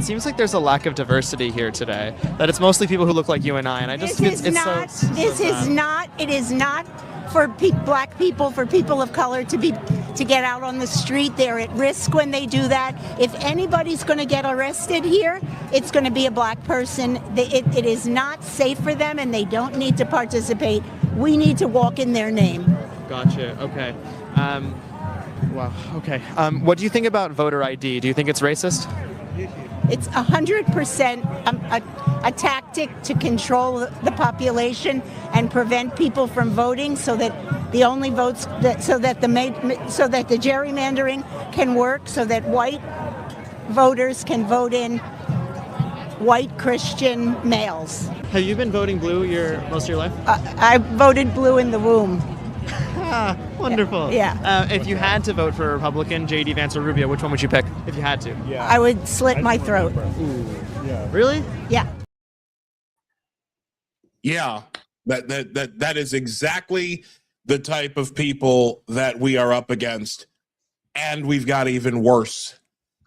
seems like there's a lack of diversity here today. That it's mostly people who look like you and I. And I just It is not for black people, for people of color to get out on the street. They're at risk when they do that. If anybody's going to get arrested here, it's going to be a black person. It is not safe for them, and they don't need to participate. We need to walk in their name. Gotcha. Okay. Wow. Okay. What do you think about voter ID? Do you think it's racist? It's 100% a tactic to control the population and prevent people from voting, so that the only votes so that the gerrymandering can work, so that white voters can vote in white Christian males. Have you been voting blue most of your life? I voted blue in the womb. Wonderful. Yeah. If you had to vote for a Republican, J.D. Vance or Rubio, which one would you pick if you had to? Yeah. I would slit my throat. Ooh. Yeah. Really? Yeah. Yeah. That is exactly the type of people that we are up against. And we've got even worse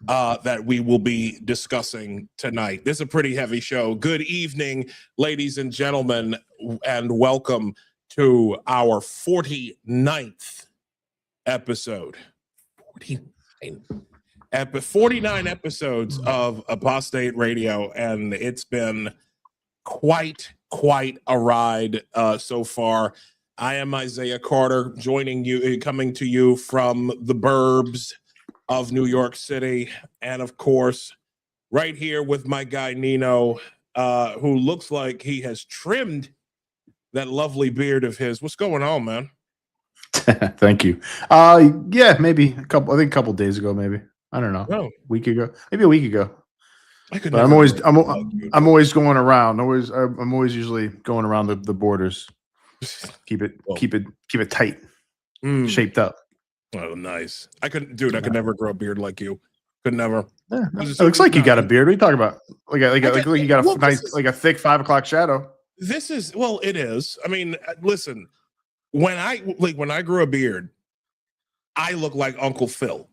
that we will be discussing tonight. This is a pretty heavy show. Good evening, ladies and gentlemen, and welcome to our 49th episode. 49 episodes of Apostate Radio, and it's been quite a ride so far. I am Isaiah Carter, coming to you from the burbs of New York City, and of course, right here with my guy Nino, who looks like he has trimmed that lovely beard of his. What's going on, man? Thank you. Yeah, maybe a couple days ago, maybe. I don't know. Oh. Maybe a week ago. But I'm always going around. I'm always usually going around the borders. Keep it tight, shaped up. Oh, nice. I could never grow a beard like you. Could never. Yeah, it looks like you got a beard. What are you talking about? Like you got a nice, like a thick 5 o'clock shadow. This is, well, it is. I mean, listen, when I grew a beard, I look like Uncle Phil.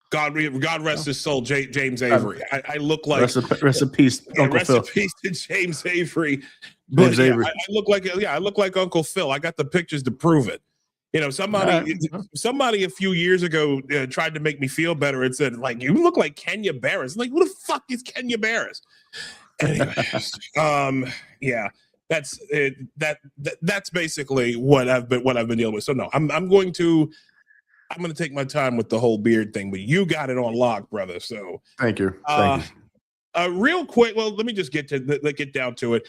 God rest his soul, James Avery. I look like rest in peace, Uncle Phil. Rest in peace to James Avery. But Avery. I look like Uncle Phil. I got the pictures to prove it. You know, somebody a few years ago tried to make me feel better and said, like, you look like Kenya Barris. Like, who the fuck is Kenya Barris? Anyways, yeah. That's it. That's basically what I've been dealing with. So no, I'm going to take my time with the whole beard thing, but you got it on lock, brother. So thank you. Real quick, well, let me just get down to it.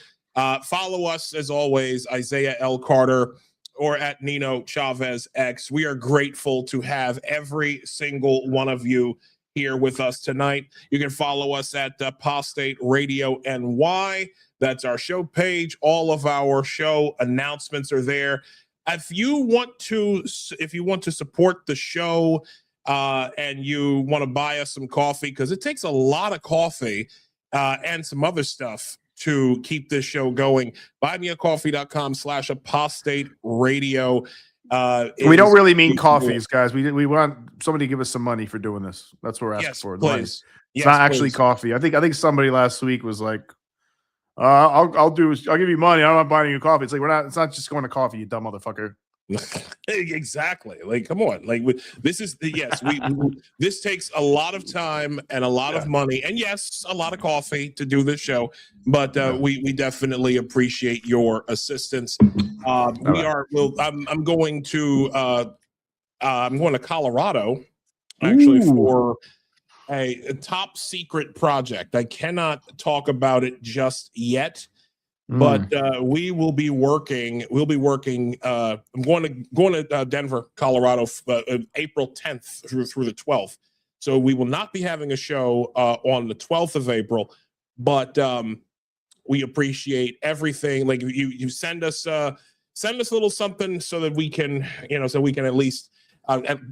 Follow us as always, Isaiah L. Carter or at Nino Chavez X. We are grateful to have every single one of you here with us tonight. You can follow us at Apostate Radio NY. That's our show page. All of our show announcements are there. If you want to support the show and you want to buy us some coffee, because it takes a lot of coffee and some other stuff to keep this show going, buymeacoffee.com/apostate radio. We don't really mean coffees, guys. We want somebody to give us some money for doing this. That's what we're asking for. Please. It's not actually coffee. I think somebody last week was like, I'll give you money. I'm not buying you coffee. It's like it's not just going to coffee, you dumb motherfucker. Exactly. Like, come on. Like, this takes a lot of time and a lot of money, and yes, a lot of coffee to do this show. But we definitely appreciate your assistance. I'm going to Colorado actually for a top secret project. I cannot talk about it just yet. But we will be working. We'll be working. I'm going to Denver, Colorado, April 10th through the 12th. So we will not be having a show on the 12th of April. But we appreciate everything. Like you send us a little something so that we can, at least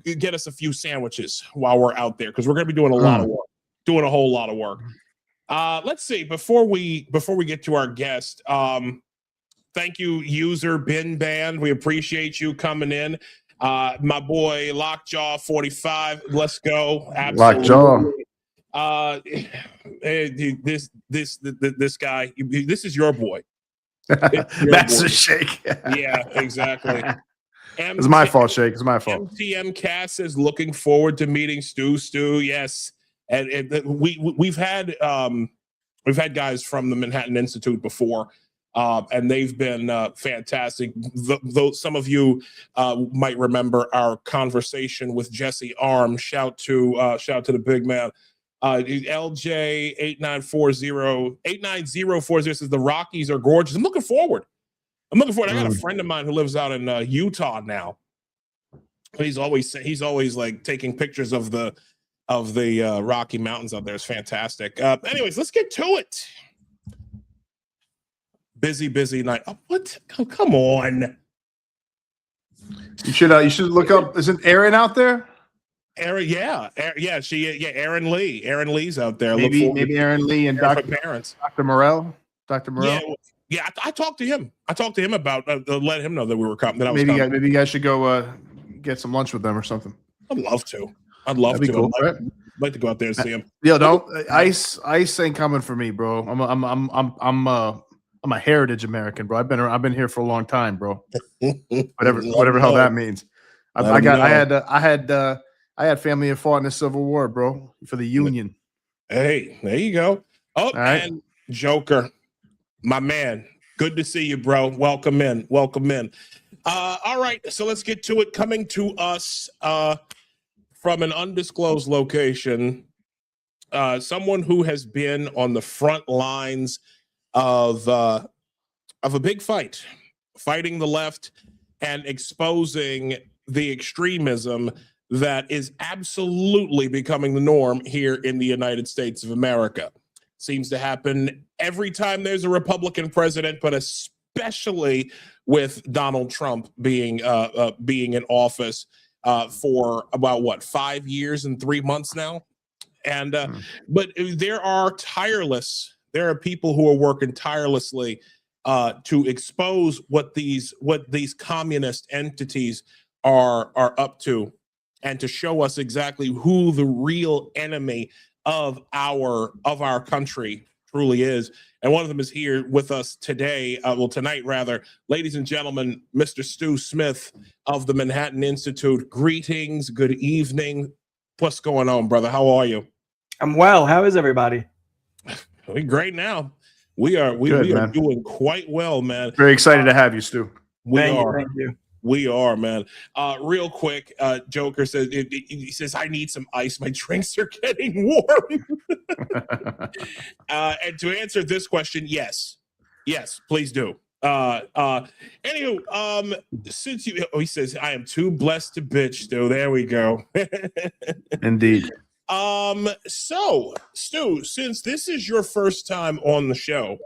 get us a few sandwiches while we're out there, because we're going to be doing a lot of work, doing a whole lot of work. Let's see, before we get to our guest, thank you, user Bin Band. We appreciate you coming in. My boy Lockjaw 45, let's go. Absolutely. This guy, this is your boy. That's a shake. Yeah, exactly. It's my fault, Shake. It's my fault. MTM Cass is looking forward to meeting Stu. Yes, and we've had guys from the Manhattan Institute before, and they've been fantastic. Though some of you might remember our conversation with Jesse Arm. Shout to the big man. LJ 8940 says the Rockies are gorgeous. I'm looking forward. I got a friend of mine who lives out in Utah now. He's always like taking pictures of the Rocky Mountains out there. It's fantastic. Anyways, let's get to it. Busy night. Oh, what? Oh, come on. You should look up. Isn't Erin out there? Erin, yeah, Erin Lee. Erin Lee's out there. Maybe Erin Lee and Dr. Morell. Dr. Morell. Yeah, I talked to him. About let him know that we were coming. That I was maybe coming. Maybe you guys should go get some lunch with them or something. I'd love to. I'd like to go out there and see him. Yeah, don't ice ain't coming for me, bro. I'm a heritage American, bro. I've been here for a long time, bro. whatever hell that means. I had family that fought in the Civil War, bro, for the Union. Hey, there you go. Oh, right. And Joker, my man. Good to see you, bro. Welcome in. All right, so let's get to it. Coming to us from an undisclosed location, someone who has been on the front lines of a big fight, fighting the left and exposing the extremism that is absolutely becoming the norm here in the United States of America. Seems to happen every time there's a Republican president, but especially with Donald Trump being in office for about 5 years and 3 months now. And but there are people who are working tirelessly to expose what these communist entities are up to, and to show us exactly who the real enemy of our country truly is. And one of them is here with us today, tonight rather. Ladies and gentlemen, Mr. Stu Smith of the Manhattan Institute. Greetings, good evening. What's going on, brother? How are you? I'm well. How is everybody? We're great now. We are doing quite well, man. Very excited to have you, Stu. Thank you. We are, man. Real quick, Joker says he says I need some ice. My drinks are getting warm. And to answer this question, yes, please do. Anywho, since he says I am too blessed to bitch, Stu. There we go. Indeed. So Stu, since this is your first time on the show,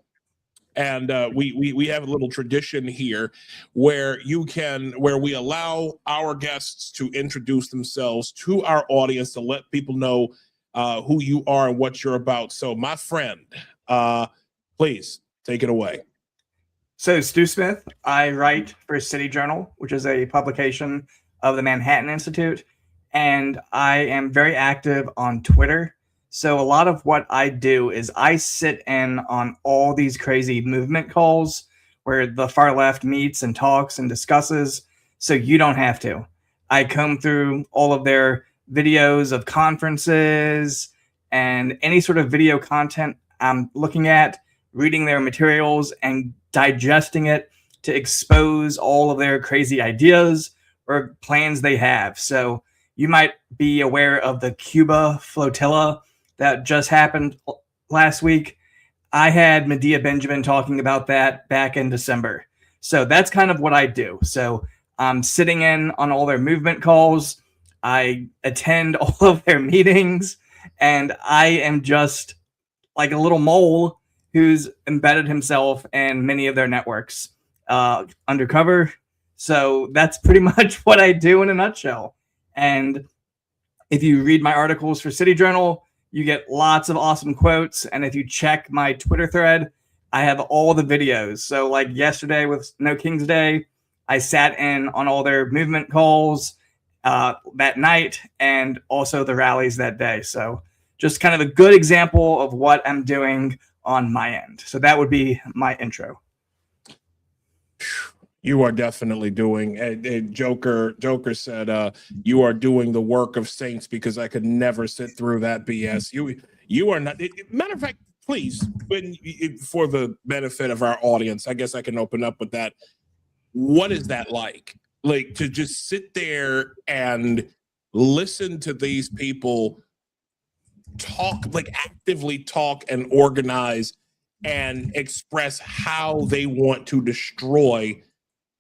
and we have a little tradition here where we allow our guests to introduce themselves to our audience to let people know who you are and what you're about. So, my friend, please take it away. So, Stu Smith, I write for City Journal, which is a publication of the Manhattan Institute, and I am very active on Twitter. So a lot of what I do is I sit in on all these crazy movement calls where the far left meets and talks and discusses, so you don't have to. I comb through all of their videos of conferences and any sort of video content I'm looking at, reading their materials and digesting it to expose all of their crazy ideas or plans they have. So you might be aware of the Cuba flotilla that just happened last week. I had Medea Benjamin talking about that back in December. So that's kind of what I do. So I'm sitting in on all their movement calls. I attend all of their meetings, and I am just like a little mole who's embedded himself in many of their networks undercover. So that's pretty much what I do in a nutshell. And if you read my articles for City Journal, you get lots of awesome quotes. And if you check my Twitter thread, I have all the videos. So like yesterday with No King's Day, I sat in on all their movement calls that night and also the rallies that day. So just kind of a good example of what I'm doing on my end. So that would be my intro. You are definitely doing. Joker said, "You are doing the work of saints because I could never sit through that BS." You are not. Matter of fact, please, for the benefit of our audience, I guess I can open up with that. What is that like? Like to just sit there and listen to these people talk, like actively talk and organize and express how they want to destroy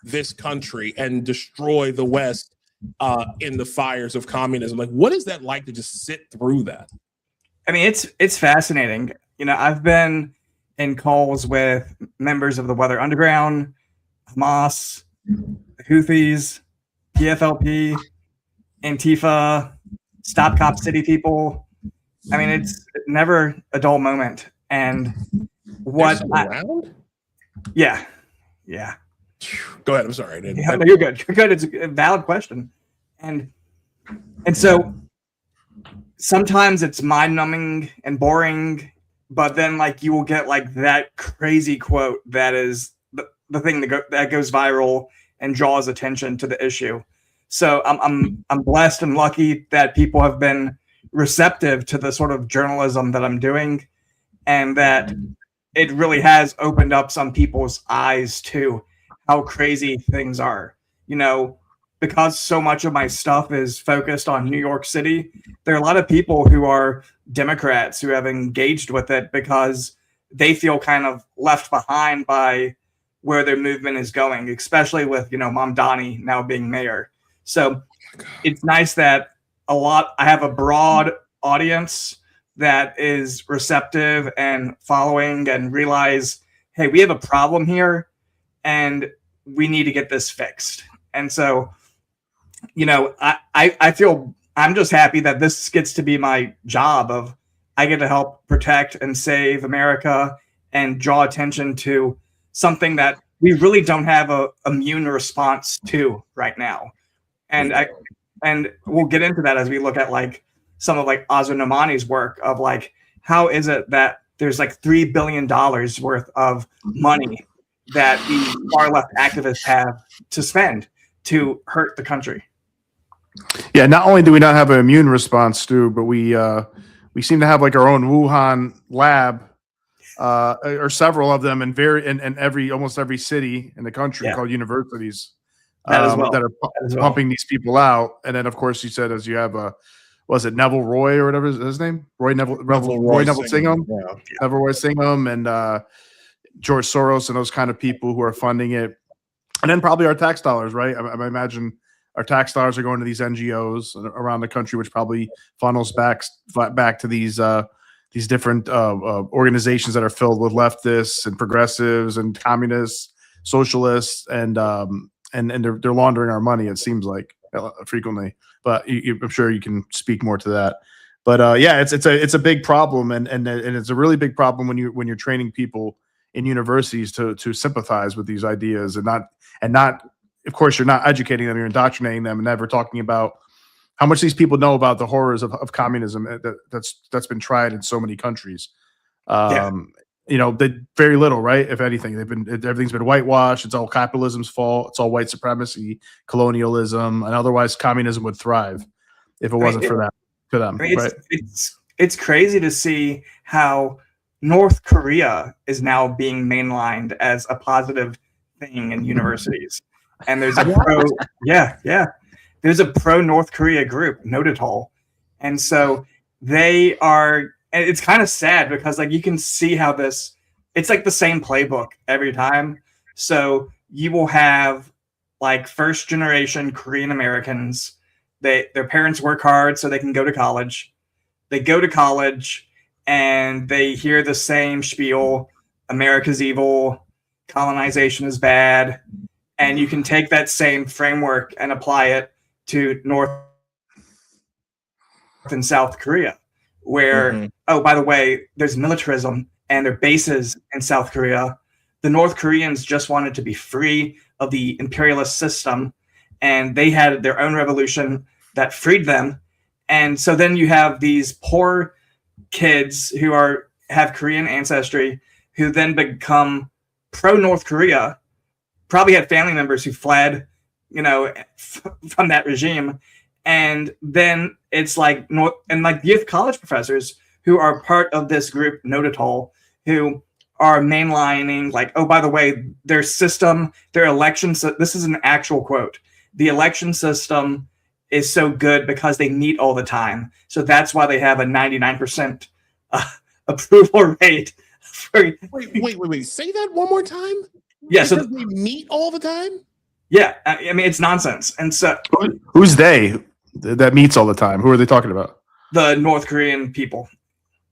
this country and destroy the West in the fires of communism. Like, what is that like to just sit through that? I mean, it's fascinating. You know, I've been in calls with members of the Weather Underground, Hamas, the Houthis, PFLP, Antifa, Stop Cop City people. I mean, it's never a dull moment. And what yeah. Go ahead. I'm sorry. No, you're good. You're good. It's a valid question. And so sometimes it's mind-numbing and boring, but then like you will get like that crazy quote that is the thing that goes viral and draws attention to the issue. So I'm blessed and lucky that people have been receptive to the sort of journalism that I'm doing, and that it really has opened up some people's eyes to how crazy things are. You know, because so much of my stuff is focused on New York City, there are a lot of people who are Democrats who have engaged with it because they feel kind of left behind by where their movement is going, especially with, you know, Mamdani now being mayor. So it's nice that I have a broad audience that is receptive and following and realize, hey, we have a problem here and we need to get this fixed. And so, you know, I feel I'm just happy that this gets to be my job of I get to help protect and save America and draw attention to something that we really don't have a immune response to right now. And we'll get into that as we look at like some of like Azar Nomani's work of like, how is it that there's like $3 billion worth of money that the far left activists have to spend to hurt the country? Yeah, not only do we not have an immune response, Stu, but we seem to have like our own Wuhan lab, or several of them in almost every city in the country called universities that are pumping these people out. And then, of course, you said as you have was it Neville Roy or whatever is his name? Roy Neville Singham, Neville Roy Singham, and George Soros and those kind of people who are funding it. And then probably our tax dollars, right? I imagine our tax dollars are going to these NGOs around the country, which probably funnels back to these different organizations that are filled with leftists and progressives and communists, socialists, and they're laundering our money. It seems like frequently, but I'm sure you can speak more to that. But yeah, it's a big problem, and it's a really big problem when you're training people in universities to sympathize with these ideas and not. Of course, you're not educating them; you're indoctrinating them, and never talking about how much these people know about the horrors of communism that's been tried in so many countries. You know, very little, right? If anything, everything's been whitewashed. It's all capitalism's fault. It's all white supremacy, colonialism, and otherwise communism would thrive if it wasn't for them. I mean, right? It's crazy to see how North Korea is now being mainlined as a positive thing in universities. And there's a there's a pro North Korea group, Notatol. And so they are, and it's kind of sad because like you can see how it's like the same playbook every time. So you will have like first generation Korean Americans, their parents work hard so they can go to college. They go to college and they hear the same spiel, America's evil, colonization is bad. And you can take that same framework and apply it to North and South Korea, where, oh, by the way, there's militarism and there are bases in South Korea. The North Koreans just wanted to be free of the imperialist system, and they had their own revolution that freed them. And so then you have these poor kids who have Korean ancestry who then become pro North Korea, probably had family members who fled, from that regime. And then it's like youth college professors who are part of this group, Notatol, who are mainlining, like, oh, by the way, their system, their election, this is an actual quote, the election system is so good because they meet all the time. So that's why they have a 99% approval rate. Wait. Say that one more time? Yeah, because they meet all the time? Yeah, I mean, it's nonsense. And so... Who's they that meets all the time? Who are they talking about? The North Korean people.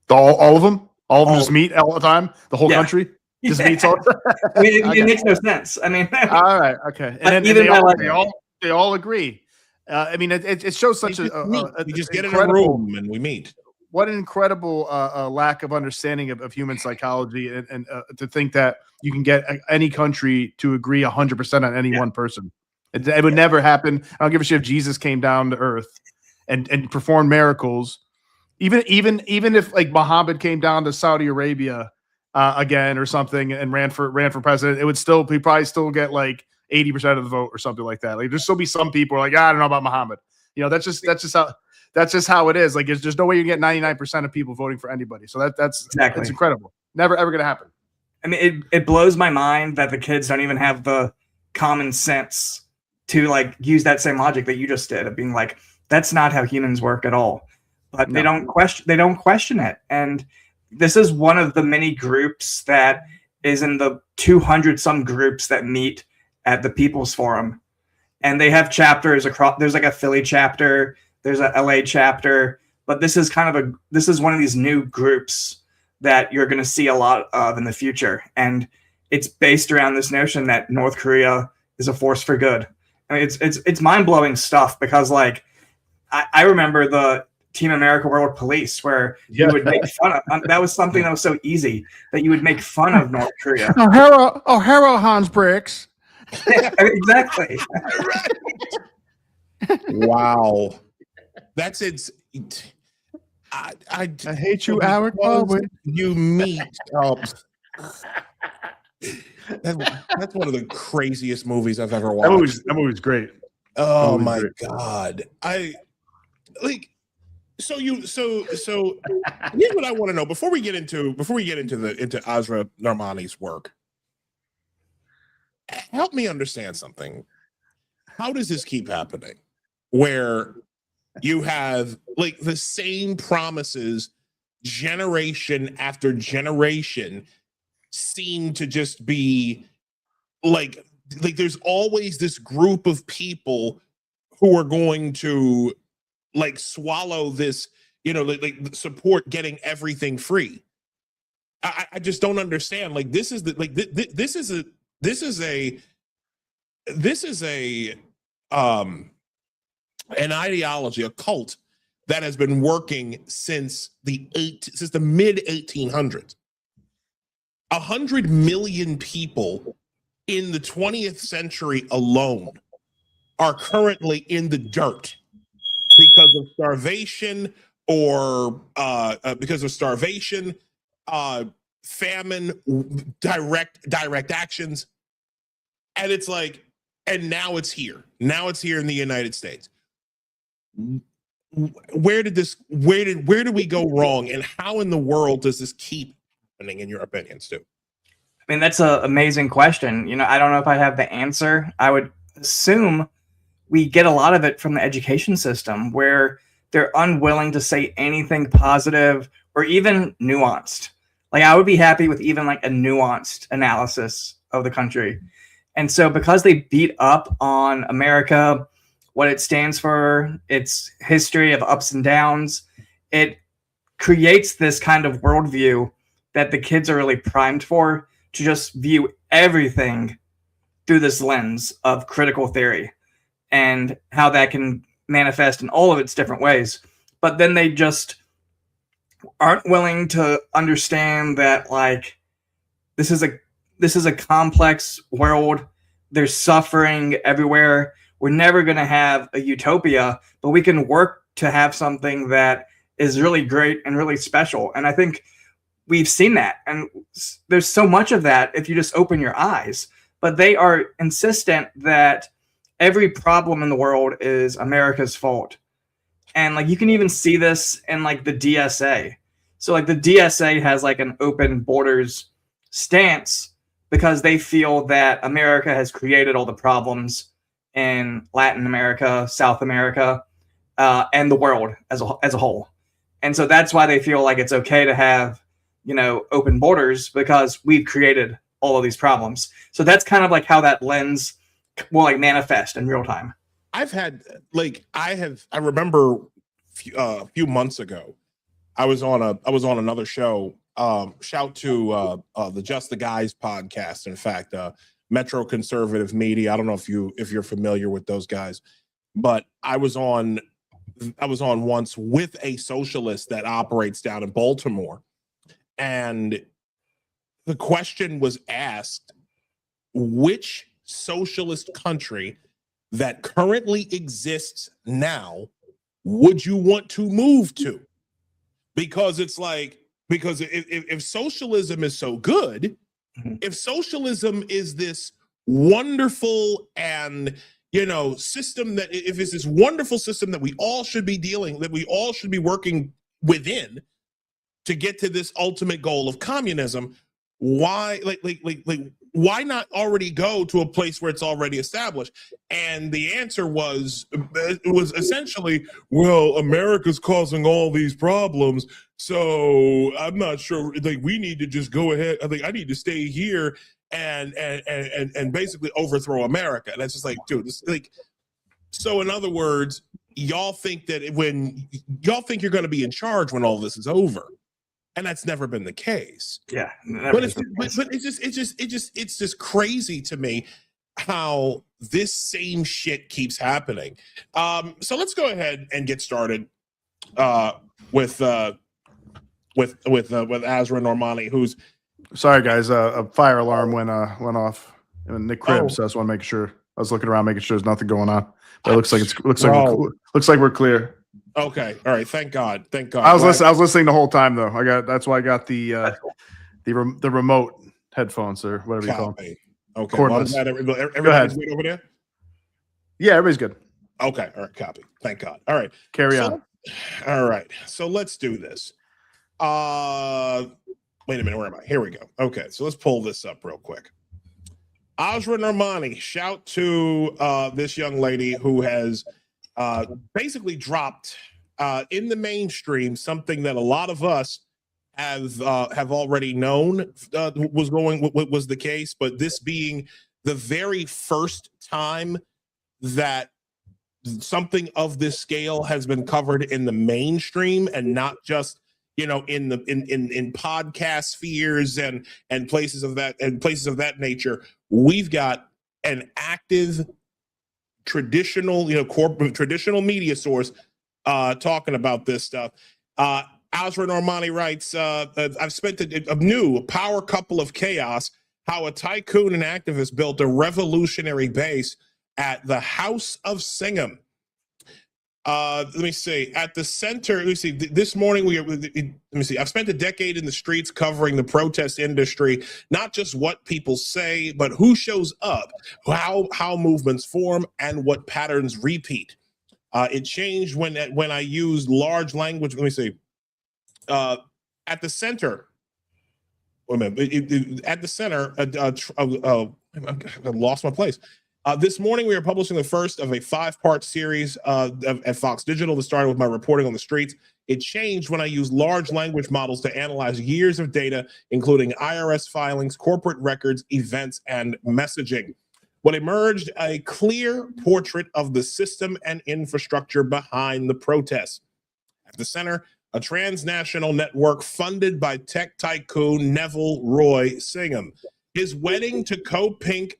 All of them? All of them just meet all the time? The whole country just meets all the time? I mean, it makes no sense. I mean... all right, okay. And they all agree. I mean, it shows such you just get in a room and we meet. What an incredible lack of understanding of human psychology, and to think that you can get any country to agree 100% on any one person. It would never happen. I don't give a shit if Jesus came down to earth and performed miracles. Even if like Muhammad came down to Saudi Arabia again or something and ran for president, he'd probably still get like 80% of the vote or something like that. Like there'd still be some people who are like, I don't know about Muhammad. That's just how it is. Like there's no way you get 99% of people voting for anybody. So that's exactly. It's incredible. Never ever gonna happen. I mean, it blows my mind that the kids don't even have the common sense to like use that same logic that you just did of being like, that's not how humans work at all. But they don't question it. And this is one of the many groups that is in the 200 some groups that meet at the People's Forum. And they have chapters across. There's like a Philly chapter, there's a LA chapter, but this is one of these new groups that you're going to see a lot of in the future. And it's based around this notion that North Korea is a force for good. I mean, it's mind-blowing stuff because like I remember the Team America World Police where you would make fun of that was something that was so easy that you would make fun of North Korea. Hero Hans Bricks. Exactly. Wow. That's it. I hate you, Alec. You meet. That's one of the craziest movies I've ever watched. That movie's great. Oh my God. So here's what I want to know before we get into Azra Narmani's work. Help me understand something. How does this keep happening? Where you have like the same promises generation after generation seem to just be like there's always this group of people who are going to like swallow this, like support getting everything free. I just don't understand. Like this is an ideology, a cult that has been working since the mid 1800s. 100 million people in the 20th century alone are currently in the dirt because of starvation or famine, direct actions. And it's like, and now it's here. Now it's here in the United States. Where did we go wrong, and how in the world does this keep happening, in your opinion, Stu? I mean, that's an amazing question. I don't know if I have the answer. I would assume we get a lot of it from the education system, where they're unwilling to say anything positive or even nuanced. Like, I would be happy with even like a nuanced analysis of the country. And so because they beat up on America, what it stands for, its history of ups and downs, it creates this kind of worldview that the kids are really primed for, to just view everything through this lens of critical theory and how that can manifest in all of its different ways. But then they just aren't willing to understand that, like, this is a complex world. There's suffering everywhere. We're never going to have a utopia, but we can work to have something that is really great and really special. And I think we've seen that. And there's so much of that if you just open your eyes. But they are insistent that every problem in the world is America's fault. And like you can even see this in like the DSA. So like the DSA has like an open borders stance because they feel that America has created all the problems in Latin America, South America, and the world as a whole. And so that's why they feel like it's okay to have, you know, open borders because we've created all of these problems. So that's kind of like how that lens will like manifest in real time. I've had like I remember a few months ago, I was on another show. Shout to the Just the Guys podcast. In fact, Metro Conservative Media. I don't know if you're familiar with those guys, but I was on once with a socialist that operates down in Baltimore, and the question was asked, which socialist country that currently exists now would you want to move to? Because it's like, because if socialism is so good, if socialism is this wonderful and, you know, system that, if it's this wonderful system that we all should be working within to get to this ultimate goal of communism, why why not already go to a place where it's already established? And the answer was essentially, well, America's causing all these problems, so I'm not sure. Like, we need to just go ahead. I think I need to stay here and basically overthrow America. And it's just like, dude, this, like, so in other words, y'all think that you're going to be in charge when all this is over. And that's never been the case. Yeah, but it's just crazy to me how this same shit keeps happening. So let's go ahead and get started with Azra Normani, who's sorry guys, a fire alarm went off in the crib, so I just want to make sure. I was looking around, making sure there's nothing going on. But it looks like we're clear. Okay. All right. Thank God. I was listening the whole time though. That's why I got the remote headphones or whatever you call them. Okay. Cordless. Everybody's good over there? Yeah, everybody's good. Okay. All right. Copy. Thank God. All right. Carry on. All right. So let's do this. Wait a minute. Where am I? Here we go. Okay. So let's pull this up real quick. Azra Normani, shout to this young lady who has basically dropped in the mainstream something that a lot of us have already known was the case, but this being the very first time that something of this scale has been covered in the mainstream and not just, you know, in podcast spheres and places of that nature. We've got an active traditional media source talking about this stuff. Azra Normani writes, I've spent a new power couple of chaos, how a tycoon and activist built a revolutionary base at the House of Singham. Let me see. At the center, let me see. This morning, I've spent a decade in the streets covering the protest industry, not just what people say, but who shows up, how movements form, and what patterns repeat. It changed when I used large language. Let me see. At the center. Wait a minute. At the center, I lost my place. This morning, we are publishing the first of a 5-part series at Fox Digital that started with my reporting on the streets. It changed when I used large language models to analyze years of data, including IRS filings, corporate records, events, and messaging. What emerged, a clear portrait of the system and infrastructure behind the protests. At the center, a transnational network funded by tech tycoon Neville Roy Singham. His wedding to Code Pink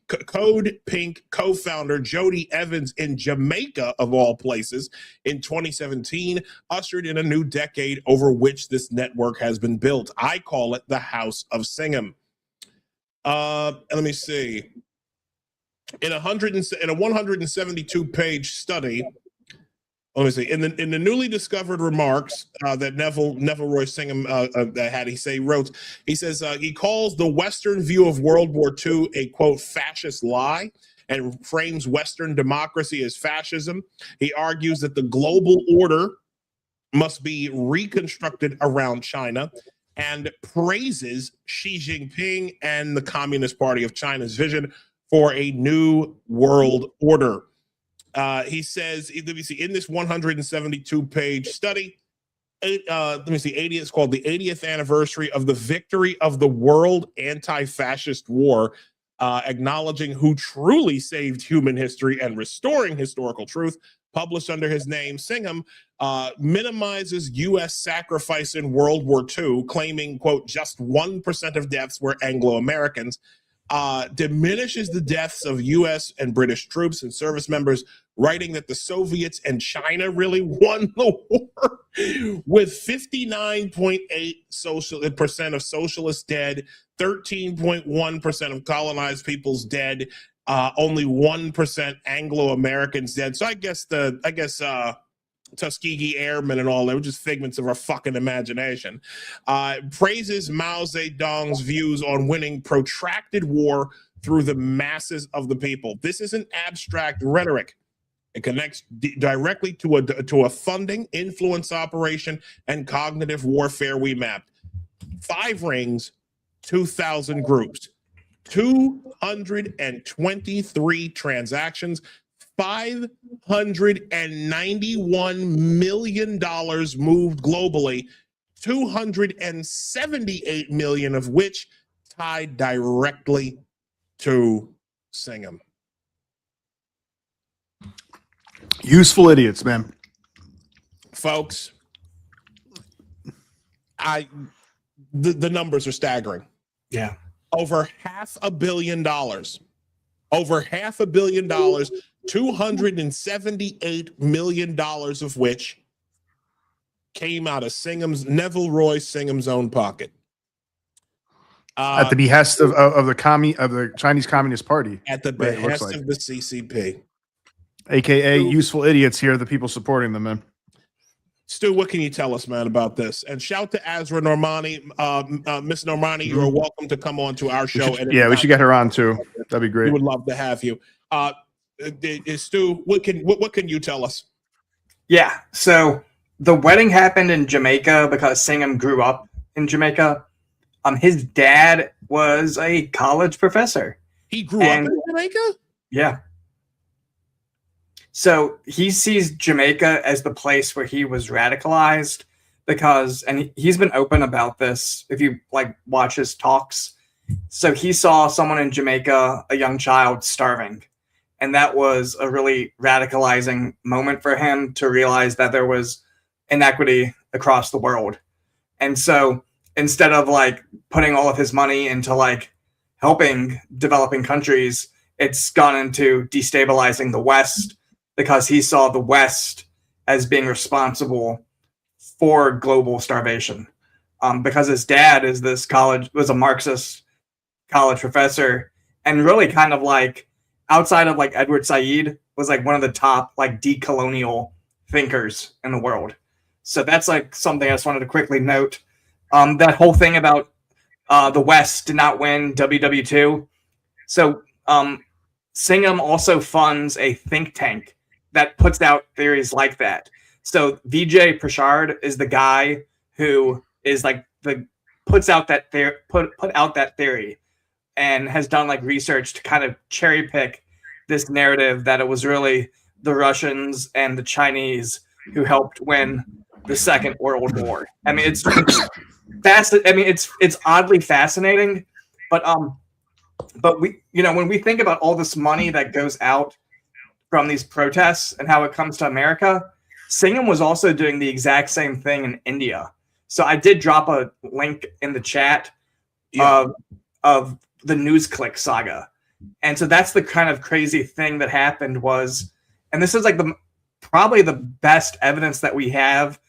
co-founder Jody Evans in Jamaica, of all places, in 2017, ushered in a new decade over which this network has been built. I call it the House of Singham. Let me see. In a 172-page study, let me see. In the newly discovered remarks that Neville Roy Singham had, he says he calls the Western view of World War II a quote fascist lie, and frames Western democracy as fascism. He argues that the global order must be reconstructed around China, and praises Xi Jinping and the Communist Party of China's vision for a new world order. He says, let me see, in this 172-page study, it's called the 80th anniversary of the victory of the world anti-fascist war, acknowledging who truly saved human history and restoring historical truth, published under his name. Singham minimizes U.S. sacrifice in World War II, claiming, quote, just 1% of deaths were Anglo-Americans, diminishes the deaths of U.S. and British troops and service members, writing that the Soviets and China really won the war, with 59.8% of socialists dead, 13.1% of colonized peoples dead, only 1% Anglo-Americans dead. So I guess Tuskegee Airmen and all, they were just figments of our fucking imagination. Praises Mao Zedong's views on winning protracted war through the masses of the people. This isn't abstract rhetoric. It connects directly to a funding, influence operation, and cognitive warfare we mapped. 5 rings, 2,000 groups, 223 transactions, $591 million moved globally, 278 million of which tied directly to Singham. Useful idiots, man. Folks, the numbers are staggering. Yeah. Over $500 million. Over $500 million, $278 million of which came out of Neville Roy Singham's own pocket. At the behest of the Chinese Communist Party. At the behest of the CCP. AKA useful idiots here, the people supporting them, man. Stu, what can you tell us, man, about this? And shout to Azra Normani. Miss Normani, you are welcome to come on to our show. We should get her on too. That'd be great. We would love to have you. Stu, what can you tell us? Yeah, so the wedding happened in Jamaica because Singham grew up in Jamaica. His dad was a college professor. He grew up in Jamaica? Yeah. So he sees Jamaica as the place where he was radicalized because, and he's been open about this if you watch his talks. So he saw someone in Jamaica, a young child, starving. And that was a really radicalizing moment for him to realize that there was inequity across the world. And so instead of putting all of his money into helping developing countries, it's gone into destabilizing the West, because he saw the West as being responsible for global starvation. Because his dad was a Marxist college professor, and really kind of outside of Edward Said, was one of the top decolonial thinkers in the world. So that's something I just wanted to quickly note. That whole thing about the West did not win WW2. So Singham also funds a think tank that puts out theories like that. So Vijay Prashad is the guy who is put out that theory, and has done research to kind of cherry pick this narrative that it was really the Russians and the Chinese who helped win the Second World War. I mean, it's oddly fascinating, but we, when we think about all this money that goes out from these protests and how it comes to America, Singham was also doing the exact same thing in India. So I did drop a link in the chat of the NewsClick saga. And so that's the kind of crazy thing that happened was, and this is probably the best evidence that we have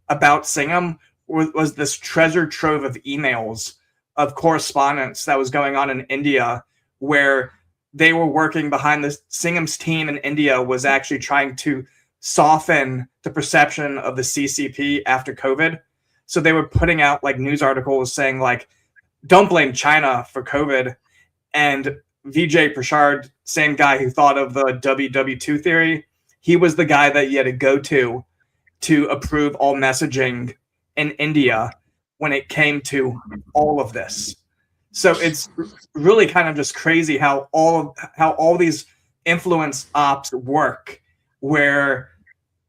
about Singham, was this treasure trove of emails of correspondence that was going on in India, where they were working behind this. Singham's team in India was actually trying to soften the perception of the CCP after COVID. So they were putting out like news articles saying like, don't blame China for COVID. And Vijay Prashad, same guy who thought of the WW2 theory, he was the guy that you had to go to approve all messaging in India when it came to all of this. So it's really kind of just crazy how all these influence ops work, where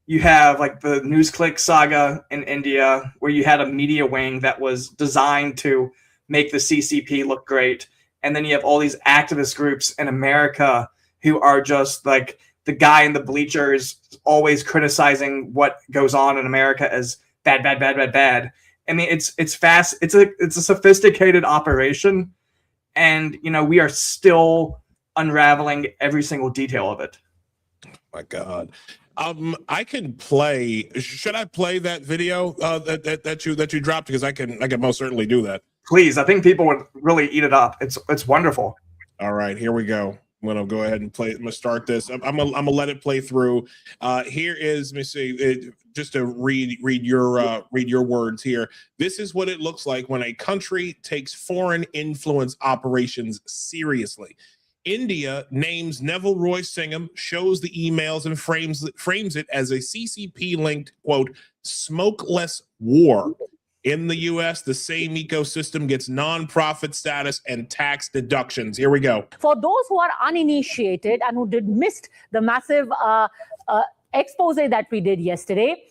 you have like the NewsClick saga in India, where you had a media wing that was designed to make the CCP look great. And then you have all these activist groups in America who are just like the guy in the bleachers always criticizing what goes on in America as bad, bad, bad, bad, bad. I mean, it's fast. It's a sophisticated operation. And, you know, we are still unraveling every single detail of it. Oh my God. I can play. Should I play that video that you dropped? Because I can most certainly do that. Please, I think people would really eat it up. It's wonderful. All right, here we go. I'm gonna go ahead and play. I'm gonna start this. I'm gonna let it play through. Here is, let me see, just to read your words here. This is what it looks like when a country takes foreign influence operations seriously. India names Neville Roy Singham, shows the emails, and frames it as a CCP-linked, quote, smokeless war. In the U.S., the same ecosystem gets nonprofit status and tax deductions. Here we go. For those who are uninitiated and who missed the massive expose that we did yesterday,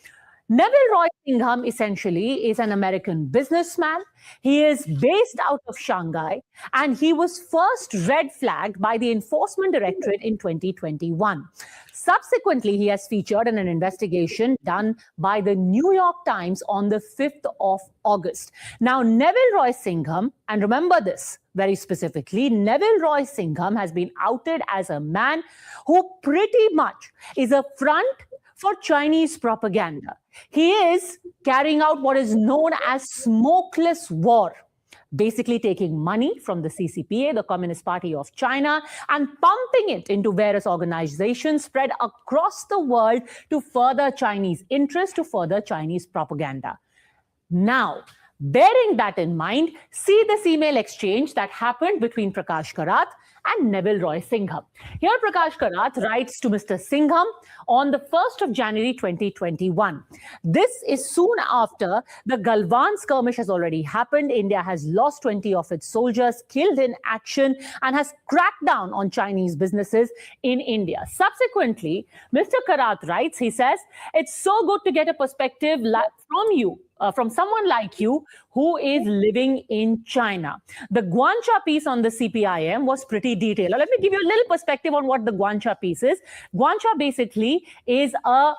Neville Roy Singham essentially is an American businessman. He is based out of Shanghai, and he was first red flagged by the Enforcement Directorate in 2021. Subsequently, he has featured in an investigation done by the New York Times on the 5th of August. Now, Neville Roy Singham, and remember this very specifically, Neville Roy Singham has been outed as a man who pretty much is a front for Chinese propaganda. He is carrying out what is known as smokeless war, basically taking money from the CCPA, the Communist Party of China, and pumping it into various organizations spread across the world to further Chinese interests, to further Chinese propaganda. Now, bearing that in mind, see this email exchange that happened between Prakash Karath and Neville Roy Singham. Here, Prakash Karath writes to Mr. Singham on the 1st of January 2021. This is soon after the Galwan skirmish has already happened. India has lost 20 of its soldiers, killed in action, and has cracked down on Chinese businesses in India. Subsequently, Mr. Karath writes, he says, it's so good to get a perspective from you, from someone like you who is living in China. The Guancha piece on the CPIM was pretty detailed. Now, let me give you a little perspective on what the Guancha piece is. Guancha basically is a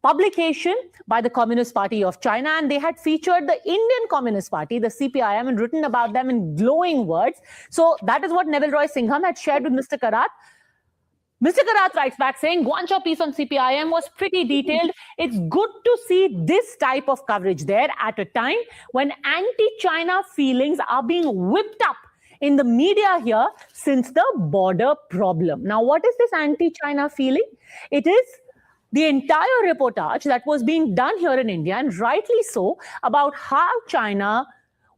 publication by the Communist Party of China, and they had featured the Indian Communist Party, the CPIM, and written about them in glowing words. So that is what Neville Roy Singham had shared with Mr. Karath. Mr. Karath writes back saying, Guancha piece on CPIM was pretty detailed. It's good to see this type of coverage there at a time when anti-China feelings are being whipped up in the media here since the border problem. Now, what is this anti-China feeling? It is the entire reportage that was being done here in India, and rightly so, about how China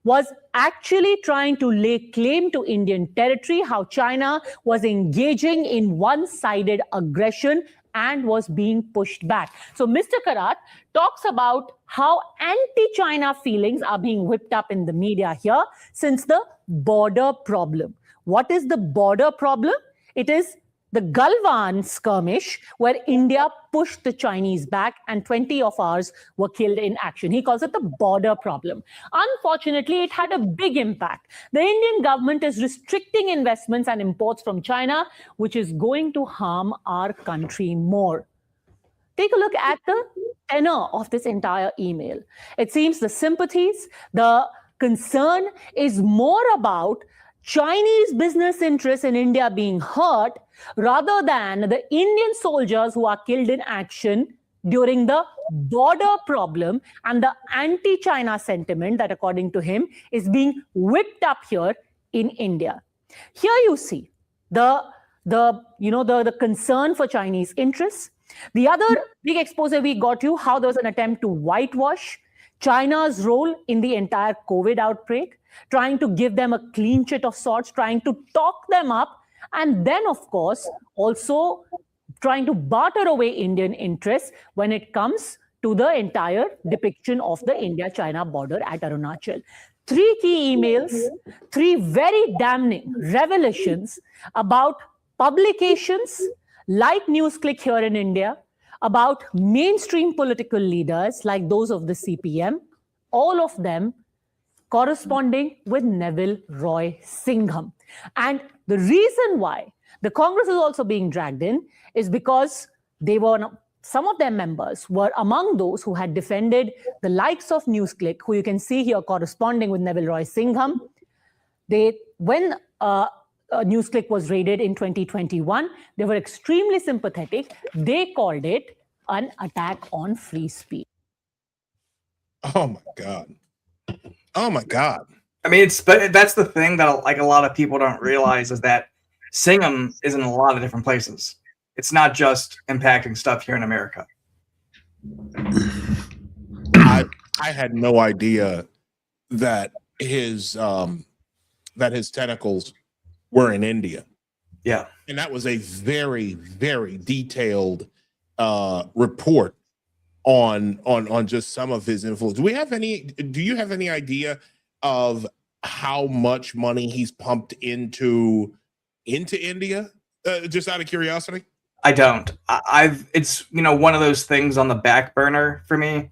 was actually trying to lay claim to Indian territory, how China was engaging in one-sided aggression and was being pushed back. So Mr. Karath talks about how anti-China feelings are being whipped up in the media here since the border problem. What is the border problem? It is the Galwan skirmish, where India pushed the Chinese back and 20 of ours were killed in action. He calls it the border problem. Unfortunately, it had a big impact. The Indian government is restricting investments and imports from China, which is going to harm our country more. Take a look at the tenor of this entire email. It seems the sympathies, the concern is more about Chinese business interests in India being hurt rather than the Indian soldiers who are killed in action during the border problem and the anti-China sentiment that, according to him, is being whipped up here in India. Here you see the concern for Chinese interests. The other big expose we got you, how there was an attempt to whitewash China's role in the entire COVID outbreak, trying to give them a clean sheet of sorts, trying to talk them up, and then, of course, also trying to barter away Indian interests when it comes to the entire depiction of the India-China border at Arunachal. 3 key emails, 3 very damning revelations about publications like NewsClick here in India, about mainstream political leaders like those of the CPM, all of them corresponding with Neville Roy Singham. And the reason why the Congress is also being dragged in is because some of their members were among those who had defended the likes of NewsClick, who you can see here corresponding with Neville Roy Singham. When NewsClick was raided in 2021, they were extremely sympathetic. They called it an attack on free speech. Oh my God. Oh my God. I mean, but that's the thing that like a lot of people don't realize is that Singham is in a lot of different places. It's not just impacting stuff here in America. I had no idea that his tentacles were in India. Yeah. And that was a very, very detailed report on just some of his influence. Do you have any idea of how much money he's pumped into India? Just out of curiosity? I don't. It's, one of those things on the back burner for me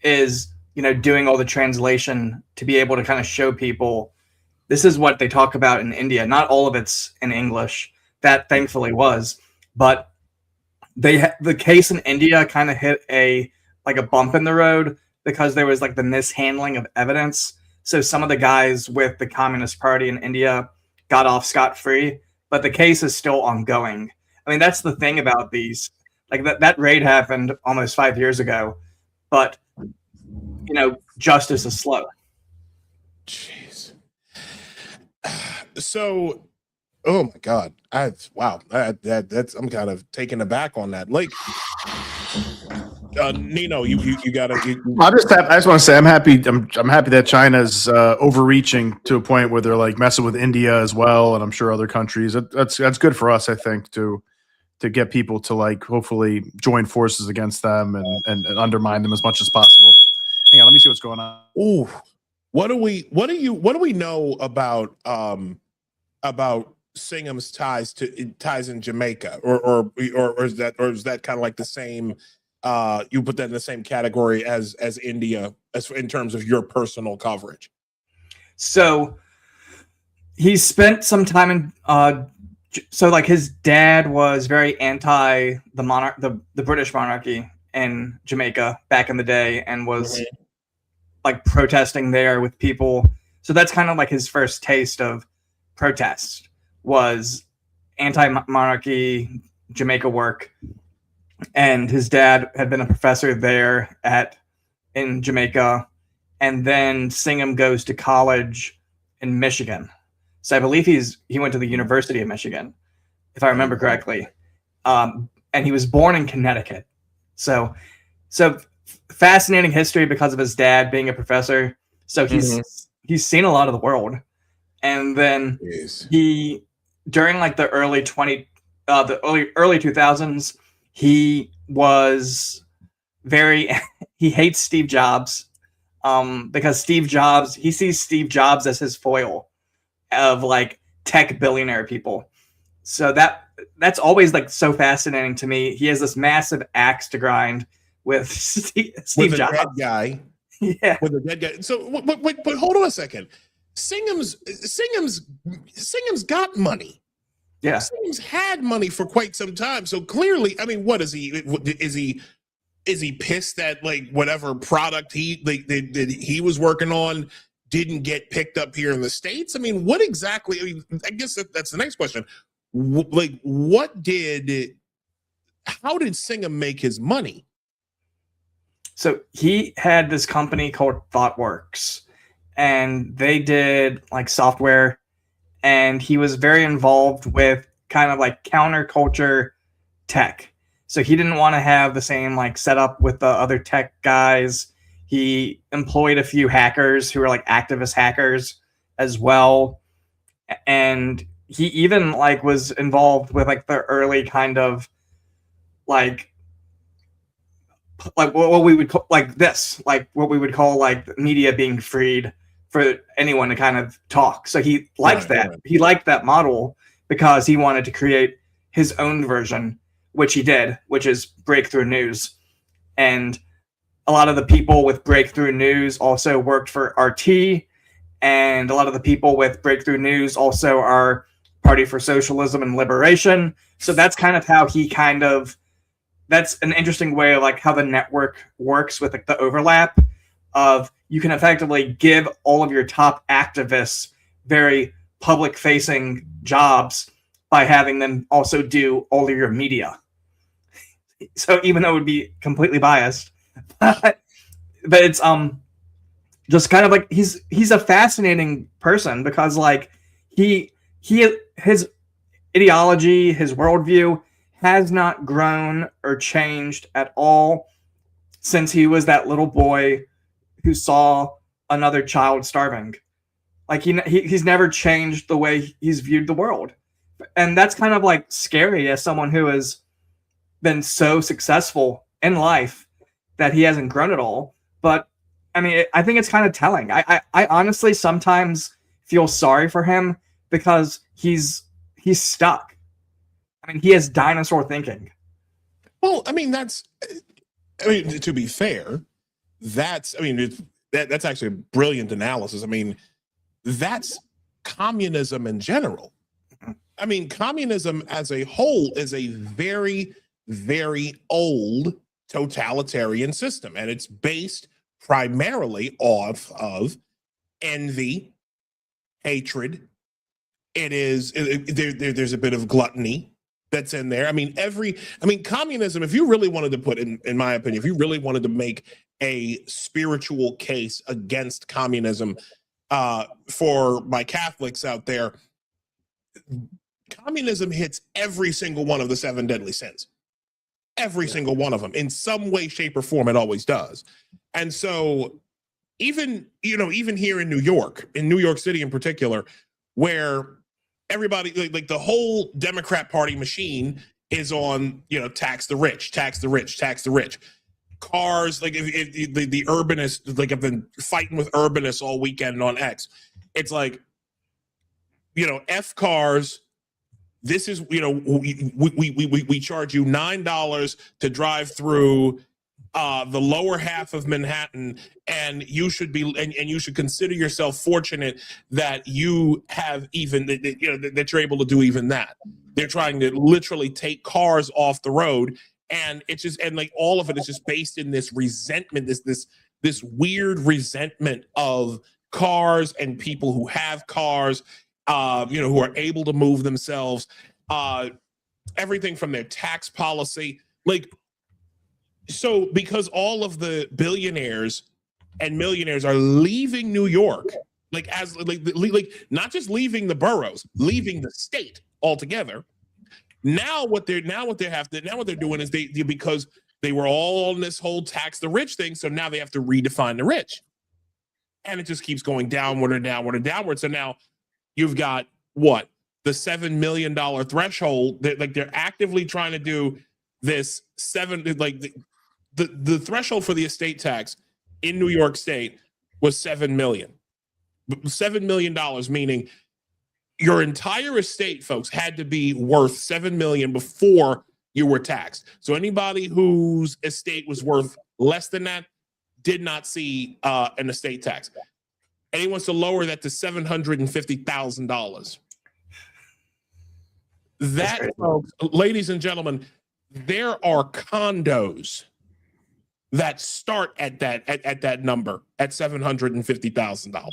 is, doing all the translation to be able to kind of show people this is what they talk about in India. Not all of it's in English. That thankfully was, but the case in India kind of hit a bump in the road because there was like the mishandling of evidence. So some of the guys with the Communist Party in India got off scot-free, but the case is still ongoing. I mean, that's the thing about these. Like that raid happened almost 5 years ago, but justice is slow. Jeez. So, oh my God, wow, that's I'm kind of taken aback on that. Like, Nino, you gotta. I just want to say I'm happy. I'm happy that China's overreaching to a point where they're like messing with India as well, and I'm sure other countries. That's good for us, I think, to get people to like hopefully join forces against them and undermine them as much as possible. Hang on, let me see what's going on. Ooh, what do we know about Singham's ties in Jamaica, or is that kind of like the same? You put that in the same category as India, as in terms of your personal coverage. So he spent some time in. So like his dad was very anti the British monarchy in Jamaica back in the day, and was like protesting there with people. So that's kind of like his first taste of protest, was anti-monarchy Jamaica work. And his dad had been a professor there in Jamaica. And then Singham goes to college in Michigan. So I believe he went to the University of Michigan, if I remember correctly. And he was born in Connecticut. So fascinating history because of his dad being a professor. So he's seen a lot of the world. And then he, during like the early 2000s, he was he hates Steve Jobs because he sees Steve Jobs as his foil of like tech billionaire people. So that's always like so fascinating to me. He has this massive axe to grind with Steve Jobs. Dead guy. Yeah. With a dead guy. So wait, but hold on a second. Singham's got money. Yeah. Singham's had money for quite some time. So clearly, I mean, what is he? Is he pissed that like whatever product he was working on didn't get picked up here in the States? I mean, what exactly? I mean, I guess that's the next question. How did Singham make his money? So he had this company called ThoughtWorks, and they did like software, and he was very involved with kind of like counterculture tech. So he didn't want to have the same like setup with the other tech guys. He employed a few hackers who were like activist hackers as well. And he even like was involved with like the early kind of like what we would call like this, like what we would call like media being freed for anyone to kind of talk. So he liked that. Right. He liked that model because he wanted to create his own version, which he did, which is Breakthrough News. And a lot of the people with Breakthrough News also worked for RT, and a lot of the people with Breakthrough News also are Party for Socialism and Liberation. So that's kind of how he kind of, that's an interesting way of like how the network works with like the overlap of you can effectively give all of your top activists very public facing jobs by having them also do all of your media. So even though it would be completely biased, but it's just kind of like he's a fascinating person because like his ideology, his worldview has not grown or changed at all since he was that little boy who saw another child starving. Like he's never changed the way he's viewed the world. And that's kind of like scary as someone who has been so successful in life that he hasn't grown at all. But I mean, I think it's kind of telling. I honestly sometimes feel sorry for him because he's stuck. I mean, he has dinosaur thinking. Well, I mean, to be fair, that's actually a brilliant analysis. I mean, that's communism in general. I mean, communism as a whole is a very, very old totalitarian system, and it's based primarily off of envy, hatred. There's a bit of gluttony that's in there. I mean, communism, if you really wanted to put in my opinion, if you really wanted to make a spiritual case against communism for my Catholics out there, communism hits every single one of the 7 deadly sins. Every single one of them, in some way, shape, or form, it always does. And so even here in New York City in particular, where everybody, like the whole Democrat Party machine is on, tax the rich, tax the rich, tax the rich. Cars, like if the urbanists, like I've been fighting with urbanists all weekend on X. It's like, F cars. This is, we charge you $9 to drive through the lower half of Manhattan, and you should you should consider yourself fortunate that you have that you're able to do even that. They're trying to literally take cars off the road, and it's just, and like all of it is just based in this resentment, this weird resentment of cars and people who have cars. Who are able to move themselves, everything from their tax policy. Like, so because all of the billionaires and millionaires are leaving New York, like not just leaving the boroughs, leaving the state altogether. Now what they're doing is because they were all on this whole tax the rich thing, so now they have to redefine the rich. And it just keeps going downward and downward and downward. So now you've got what? The $7 million threshold. They're actively trying to do this the threshold for the estate tax in New York State was $7 million. $7 million, meaning your entire estate, folks, had to be worth $7 million before you were taxed. So anybody whose estate was worth less than that did not see an estate tax. And he wants to lower that to $750,000. That, folks, ladies and gentlemen, there are condos that start at that number at $750,000.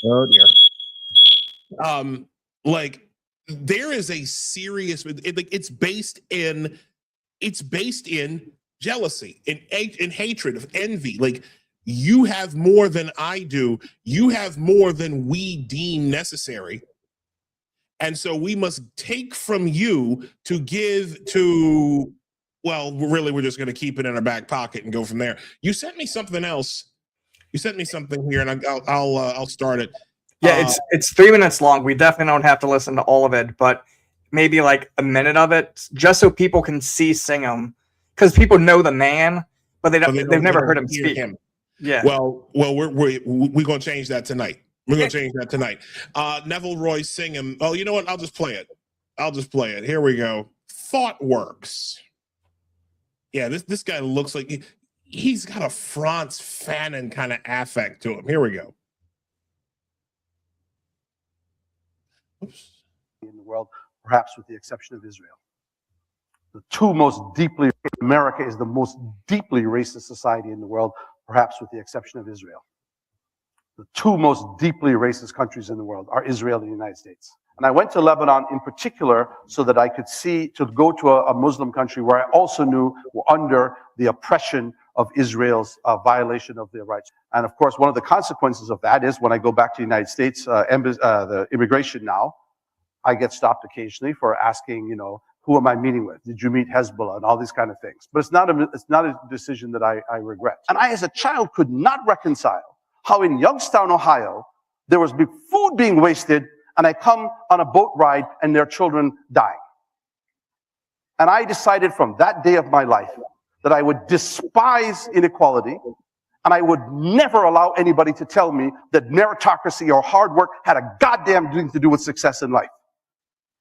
Oh dear. Like there is a serious. It's based in jealousy, in hatred, of envy. Like, you have more than I do. You have more than we deem necessary. And so we must take from you to give to, well, really, we're just going to keep it in our back pocket and go from there. You sent me something else. You sent me something here, and I'll start it. Yeah, it's 3 minutes long. We definitely don't have to listen to all of it, but maybe like a minute of it, just so people can see Singham, because people know the man, but they've never heard him speak. Yeah. Well, we're going to change that tonight. We're going to change that tonight. Neville Roy Singham. Oh, you know what? I'll just play it. Here we go. ThoughtWorks. Yeah, this guy looks like he's got a Frantz Fanon kind of affect to him. Here we go. Oops. In the world, perhaps with the exception of Israel. The two most deeply, America is the most deeply racist society in the world, perhaps with the exception of Israel. The two most deeply racist countries in the world are Israel and the United States. And I went to Lebanon in particular so that I could to go to a Muslim country where I also knew were under the oppression of Israel's violation of their rights. And of course, one of the consequences of that is when I go back to the United States, the immigration now, I get stopped occasionally for asking, who am I meeting with? Did you meet Hezbollah? And all these kind of things. But it's not a decision that I regret. And I, as a child, could not reconcile how in Youngstown, Ohio, there was food being wasted, and I come on a boat ride and there are children dying. And I decided from that day of my life that I would despise inequality, and I would never allow anybody to tell me that meritocracy or hard work had a goddamn thing to do with success in life.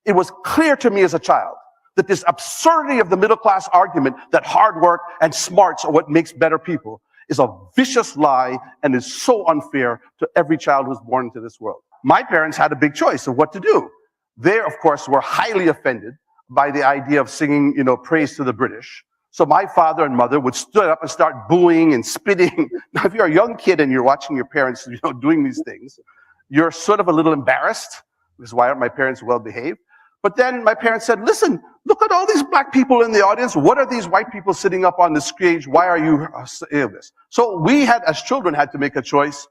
It was clear to me as a child that this absurdity of the middle class argument that hard work and smarts are what makes better people is a vicious lie and is so unfair to every child who's born into this world. My parents had a big choice of what to do. They, of course, were highly offended by the idea of singing, praise to the British. So my father and mother would stand up and start booing and spitting. Now, if you're a young kid and you're watching your parents, doing these things, you're sort of a little embarrassed, because why aren't my parents well behaved? But then my parents said, listen, look at all these black people in the audience. What are these white people sitting up on the stage? Why are you this? So we had, as children, had to make a choice.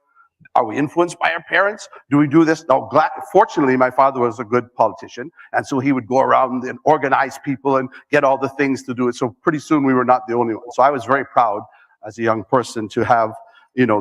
Are we influenced by our parents? Do we do this? No, fortunately, my father was a good politician. And so he would go around and organize people and get all the things to do it. So pretty soon we were not the only ones. So I was very proud as a young person to have,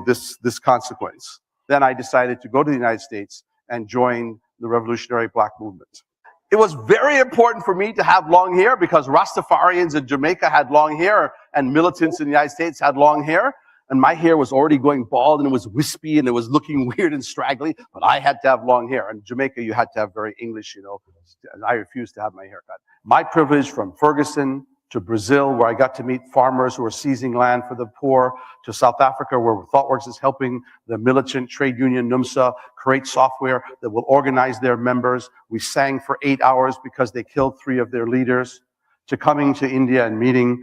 this consequence. Then I decided to go to the United States and join the revolutionary black movement. It was very important for me to have long hair because Rastafarians in Jamaica had long hair and militants in the United States had long hair. And my hair was already going bald and it was wispy and it was looking weird and straggly, but I had to have long hair. In Jamaica, you had to have very English, and I refused to have my hair cut. My privilege from Ferguson to Brazil, where I got to meet farmers who were seizing land for the poor, to South Africa, where ThoughtWorks is helping the militant trade union NUMSA create software that will organize their members. We sang for 8 hours because they killed 3 of their leaders, to coming to India and meeting,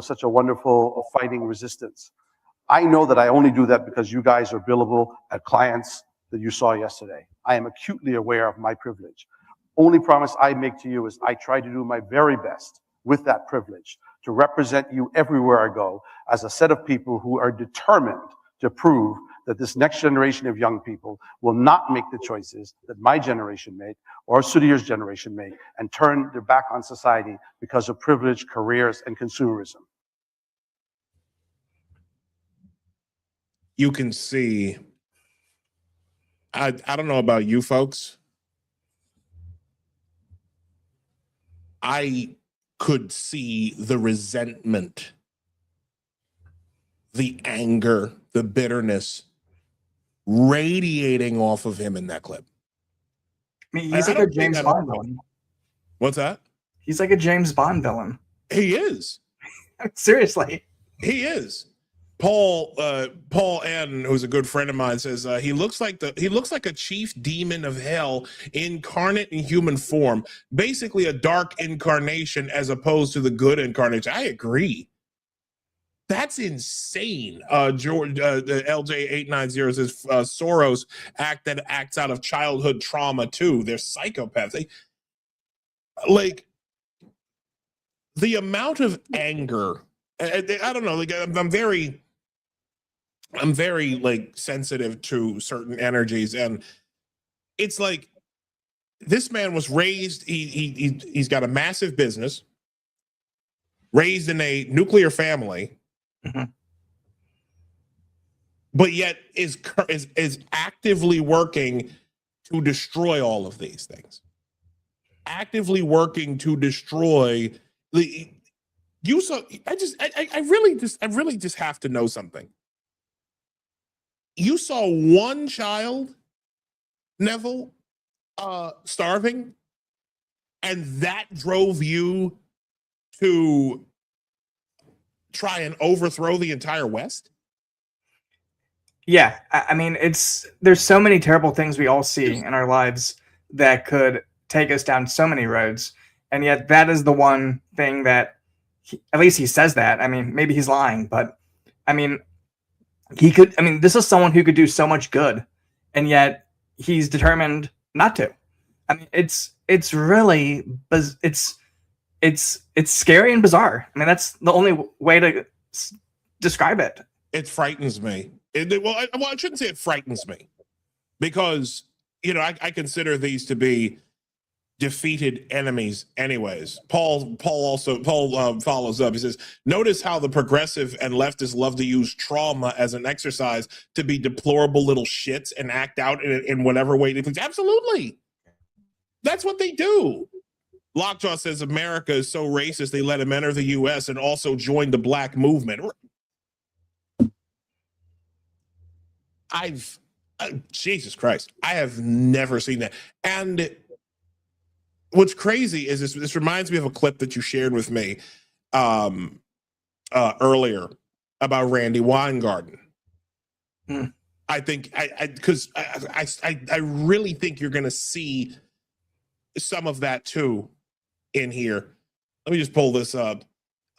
such a wonderful fighting resistance. I know that I only do that because you guys are billable at clients that you saw yesterday. I am acutely aware of my privilege. Only promise I make to you is I try to do my very best with that privilege to represent you everywhere I go as a set of people who are determined to prove that this next generation of young people will not make the choices that my generation made or Sudhir's generation made and turn their back on society because of privilege, careers, and consumerism. You can see, I don't know about you folks. I could see the resentment, the anger, the bitterness radiating off of him in that clip. I mean, he's like a James Bond villain. What's that? He's like a James Bond villain. He is. Seriously. He is. Paul N, who's a good friend of mine, says he looks like a chief demon of hell incarnate in human form, basically a dark incarnation as opposed to the good incarnation. I agree. That's insane. George LJ890 says Soros acts out of childhood trauma too. They're psychopaths. Like the amount of anger. I don't know. Like I'm very like sensitive to certain energies, and it's like This man was raised, he's got a massive business, raised in a nuclear family, but yet is actively working to destroy all of these things. Actively working to destroy the. You saw. I really just have to know something. You saw one child, Neville, starving, and that drove you to try and overthrow the entire West? Yeah, I mean, there's so many terrible things we all see in our lives that could take us down so many roads, and yet that is the one thing that, at least he says that. I mean, maybe he's lying, but I mean, this is someone who could do so much good, and yet he's determined not to. I mean, it's really, it's scary and bizarre. I mean, that's the only way to describe it. It frightens me. I shouldn't say it frightens me, because I consider these to be defeated enemies anyways. Paul follows up. He says, notice how the progressive and leftists love to use trauma as an exercise to be deplorable little shits and act out in whatever way they please. Absolutely. That's what they do. Lockjaw says America is so racist they let him enter the U.S. and also join the black movement. Jesus Christ, I have never seen that. And what's crazy is this reminds me of a clip that you shared with me earlier about Randy Weingarten. I think because I really think you're going to see some of that too in here. Let me just pull this up.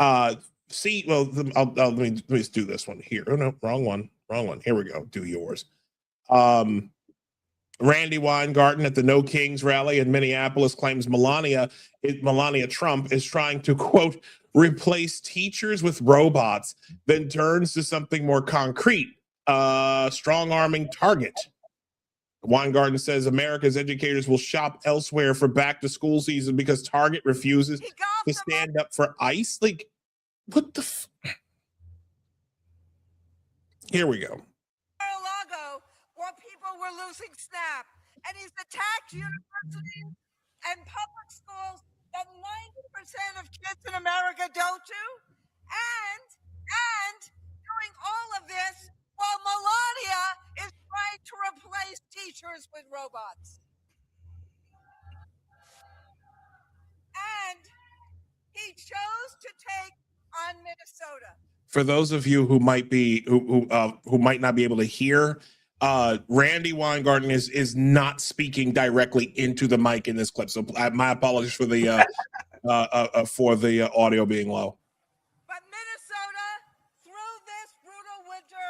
Let me just do this one here. Oh no, wrong one. Here we go. Do yours. Randy Weingarten at the No Kings rally in Minneapolis claims Melania Trump is trying to, quote, replace teachers with robots, then turns to something more concrete, strong-arming Target. Weingarten says America's educators will shop elsewhere for back-to-school season because Target refuses to stand up for ICE. Like, what the Here we go. Mar-a-Lago, where people were losing SNAP, and he's attacked universities and public schools that 90% of kids in America don't do, and doing all of this while Melania is trying to replace teachers with robots. And he chose to take on Minnesota. For those of you who might not be able to hear, Randy Weingarten is not speaking directly into the mic in this clip. So my apologies for the audio being low. But Minnesota, through this brutal winter,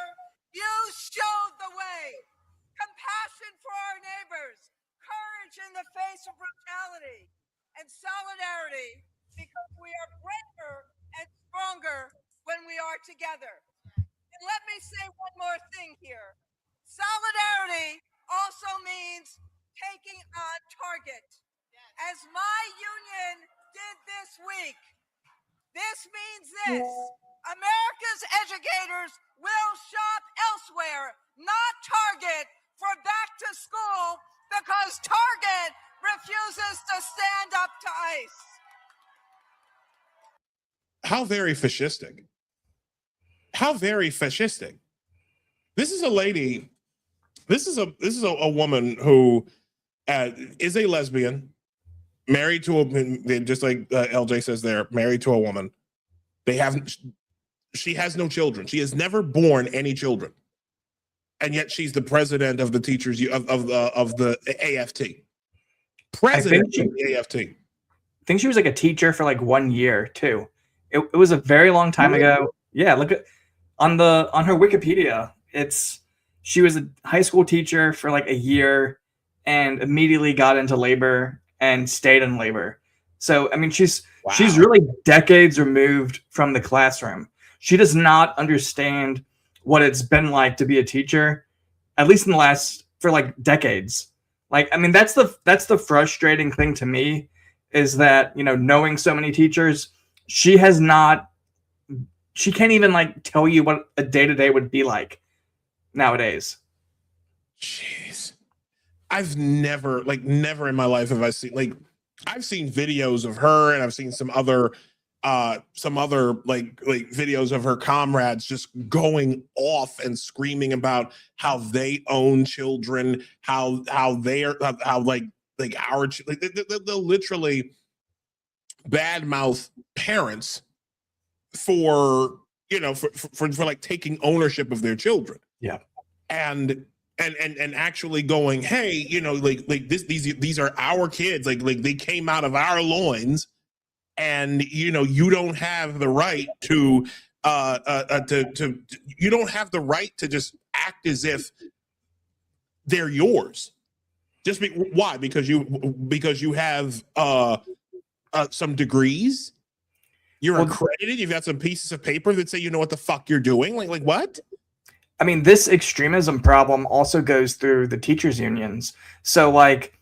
you showed the way. Compassion for our neighbors, courage in the face of brutality, and solidarity, because we are braver and stronger when we are together. And let me say one more thing here. Solidarity also means taking on Target, as my union did this week. This means this: America's educators will shop elsewhere, not Target, for back to school, because Target refuses to stand up to ICE. How very fascistic. How very fascistic. This is a lady, this is a woman who is a lesbian, married to a, just like LJ says there, married to a woman. She has no children. She has never born any children. And yet she's the president of the teachers of the AFT. President of the AFT. I think she was like a teacher for like 1 year too. It was a very long time ago. Yeah, look at on her Wikipedia. She was a high school teacher for like a year and immediately got into labor and stayed in labor. So I mean, she's really decades removed from the classroom. She does not understand what it's been like to be a teacher, at least in the last for like decades. Like, I mean, that's the frustrating thing to me, is that, you know, knowing so many teachers, she can't even like tell you what a day-to-day would be like nowadays. Jeez. I've never in my life have I seen, like, I've seen videos of her, and I've seen some other like videos of her comrades just going off and screaming about how they own children, how they are, how like our they'll literally badmouth parents for, you know, for like taking ownership of their children. Yeah. And actually going, hey, you know, like these are our kids, like they came out of our loins, and, you know, you don't have the right to you don't have the right to just act as if they're yours. Why? Because you have some degrees, you're accredited, you've got some pieces of paper that say you know what the fuck you're doing. Like what? I mean, this extremism problem also goes through the teachers' unions. So, like,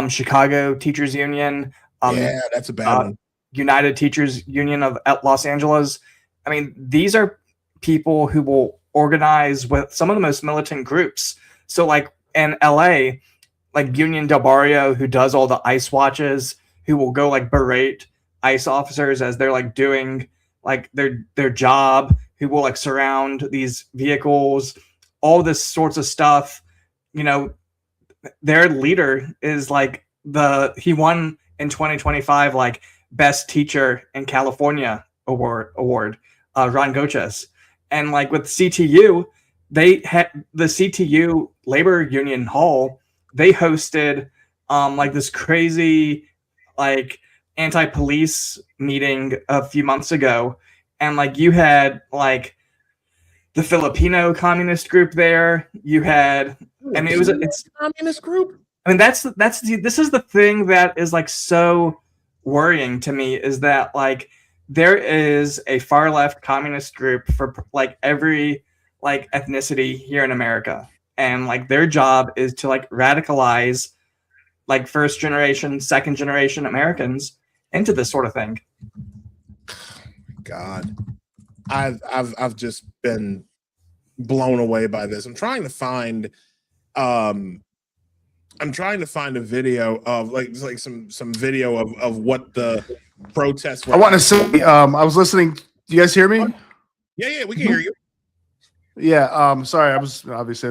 Chicago Teachers Union. Yeah, that's a bad one. United Teachers Union of Los Angeles. I mean, these are people who will organize with some of the most militant groups. So, like, in LA, like Union Del Barrio, who does all the ICE watches, who will go like berate ICE officers as they're like doing like their job, who will like surround these vehicles, all this sorts of stuff. You know, their leader is like he won in 2025 like best teacher in California award, Ron Goches. And like with CTU, they had the CTU labor union hall, they hosted like this crazy like anti-police meeting a few months ago, and like you had like the Filipino communist group there. You had, and it's communist group. I mean, this is the thing that is like so worrying to me, is that like there is a far left communist group for like every like ethnicity here in America, and like their job is to like radicalize like first generation, second generation Americans into this sort of thing. God, I've just been blown away by this. I'm trying to find a video of like some video of what the protests were. I want to say, I was listening. Do you guys hear me? Yeah, we can hear you. Yeah. Sorry, I was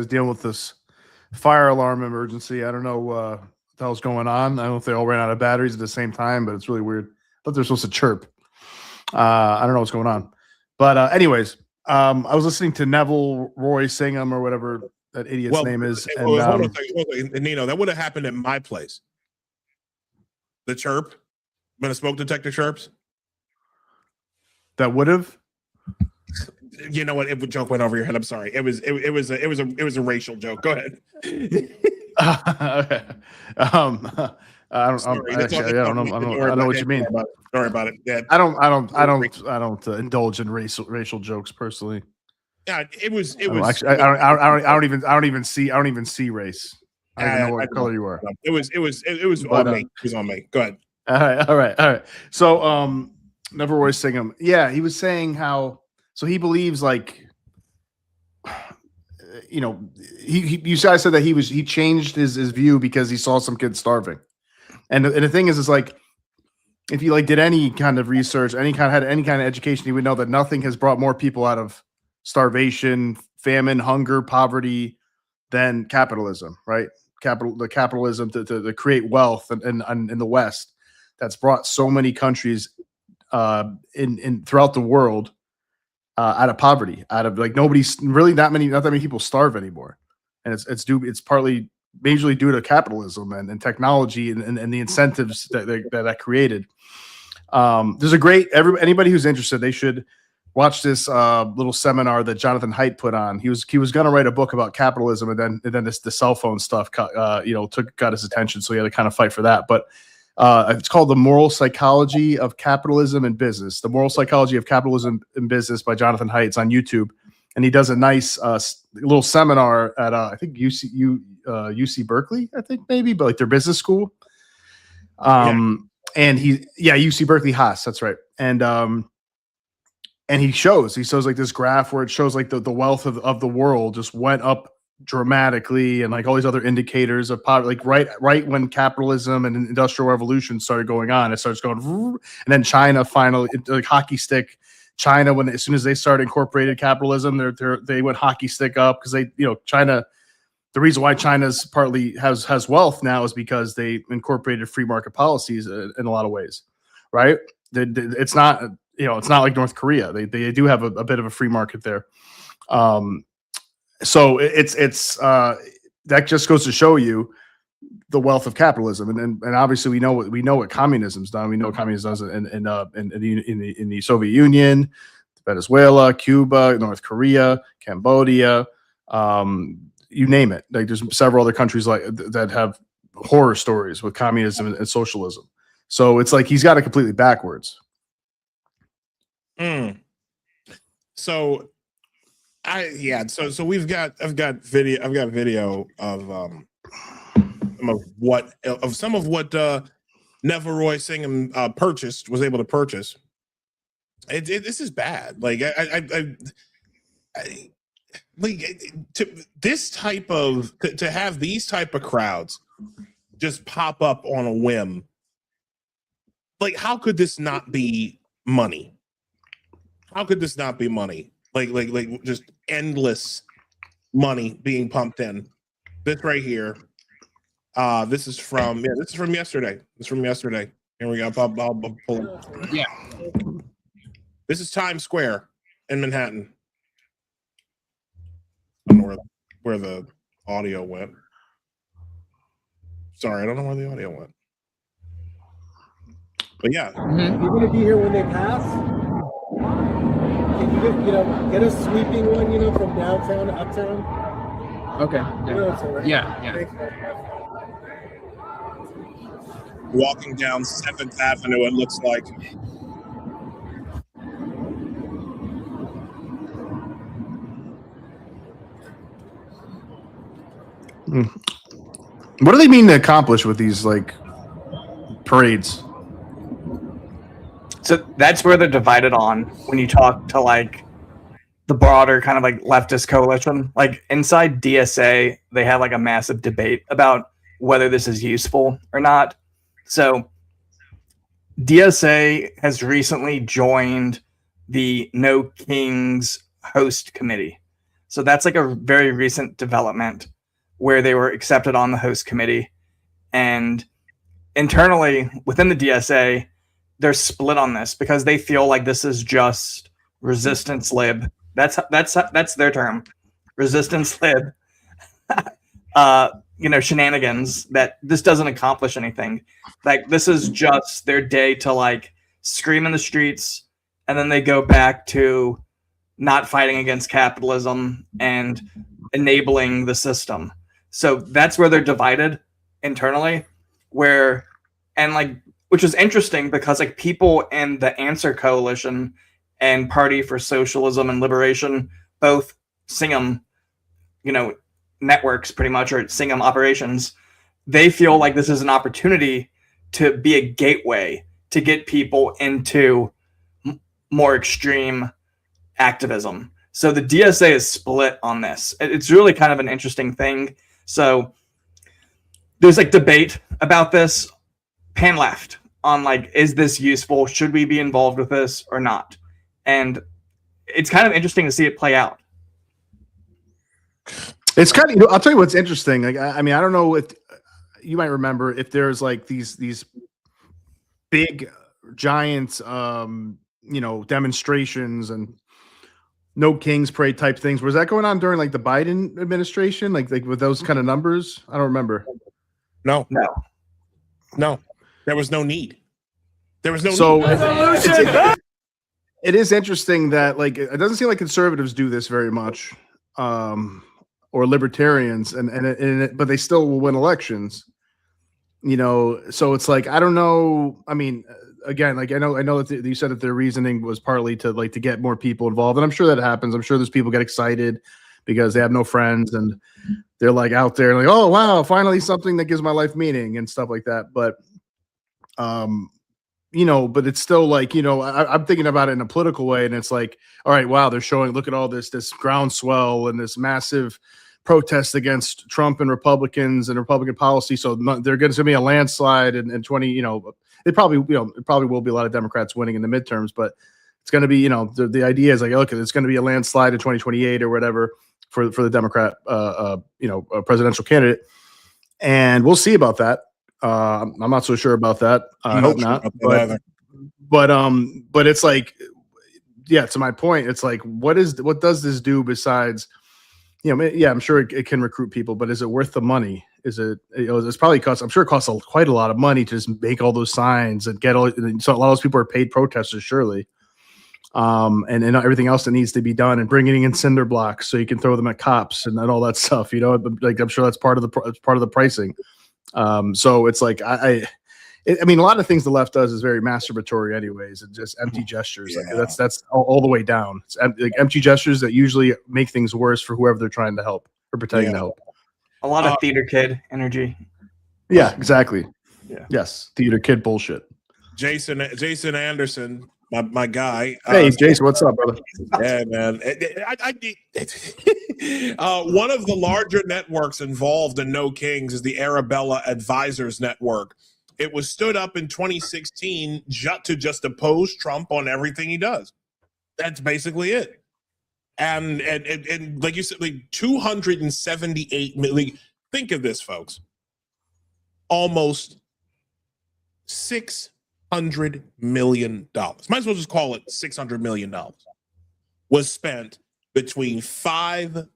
dealing with this fire alarm emergency. I don't know what the hell's going on. I don't know if they all ran out of batteries at the same time, but it's really weird. I thought they're supposed to chirp. I don't know what's going on. But anyways, I was listening to Neville Roy Singham or whatever that idiot's name is. And, hold on a second. Nino, that would have happened at my place. The chirp, when a smoke detector chirps. That would have. You know what? It joke went over your head. I'm sorry. It was a racial joke. Go ahead. Okay. I don't know what you mean. Sorry about it. Yeah. I don't indulge in racial jokes personally. Yeah, it was. Actually, I don't even see race. I don't even know what color you are. It was on me. It was on me. Go ahead. All right. So, Never Roy Singham. Yeah, he was saying how. So he believes like, you know, you guys said that he changed his view because he saw some kids starving, and the thing is like, if you like did any kind of research, had any kind of education, you would know that nothing has brought more people out of starvation, famine, hunger, poverty than capitalism, right? Capitalism to create wealth in the West that's brought so many countries in throughout the world out of poverty, out of like nobody's really not that many people starve anymore, and it's partly majorly due to capitalism and technology and the incentives that created. There's a great anybody who's interested, they should watch this little seminar that Jonathan Haidt put on. He was going to write a book about capitalism, and then the cell phone stuff got his attention, so he had to kind of fight for that. But it's called The Moral Psychology of Capitalism and Business. The Moral Psychology of Capitalism and Business by Jonathan Haidt. It's on YouTube. and he does a nice little seminar at I think UC Berkeley, I think maybe, but like their business school. And UC Berkeley Haas, that's right. And he shows like this graph where it shows like the wealth of the world just went up dramatically, and like all these other indicators of poverty, like right when capitalism and industrial revolution started going on, it starts going, and then China finally, like hockey stick. China, as soon as they started incorporated capitalism, they went hockey stick up because China. The reason why China's partly has wealth now is because they incorporated free market policies in a lot of ways, right? It's not like North Korea. They do have a bit of a free market there. So it's that just goes to show you the wealth of capitalism, and obviously we know what communism's done. We know what communism does in the Soviet Union, Venezuela, Cuba, North Korea, Cambodia, you name it. Like there's several other countries like that have horror stories with communism and socialism. So it's like he's got it completely backwards. So I've got video of some of what Neville Roy Singham was able to purchase. This is bad. Like to have these type of crowds just pop up on a whim. Like, how could this not be money? How could this not be money? Like just endless money being pumped in. This right here. This is from yesterday. This is from yesterday. Here we go. I'll pull. Yeah. This is Times Square in Manhattan. I don't know where the audio went. Sorry, I don't know where the audio went. But yeah. You're going to be here when they pass? Can you get a sweeping one, from downtown to uptown? Okay. Yeah. Yeah. Walking down 7th Avenue, it looks like. What do they mean to accomplish with these like parades? So that's where they're divided on when you talk to like the broader kind of like leftist coalition. Like inside DSA, they have like a massive debate about whether this is useful or not. So DSA has recently joined the No Kings host committee. So that's like a very recent development where they were accepted on the host committee. And internally within the DSA, they're split on this because they feel like this is just resistance lib. That's their term. Resistance lib. Shenanigans, that this doesn't accomplish anything. Like this is just their day to like scream in the streets, and then they go back to not fighting against capitalism and enabling the system. So that's where they're divided internally, which is interesting because like people in the Answer Coalition and Party for Socialism and Liberation, both Singham, networks pretty much, or Singham operations, they feel like this is an opportunity to be a gateway to get people into more extreme activism. So the DSA is split on this. It's really kind of an interesting thing. So there's like debate about this pan left on like, is this useful? Should we be involved with this or not? And it's kind of interesting to see it play out. It's kind of, I'll tell you what's interesting. Like, I mean, I don't know if you might remember if there's like these big giant, demonstrations and No Kings Parade type things. Was that going on during like the Biden administration? Like with those kind of numbers? I don't remember. No. There was no need. There was no need. It is interesting that like it doesn't seem like conservatives do this very much, or libertarians, but they still will win elections. So it's like I don't know. I mean, again, like I know that you said that their reasoning was partly to get more people involved, and I'm sure that happens. I'm sure there's people get excited because they have no friends and they're like out there like, oh wow, finally something that gives my life meaning and stuff like that. But but it's still like, I'm thinking about it in a political way, and it's like, all right, wow, they're showing, look at all this groundswell and this massive protest against Trump and Republicans and Republican policy. So they're going to be a landslide in 20, it probably will be a lot of Democrats winning in the midterms, but it's going to be, the idea is like, okay, it's going to be a landslide in 2028 or whatever for the Democrat, presidential candidate. And we'll see about that. I'm not so sure about that. I hope not. But it's like, yeah, to my point, it's like, what does this do besides, I'm sure it can recruit people, but is it worth the money? Is it, it's probably I'm sure it costs quite a lot of money to just make all those signs and so a lot of those people are paid protesters, surely. And everything else that needs to be done, and bringing in cinder blocks so you can throw them at cops and all that stuff, like I'm sure that's part of the pricing. So it's like, I mean, a lot of things the left does is very masturbatory anyways, and just empty gestures. Yeah. Like that's all the way down. It's empty gestures that usually make things worse for whoever they're trying to help or pretending to help. A lot of theater kid energy. Yeah, exactly. Yeah. Yes. Theater kid bullshit. Jason Anderson, my guy. Hey, Jason, what's up, brother? Yeah, man. One of the larger networks involved in No Kings is the Arabella Advisors Network. It was stood up in 2016 to just oppose Trump on everything he does. That's basically it. And like you said, like 278 million. Think of this, folks. Almost $600 million. Might as well just call it $600 million. Was spent between five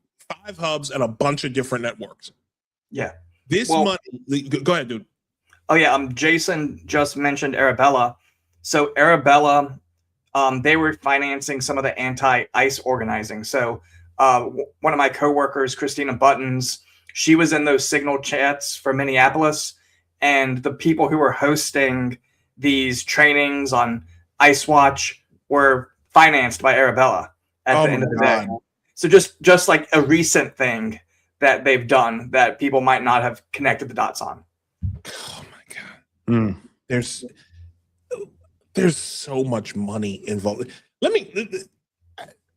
hubs and a bunch of different networks. Yeah. This money. Go ahead, dude. Oh yeah. Jason just mentioned Arabella. So Arabella, they were financing some of the anti-ICE organizing. So one of my coworkers, Christina Buttons, she was in those signal chats for Minneapolis, and the people who were hosting these trainings on ICE Watch were financed by Arabella at the end of the day. So just like a recent thing that they've done that people might not have connected the dots on. Oh my God. There's so much money involved.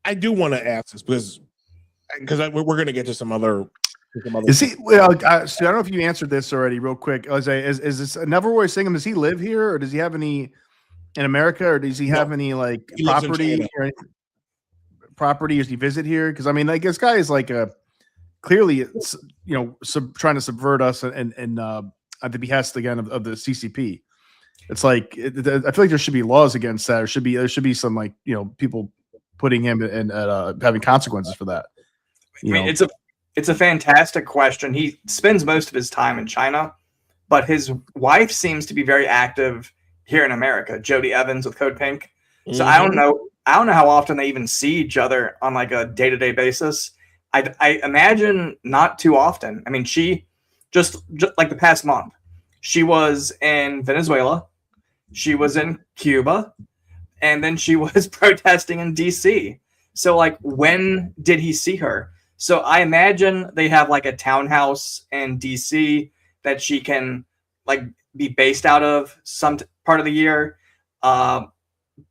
I do want to ask this because we're going to get to some other. Is he? Well, so I don't know if you answered this already, real quick. Is this Neville Singham? Does he live here, or does he have any in America, or does he have any like property or anything? Property? Does he visit here? Because I mean, like this guy is like clearly, trying to subvert us and at the behest again of the CCP. It's like I feel like there should be laws against that. There should be some like people putting him and having consequences for that. I mean, it's a fantastic question. He spends most of his time in China, but his wife seems to be very active here in America. Jody Evans with Code Pink. So I don't know how often they even see each other on like a day-to-day basis. I imagine not too often. I mean, she just like the past month, she was in Venezuela, she was in Cuba, and then she was protesting in DC. So like, when did he see her? So I imagine they have like a townhouse in DC that she can like be based out of some part of the year. But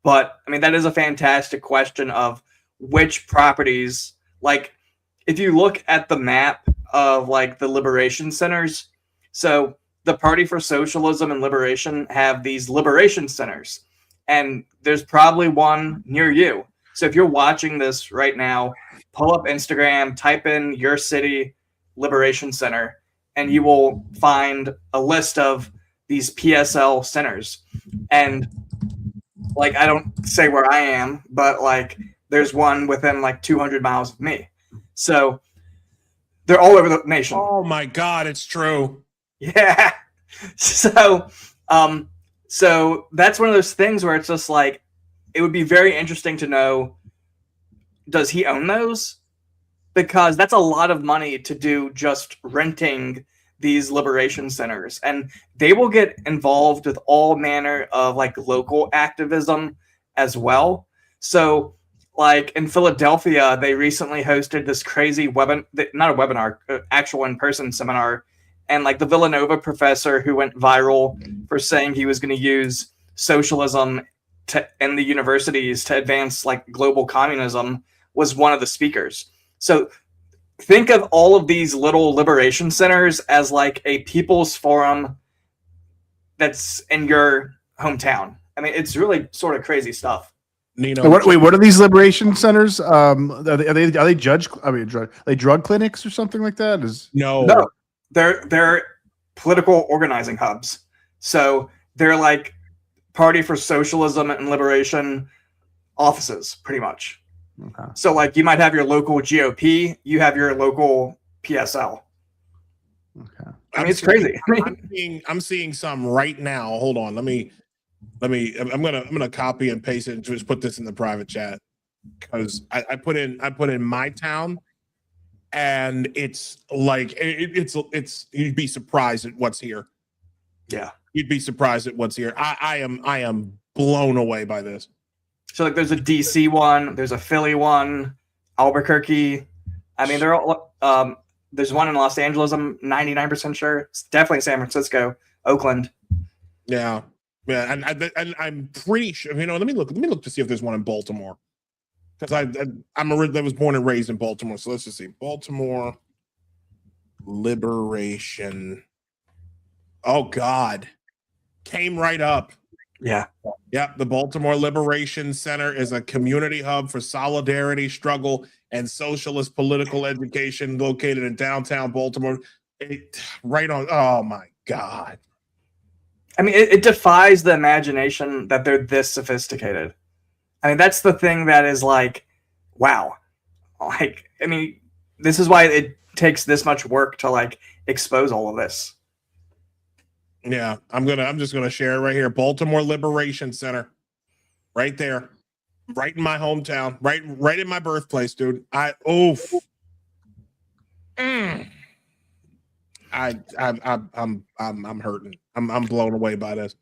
I mean, that is a fantastic question of which properties, like if you look at the map of like the liberation centers, so the Party for Socialism and Liberation have these liberation centers, and there's probably one near you. So if you're watching this right now, pull up Instagram, type in your city liberation center, and you will find a list of these PSL centers. And like, I don't say where I am, but like there's one within like 200 miles of me. So they're all over the nation. Oh my God, it's true. Yeah. So that's one of those things where it's just like, it would be very interesting to know, does he own those? Because that's a lot of money to do just renting these liberation centers, and they will get involved with all manner of like local activism as well. So like in Philadelphia, they recently hosted this crazy not a webinar, actual in-person seminar. And like the Villanova professor who went viral for saying he was going to use socialism in the universities to advance like global communism was one of the speakers. So think of all of these little liberation centers as like a people's forum that's in your hometown. I mean, it's really sort of crazy stuff. Nino, What are these liberation centers? Are they drug clinics or something like that? No, they're political organizing hubs. So they're like Party for Socialism and Liberation offices, pretty much. Okay. So like you might have your local GOP, you have your local PSL. Okay. I mean, it's crazy. I'm seeing some right now. Hold on. I'm gonna copy and paste it and just put this in the private chat, because I put in my town, and it's like it's you'd be surprised at what's here. Yeah. You'd be surprised at what's here. I am blown away by this. So like there's a DC one, there's a Philly one, Albuquerque. I mean, they're all there's one in Los Angeles, I'm 99% sure. It's definitely San Francisco, Oakland. Yeah. Yeah, and I'm pretty sure, let me look to see if there's one in Baltimore. Because I was born and raised in Baltimore. So let's just see. Baltimore Liberation. Oh God. Came right up. Yeah. Yep. The Baltimore Liberation Center is a community hub for solidarity, struggle, and socialist political education located in downtown Baltimore. Right on. Oh my God. I mean, it defies the imagination that they're this sophisticated. I mean, that's the thing that is like, wow. Like, I mean, this is why it takes this much work to like expose all of this. Yeah, I'm just gonna share it right here. Baltimore Liberation Center, right there, right in my hometown, right in my birthplace, dude. I'm hurting. I'm blown away by this.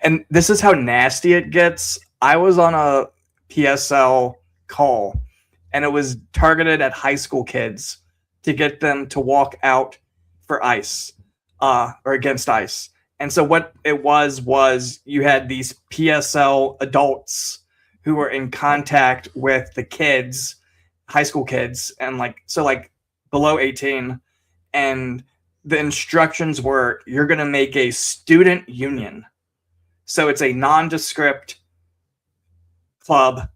And this is how nasty it gets. I was on a PSL call, and it was targeted at high school kids to get them to walk out for ICE, or against ICE. And so what it was you had these PSL adults who were in contact with the kids, high school kids, and like below 18. And the instructions were, you're going to make a student union. So it's a nondescript club,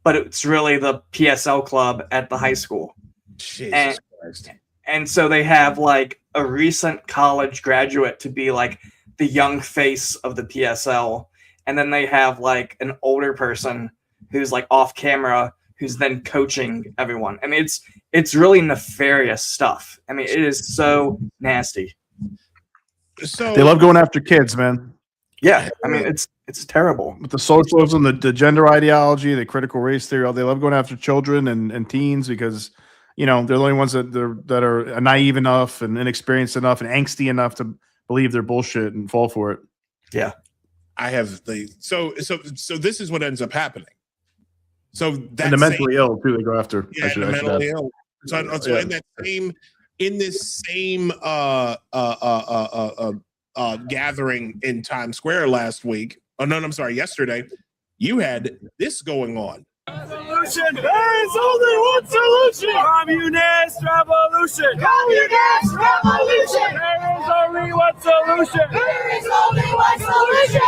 but it's really the PSL club at the high school. Jesus Christ. And so they have like a recent college graduate to be like the young face of the PSL. And then they have like an older person who's like off camera, who's then coaching everyone. I mean, it's really nefarious stuff. I mean, it is so nasty. So They love going after kids, man. Yeah, I mean, it's terrible. With the socialism, the gender ideology, the critical race theory, they love going after children and teens because, they're the only ones that are naive enough and inexperienced enough and angsty enough to believe they're bullshit and fall for it. Yeah. I have so this is what ends up happening. So that's and the mentally ill too. They go after. Yeah, the mentally ill. So in this same gathering in Times Square last week. Oh no, I'm sorry, yesterday. You had this going on. Revolution. There is only one solution. Communist revolution. Communist revolution. There is only one solution. There is only one solution.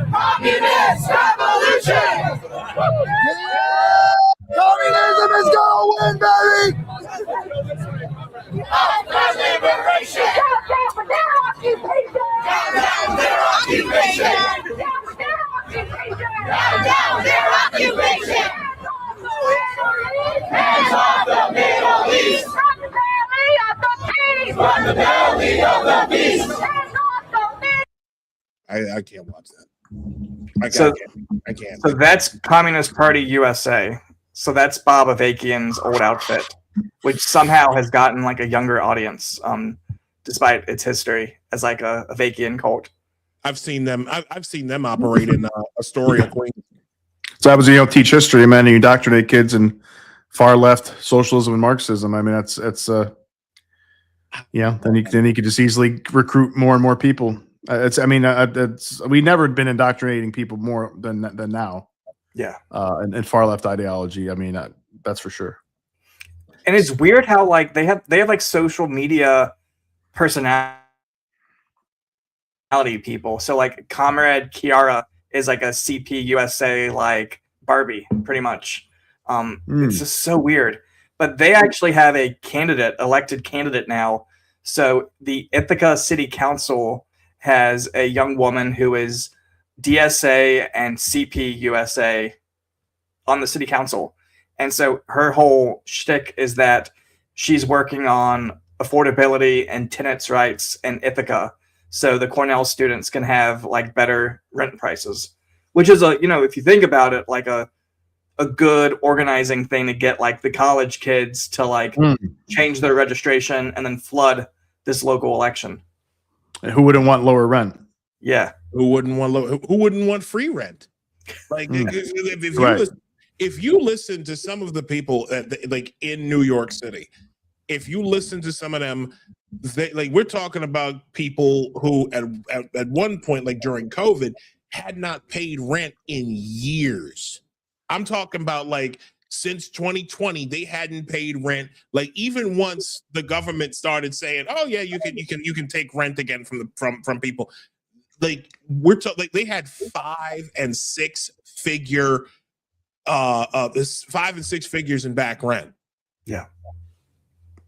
Communist revolution. Communism is gonna win, baby. After liberation. Down their occupation. Down their occupation. Down their occupation. Hands off the Middle East. From the belly of the beast. From the belly of the beast. Hands off the Middle. I can't watch that. I can't. So that's Communist Party USA. So that's Bob Avakian's old outfit. which somehow has gotten like a younger audience, despite its history as like a Vakian cult. I've seen them operate in Astoria, Queens. So I was, teach history, man, and you indoctrinate kids in far left socialism and Marxism. I mean, then you could just easily recruit more and more people. We never been indoctrinating people more than now. Yeah. And far left ideology. I mean, that's for sure. And it's weird how like they have like social media personality people. So like Comrade Kiara is like a CP USA like Barbie, pretty much. It's just so weird. But they actually have a elected candidate now. So the Ithaca City Council has a young woman who is DSA and CP USA on the city council. And so her whole shtick is that she's working on affordability and tenants' rights in Ithaca, so the Cornell students can have like better rent prices, which is if you think about it, like a good organizing thing to get like the college kids to like change their registration and then flood this local election. And who wouldn't want lower rent? Yeah. Who wouldn't want free rent? Like if you listen to some of the people like in New York City, if you listen to some of them, we're talking about people who at one point, like during COVID, had not paid rent in years. I'm talking about like since 2020, they hadn't paid rent. Like even once the government started saying, "Oh yeah, you can take rent again from people," like they had 5 and 6 figure, 5 and 6 figures in back rent. Yeah.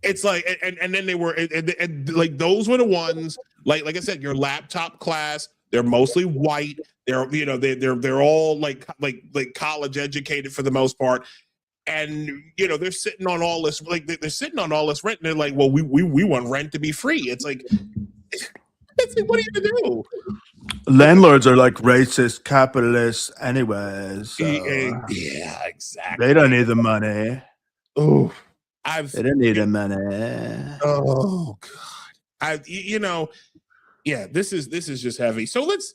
It's like, and then they were, and like those were the ones, like I said, your laptop class. They're mostly white. They're all like college educated for the most part, and they're sitting on all this rent, and they're like, well, we want rent to be free. It's like, what are you gonna do? Landlords are like racist capitalists, anyways. So yeah, exactly. They don't need the money. Oh. They don't need the money. Oh God! Yeah. This is just heavy. So let's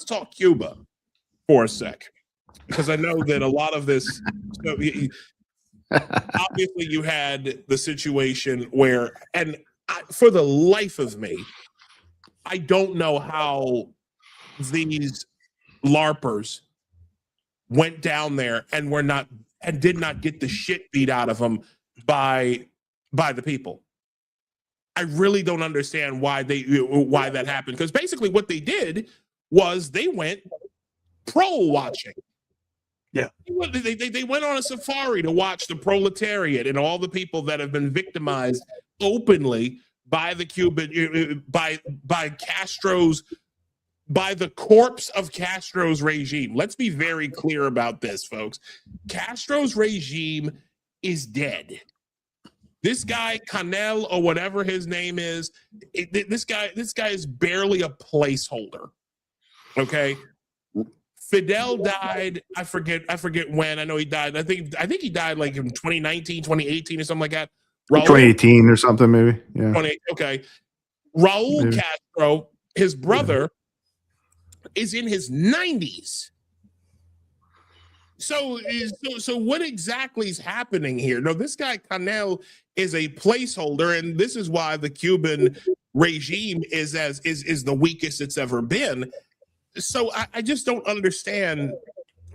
talk Cuba for a sec, because I know that a lot of this. Obviously, you had the situation where, for the life of me, I don't know how these LARPers went down there and did not get the shit beat out of them by the people. I really don't understand why that happened, because basically what they did was they went pro watching. Yeah, they went on a safari to watch the proletariat and all the people that have been victimized openly by the Cuban by the corpse of Castro's regime. Let's be very clear about this, folks. Castro's regime is dead. This guy, Canel, or whatever his name is, this guy is barely a placeholder. Okay? Fidel died, I forget when. I know he died. I think he died like in 2019, 2018 or something like that. 2018 or something, maybe. Yeah. Okay. Raul Castro, his brother, is in his 90s. So what exactly is happening here? No, this guy Canel is a placeholder, and this is why the Cuban regime is the weakest it's ever been. So I just don't understand.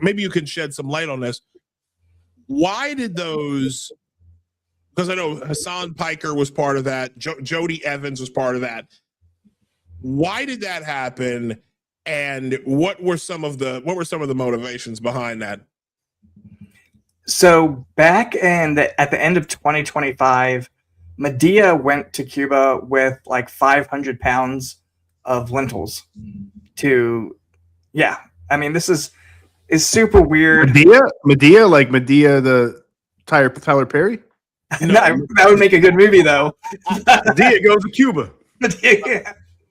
Maybe you can shed some light on this. Why did those? Because I know Hassan Piker was part of that. Jody Evans was part of that. Why did that happen? And what were some of the motivations behind that? So back at the end of 2025, Medea went to Cuba with like 500 pounds of lentils. This is super weird. Medea, like Medea the Tyler Perry. No, that would make a good movie though. Medea goes to Cuba.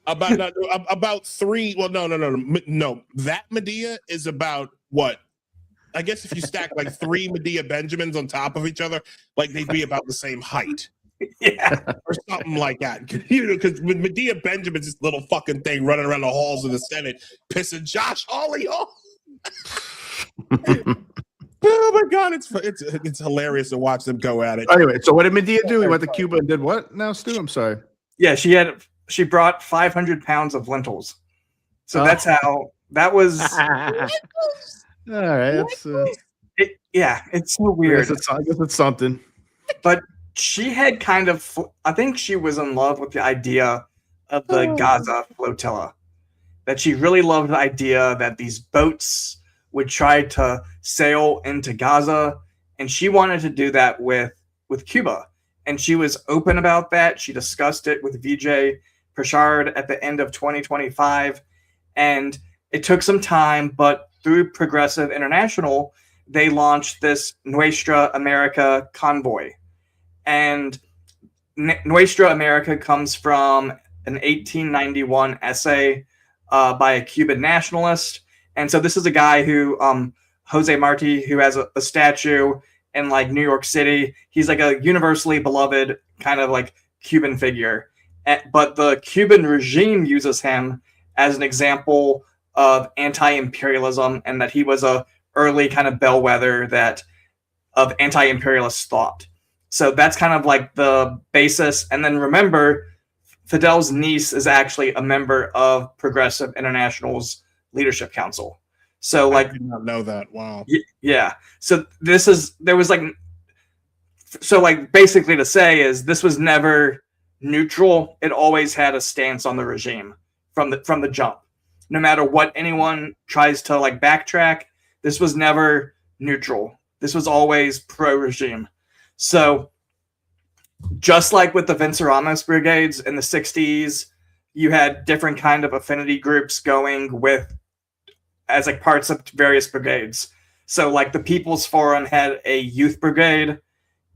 About 3. Well, no. That Medea is about what? I guess if you stack like 3 Medea Benjamins on top of each other, like they'd be about the same height. Yeah. Or something like that. You know, because with Medea Benjamin's this little fucking thing running around the halls of the Senate, pissing Josh Hawley off. Oh my god, it's hilarious to watch them go at it. Anyway, so what did Medea do? He went to Cuba and did what now, Stu? I'm sorry. Yeah, she brought 500 pounds of lentils. So that's how that was. All right, that's it's so weird. I guess it's something. But she had kind of, I think she was in love with the idea of the Gaza flotilla. That she really loved the idea that these boats would try to sail into Gaza, and she wanted to do that with Cuba. And she was open about that. She discussed it with Vijay Prashad at the end of 2025. And it took some time, but through Progressive International, they launched this Nuestra America convoy. And Nuestra America comes from an 1891 essay by a Cuban nationalist. And so this is a guy who, Jose Marti, who has a statue in like New York City. He's like a universally beloved kind of like Cuban figure. But the Cuban regime uses him as an example of anti-imperialism, and that he was a early kind of bellwether of anti-imperialist thought. So that's kind of like the basis. And then remember, Fidel's niece is actually a member of Progressive International's Leadership Council. So like, I did not know that. Wow. Yeah. So basically to say is this was never neutral. It always had a stance on the regime from the jump. No matter what anyone tries to like backtrack, this was never neutral. This was always pro-regime. So just like with the Vince Ramos brigades in the 60s, you had different kind of affinity groups going with as like parts of various brigades. So like the People's Forum had a youth brigade.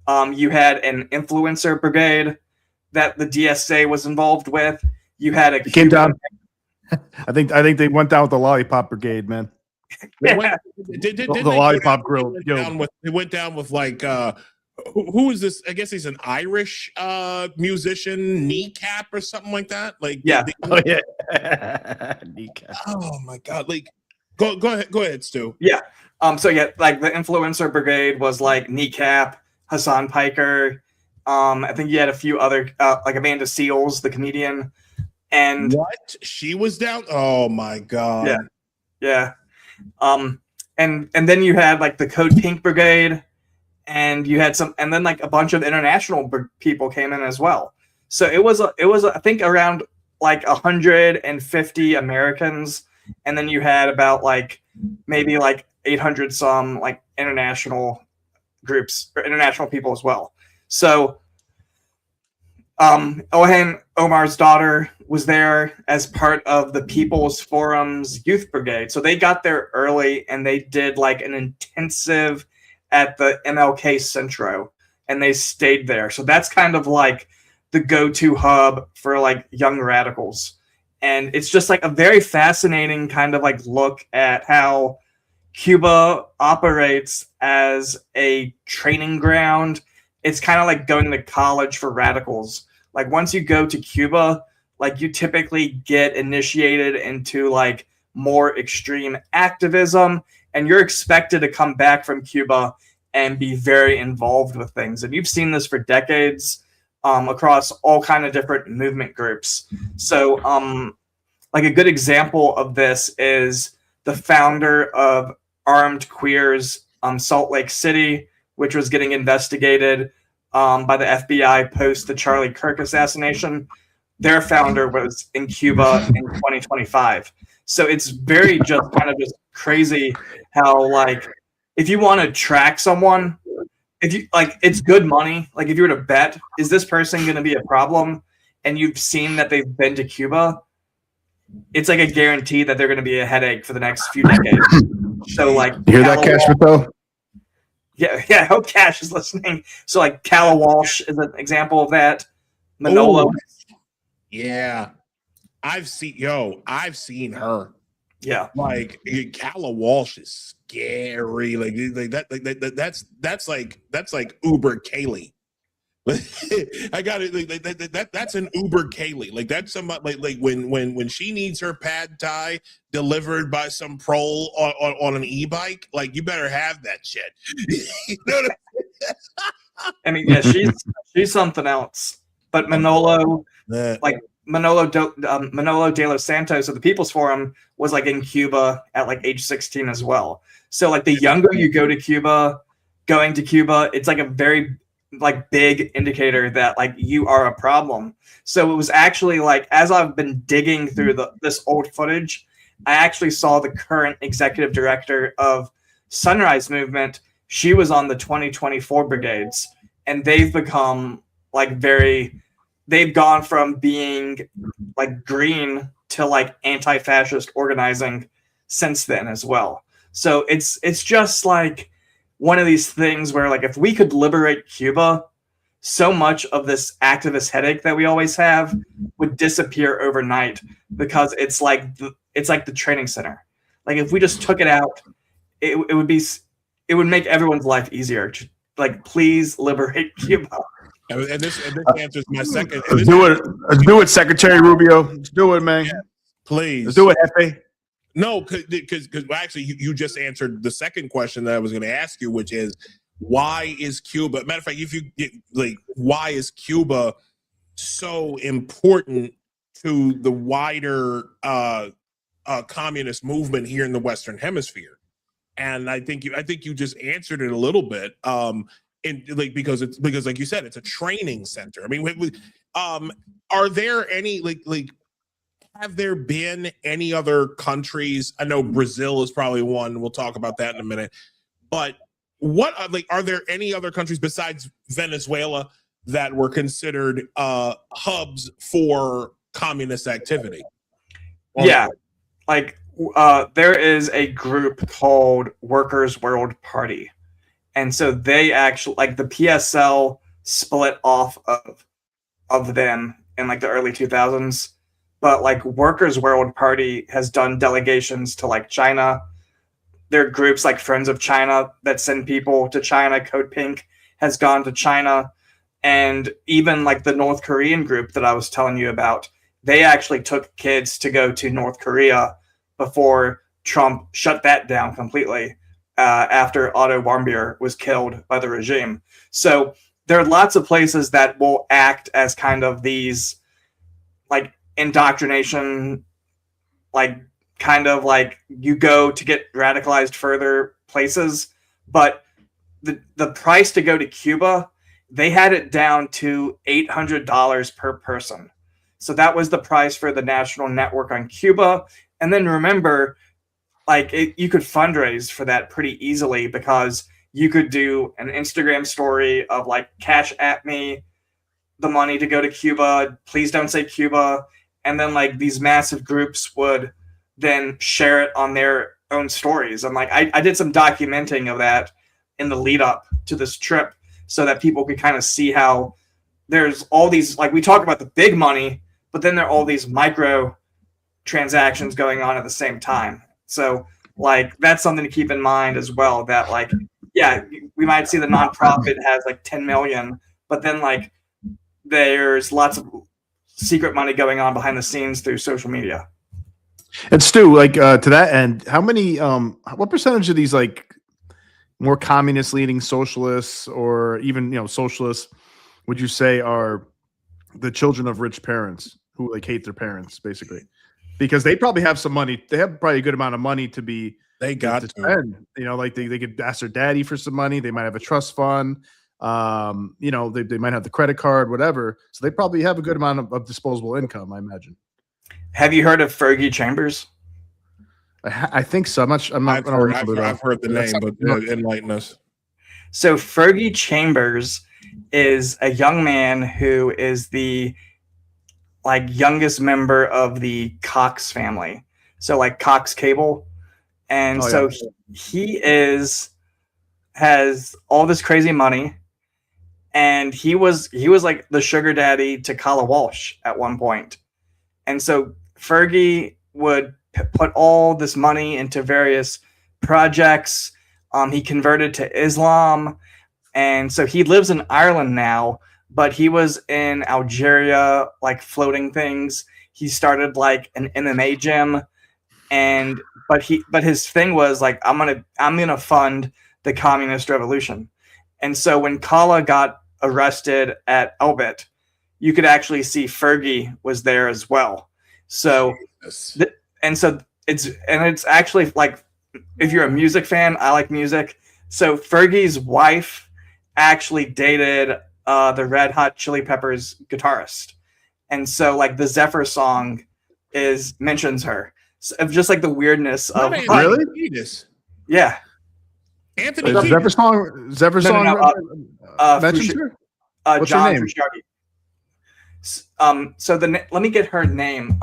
You had an influencer brigade that the DSA was involved with. You had a came down. I think they went down with the Lollipop Brigade, man. Yeah. The Lollipop Grill. They went down with like who is this? I guess he's an Irish musician, Kneecap or something like that. Like Kneecap. Oh my god! Like go ahead, Stu. Yeah. So yeah, like the influencer brigade was like Kneecap, Hassan Piker. I think you had a few other like Amanda Seales, the comedian. And what? She was down? Oh my god. Yeah. And then you had like the Code Pink Brigade, and you had and then like a bunch of international people came in as well. So it was I think around like 150 Americans, and then you had about like maybe like 800 some like international groups or international people as well. So Ilhan Omar's daughter was there as part of the People's Forum's Youth Brigade. So they got there early, and they did like an intensive at the MLK Centro, and they stayed there. So that's kind of like the go-to hub for like young radicals. And it's just like a very fascinating kind of like look at how Cuba operates as a training ground. It's kind of like going to college for radicals. Like once you go to Cuba, like you typically get initiated into like more extreme activism, and you're expected to come back from Cuba and be very involved with things. And you've seen this for decades across all kind of different movement groups. So like a good example of this is the founder of Armed Queers Salt Lake City, which was getting investigated by the FBI post the Charlie Kirk assassination. Their founder was in Cuba in 2025. So it's very just kind of just crazy how like if you want to track someone, if you like it's good money. Like if you were to bet, is this person going to be a problem? And you've seen that they've been to Cuba, it's like a guarantee that they're going to be a headache for the next few decades. So like you hear that, Cash Patel? Yeah, I hope Cash is listening. So like Calla Walsh is an example of that. Manolo. Yeah. I've seen her. Yeah. Like Calla Walsh is scary. That's like Uber Kaylee. I got it. That's an Uber Kaylee. Like that's somebody like when she needs her pad thai delivered by some prole on an e-bike. Like you better have that shit. You know what I mean, yeah, she's something else. But Manolo, like Manolo de los Santos of the People's Forum was like in Cuba at like age 16 as well. So like the younger you go to Cuba, going to Cuba, it's like a very like big indicator that like you are a problem. So it was actually like as I've been digging through this old footage, I actually saw the current executive director of Sunrise Movement. She was on the 2024 brigades, and they've become like they've gone from being like green to like anti-fascist organizing since then as well. So it's just like one of these things where like if we could liberate Cuba, so much of this activist headache that we always have would disappear overnight, because it's like the training center. Like if we just took it out, it would make everyone's life easier. Like please liberate Cuba. And this answers my second. Let's do it, Secretary Rubio. Let's do it, man. Yeah, please. Let's do it, Hefe. No, because actually you just answered the second question that I was going to ask you, which is why is Cuba? Matter of fact, if you like, why is Cuba so important to the wider communist movement here in the Western Hemisphere? And I think you just answered it a little bit. Because like you said, it's a training center. I mean, are there any have there been any other countries? I know Brazil is probably one. We'll talk about that in a minute. But are there any other countries besides Venezuela that were considered hubs for communist activity? Yeah, like there is a group called Workers' World Party. And so they actually, like the PSL split off of them in like the early 2000s. But like Workers' World Party has done delegations to like China. There are groups like Friends of China that send people to China. Code Pink has gone to China. And even like the North Korean group that I was telling you about, they actually took kids to go to North Korea before Trump shut that down completely. After Otto Warmbier was killed by the regime. So there are lots of places that will act as kind of these like indoctrination, like kind of like you go to get radicalized further places. But the price to go to Cuba, they had it down to $800 per person. So that was the price for the national network on Cuba. And then remember, like you could fundraise for that pretty easily, because you could do an Instagram story of like cash at me the money to go to Cuba, please don't say Cuba, and then like these massive groups would then share it on their own stories. And like I did some documenting of that in the lead up to this trip so that people could kind of see how there's all these, like we talk about the big money, but then there are all these micro transactions going on at the same time. So like that's something to keep in mind as well, that like, yeah, we might see the nonprofit has like 10 million, but then like there's lots of secret money going on behind the scenes through social media. And Stu, like to that end, how many what percentage of these like more communist leaning socialists or even socialists would you say are the children of rich parents who like hate their parents basically? Because they probably have some money. They have probably a good amount of money to be. They got to spend. Like they could ask their daddy for some money. They might have a trust fund. They might have the credit card, whatever. So they probably have a good amount of disposable income, I imagine. Have you heard of Fergie Chambers? I think so. I've heard the name, but enlighten us. So Fergie Chambers is a young man who is the like youngest member of the Cox family. So like Cox Cable. And he has all this crazy money. And he was like the sugar daddy to Calla Walsh at one point. And so Fergie would put all this money into various projects. He converted to Islam, and so he lives in Ireland now, but he was in Algeria, like floating things. He started like an MMA gym, but his thing was like, I'm gonna fund the communist revolution. And so when Kala got arrested at Elbit, you could actually see Fergie was there as well. So it's actually like, if you're a music fan, I like music. So Fergie's wife actually dated the Red Hot Chili Peppers guitarist, and so like the Zephyr song mentions her. So, just like the weirdness of really? Yeah. Anthony Zephyr song mentions her? What's John her name? Frusciante. So let me get her name.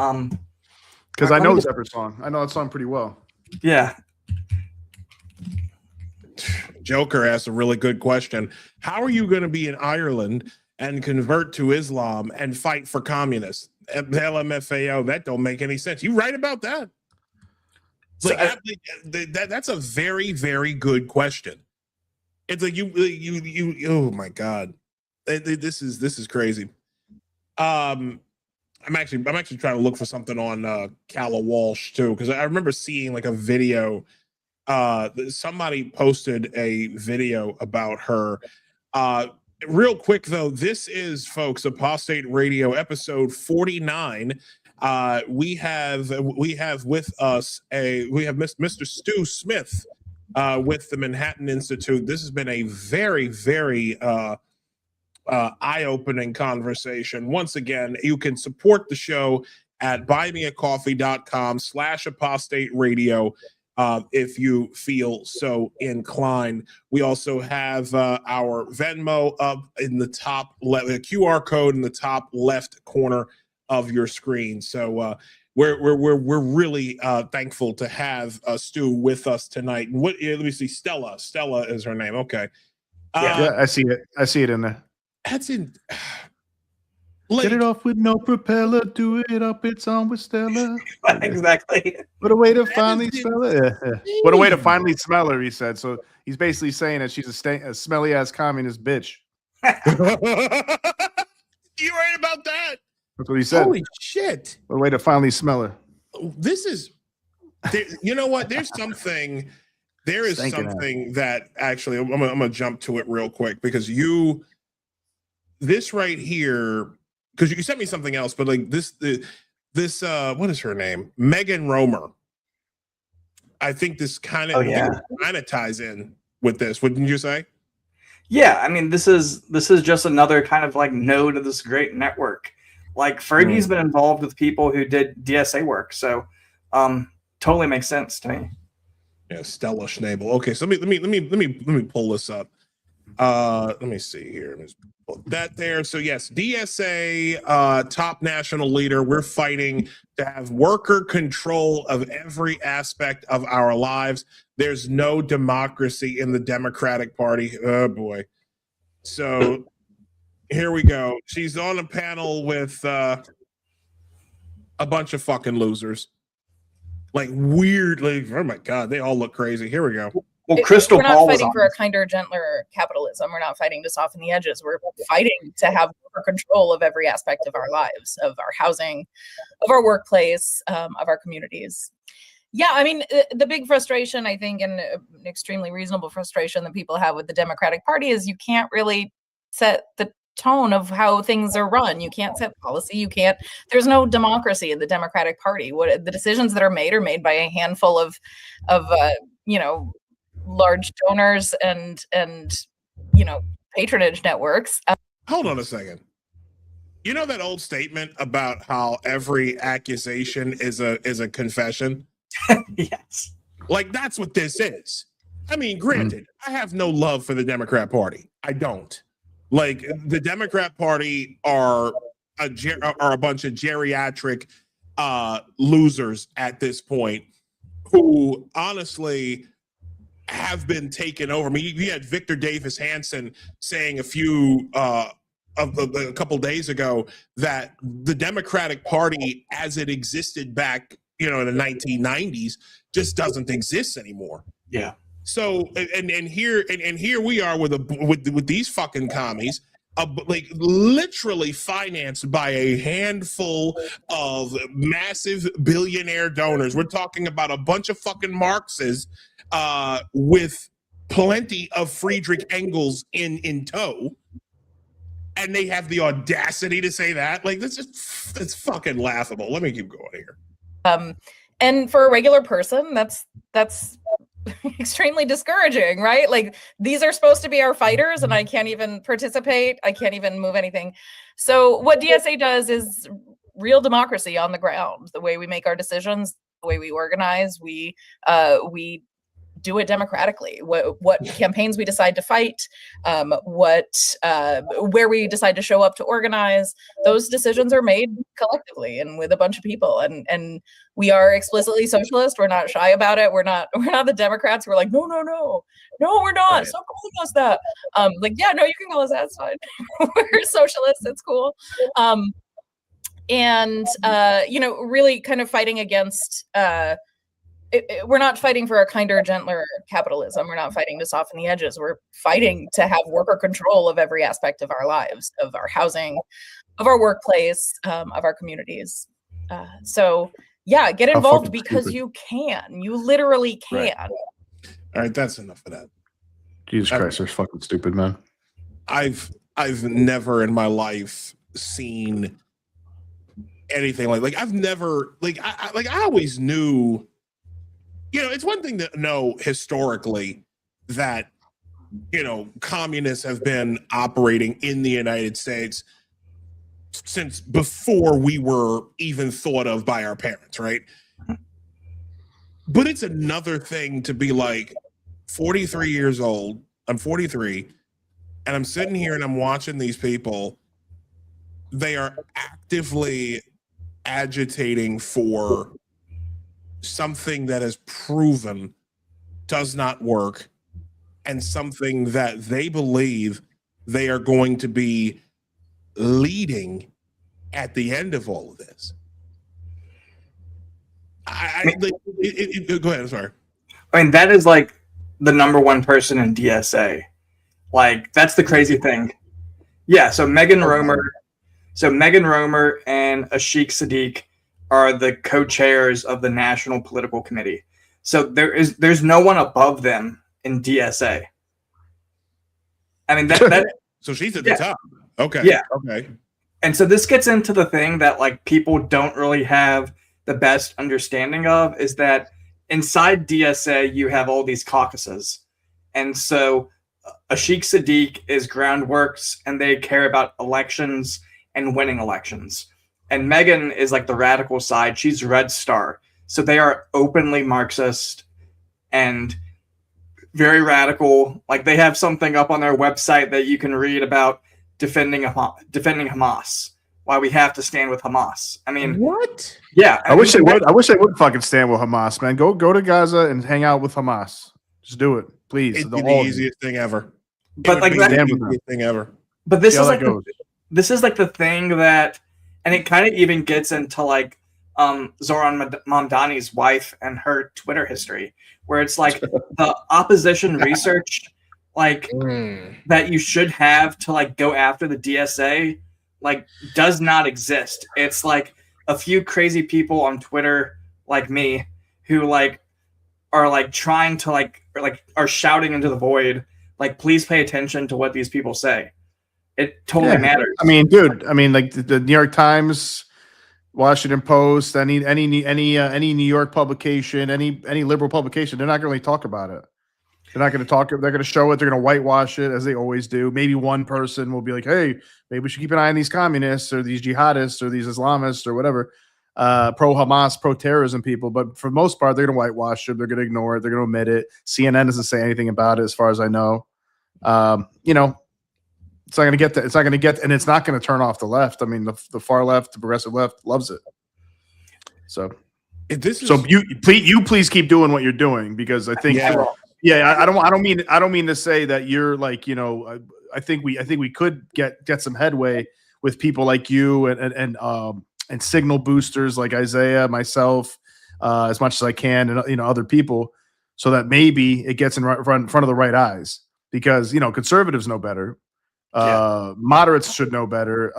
Because I know Zephyr song. I know that song pretty well. Yeah. Joker asked a really good question. How are you going to be in Ireland and convert to Islam and fight for communists? LMFAO, that don't make any sense. You right about that? So that's a very, very good question. It's like you oh my God. This is crazy. I'm actually trying to look for something on Calla Walsh too, because I remember seeing like a video. Somebody posted a video about her. Real quick though, this is, folks, Apostate Radio episode 49. We have with us Mr. Stu Smith with the Manhattan Institute. This has been a very, very eye-opening conversation. Once again, you can support the show at buymeacoffee.com/apostate radio. If you feel so inclined. We also have our Venmo up in the top left, the QR code in the top left corner of your screen. So we're really thankful to have Stu with us tonight. Let me see, Stella is her name. Okay. Yeah, I see it. I see it in there. That's in. Get it off with no propeller, do it up, it's on with Stella. Exactly. What a way to finally smell her. Yeah. What a way to finally smell her, he said. So he's basically saying that she's a smelly ass communist bitch. You right about that? That's what he said. Holy shit. What a way to finally smell her. This is, you know what? There is something that actually, I'm gonna jump to it real quick, because this right here, because you sent me something else, but like this what is her name? Megan Romer. I think this kind of ties in with this, wouldn't you say? Yeah, I mean, this is just another kind of like node of this great network. Like Fergie's been involved with people who did DSA work, so totally makes sense to me. Yeah, Stella Schnabel. Okay, so let me pull this up. Let me see here. Let's put that there. So yes, DSA, top national leader. We're fighting to have worker control of every aspect of our lives. There's no democracy in the Democratic Party. Oh boy. So here we go. She's on a panel with a bunch of fucking losers. Like weird, like, oh my God, they all look crazy. Here we go. Well, we're not fighting for a kinder, gentler capitalism. We're not fighting to soften the edges. We're fighting to have more control of every aspect of our lives, of our housing, of our workplace, of our communities. Yeah, I mean, the big frustration, I think, and an extremely reasonable frustration that people have with the Democratic Party is you can't really set the tone of how things are run. You can't set policy. There's no democracy in the Democratic Party. What the decisions that are made by a handful of large donors and patronage networks. Hold on a second. You know that old statement about how every accusation is a confession? Yes. Like, that's what this is. I mean, granted, I have no love for the Democrat Party. I don't. Like, the Democrat Party are a bunch of geriatric losers at this point who honestly have been taken over. I mean, you had Victor Davis Hanson saying a couple days ago that the Democratic Party, as it existed back in the 1990s just doesn't exist anymore. Yeah. So and here we are with these fucking commies, like literally financed by a handful of massive billionaire donors. We're talking about a bunch of fucking Marxists with plenty of Friedrich Engels in tow. And they have the audacity to say that. Like, it's fucking laughable. Let me keep going here. And for a regular person, that's extremely discouraging, right? Like, these are supposed to be our fighters, and I can't even participate. I can't even move anything. So what DSA does is real democracy on the ground. The way we make our decisions, the way we organize, we do it democratically. What campaigns we decide to fight, where we decide to show up to organize, those decisions are made collectively and with a bunch of people. And we are explicitly socialist. We're not shy about it. We're not the Democrats who are like, no, we're not. Right. Stop calling us that. Like, yeah, no, you can call us that. It's fine. We're socialists. It's cool. Really kind of fighting against. We're not fighting for a kinder, gentler capitalism. We're not fighting to soften the edges. We're fighting to have worker control of every aspect of our lives, of our housing, of our workplace, of our communities. So yeah, get involved because you can. You literally can. Right. All right, that's enough of that. Jesus Christ, they're fucking stupid, man. I've never in my life seen anything like I've never I always knew. It's one thing to know historically that, communists have been operating in the United States since before we were even thought of by our parents, right? But it's another thing to be like 43 years old. I'm 43, and I'm sitting here and I'm watching these people. They are actively agitating for something that is proven does not work, and something that they believe they are going to be leading at the end of all of this. Go ahead. I'm sorry. I mean, that is like the number one person in DSA. Like, that's the crazy thing. Yeah. So Megan Romer and Ashik Sadiq are the co-chairs of the National Political Committee. So there's no one above them in DSA. I mean, that so she's at the top. Okay. Yeah. Okay. And so this gets into the thing that like people don't really have the best understanding of, is that inside DSA you have all these caucuses. And so Ashik Sadiq is Groundworks, and they care about elections and winning elections. And Megan is like the radical side. She's Red Star. So they are openly Marxist and very radical. Like, they have something up on their website that you can read about defending Hamas. Why we have to stand with Hamas. I mean, what? Yeah. I wish they would. I wish they would fucking stand with Hamas, man. Go to Gaza and hang out with Hamas. Just do it, please. It'd be the easiest thing ever. But like that, the easiest thing ever. But this is like the thing that. And it kind of even gets into like Zoran Mamdani's wife and her Twitter history, where it's like the opposition research like that you should have to like go after the DSA like does not exist. It's like a few crazy people on Twitter like me who like are like trying to like are shouting into the void, like, please pay attention to what these people say. It totally matters. I mean, dude. I mean, like the New York Times, Washington Post, any New York publication, any liberal publication, they're not going to really talk about it. They're not going to talk. They're going to show it. They're going to whitewash it as they always do. Maybe one person will be like, "Hey, maybe we should keep an eye on these communists or these jihadists or these Islamists or whatever, pro Hamas, pro terrorism people." But for the most part, they're going to whitewash it. They're going to ignore it. They're going to omit it. CNN doesn't say anything about it, as far as I know. It's not going to get that. It's not going to get, and it's not going to turn off the left. I mean, the far left, the progressive left loves it. So, you please keep doing what you're doing, because I think, I don't mean to say that you're like, I think we could get some headway with people like you and signal boosters like Isaiah, myself, as much as I can, and other people, so that maybe it gets in front of the right eyes. Because conservatives know better, moderates should know better,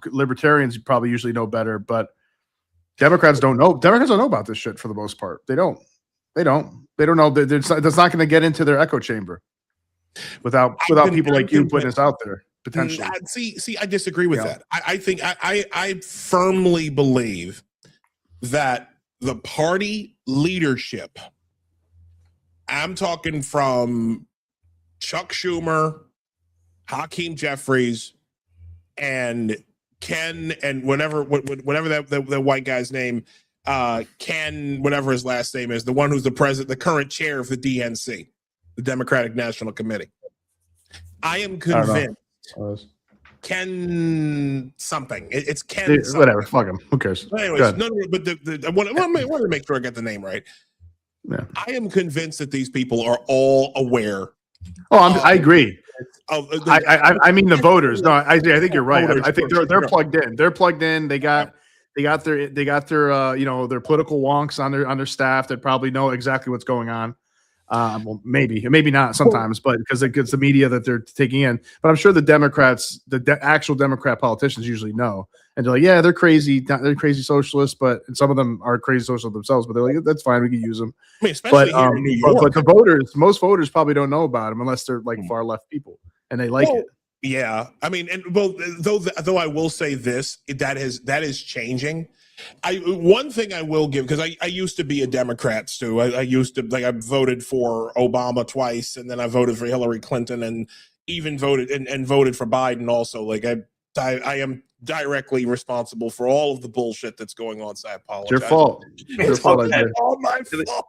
libertarians probably usually know better, but Democrats don't know. Democrats don't know about this shit for the most part. They don't know. That's not going to get into their echo chamber without people like you putting this out there potentially. See, I disagree with that. I think I firmly believe that the party leadership, I'm talking from Chuck Schumer, Hakeem Jeffries, and Ken, and whatever that white guy's name, Ken, whatever his last name is, the one who's the current chair of the DNC, the Democratic National Committee. I am convinced. Ken something. It's Ken. Whatever. Fuck him. Who cares? But anyways, but I want to make sure I get the name right. Yeah. I am convinced that these people are all aware. I agree. I mean the voters. No, I think you're right. I think they're plugged in. They're plugged in. They got their their political wonks on their staff that probably know exactly what's going on. Well, maybe not sometimes, but because it's the media that they're taking in. But I'm sure the Democrats, actual Democrat politicians, usually know, and they're like, yeah, they're crazy, they're crazy socialists, but and some of them are crazy socialists themselves. But they're like, that's fine, we can use them. I mean, especially here in New York. But the voters, most voters probably don't know about them unless they're like far left people and they like it. Yeah, I mean, and though I will say this, that is changing. One thing I will give, because I used to be a Democrat, Stu. I used to, I voted for Obama twice, and then I voted for Hillary Clinton, and even voted and voted for Biden also. I am directly responsible for all of the bullshit that's going on, so I apologize. It's your fault. It's all my fault.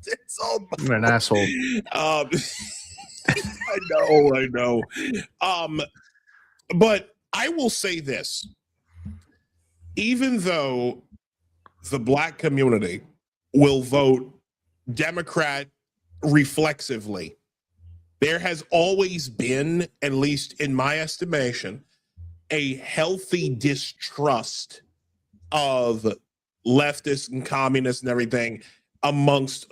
It's all my You're an asshole. I know. But I will say this. Even though the black community will vote Democrat reflexively, there has always been, at least in my estimation, a healthy distrust of leftists and communists and everything amongst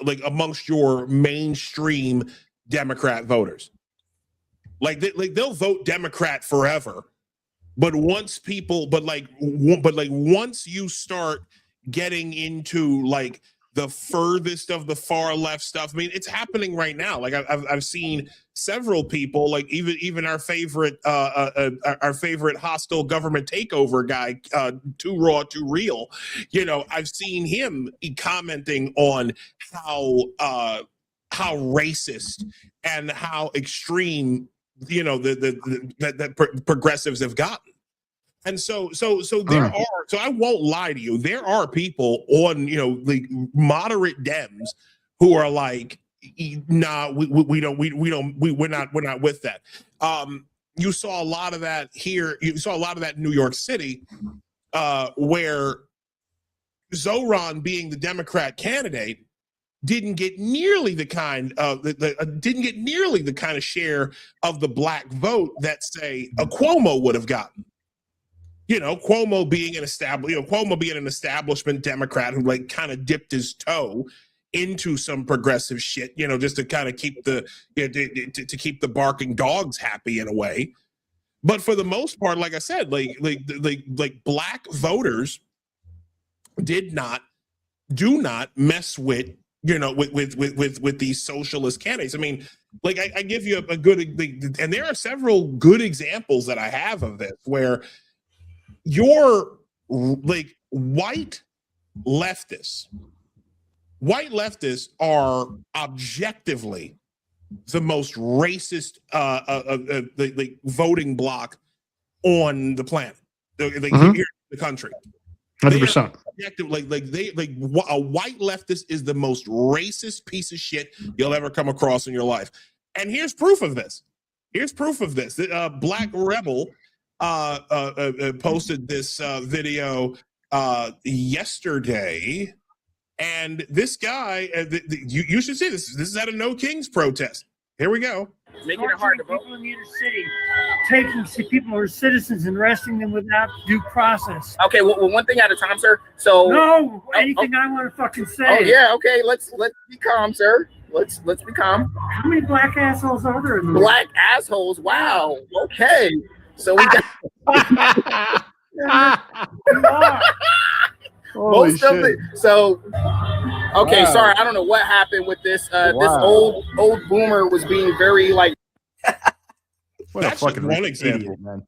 your mainstream Democrat voters. They'll vote Democrat forever. But once you start getting into the furthest of the far left stuff, I mean, it's happening right now. I've seen several people, even our favorite hostile government takeover guy, Too Raw, Too Real. I've seen him commenting on how racist and how extreme that progressives have gotten. And so there are, so I won't lie to you, there are people on the moderate Dems who are like, nah, we're not with that. You saw a lot of that here. You saw a lot of that in New York City, where Zoran, being the Democrat candidate, didn't get nearly the kind of share of the black vote that, say, a Cuomo would have gotten. Cuomo being an establishment Democrat who kind of dipped his toe into some progressive shit, just to kind of keep the to keep the barking dogs happy in a way. But for the most part, like I said, like black voters do not mess with with these socialist candidates. I mean, I give you a good, and there are several good examples that I have of this, where your white leftists are objectively the most racist voting bloc on the planet, here in the country. 100%. A white leftist is the most racist piece of shit you'll ever come across in your life. And here's proof of this. Black Rebel posted this video yesterday, and this guy, you should see this. This is at a No Kings protest. Here we go. Making it hard to vote. People in the inner city, taking people who are citizens and arresting them without due process. Okay, well, one thing at a time, sir. So no, anything I want to fucking say. Oh yeah, okay. Let's be calm, sir. Let's be calm. How many black assholes are there in the Black assholes? Wow. Okay. So we got most of it. So okay, wow. Sorry, I don't know what happened with this. This old boomer was being very like. That's just one example, man.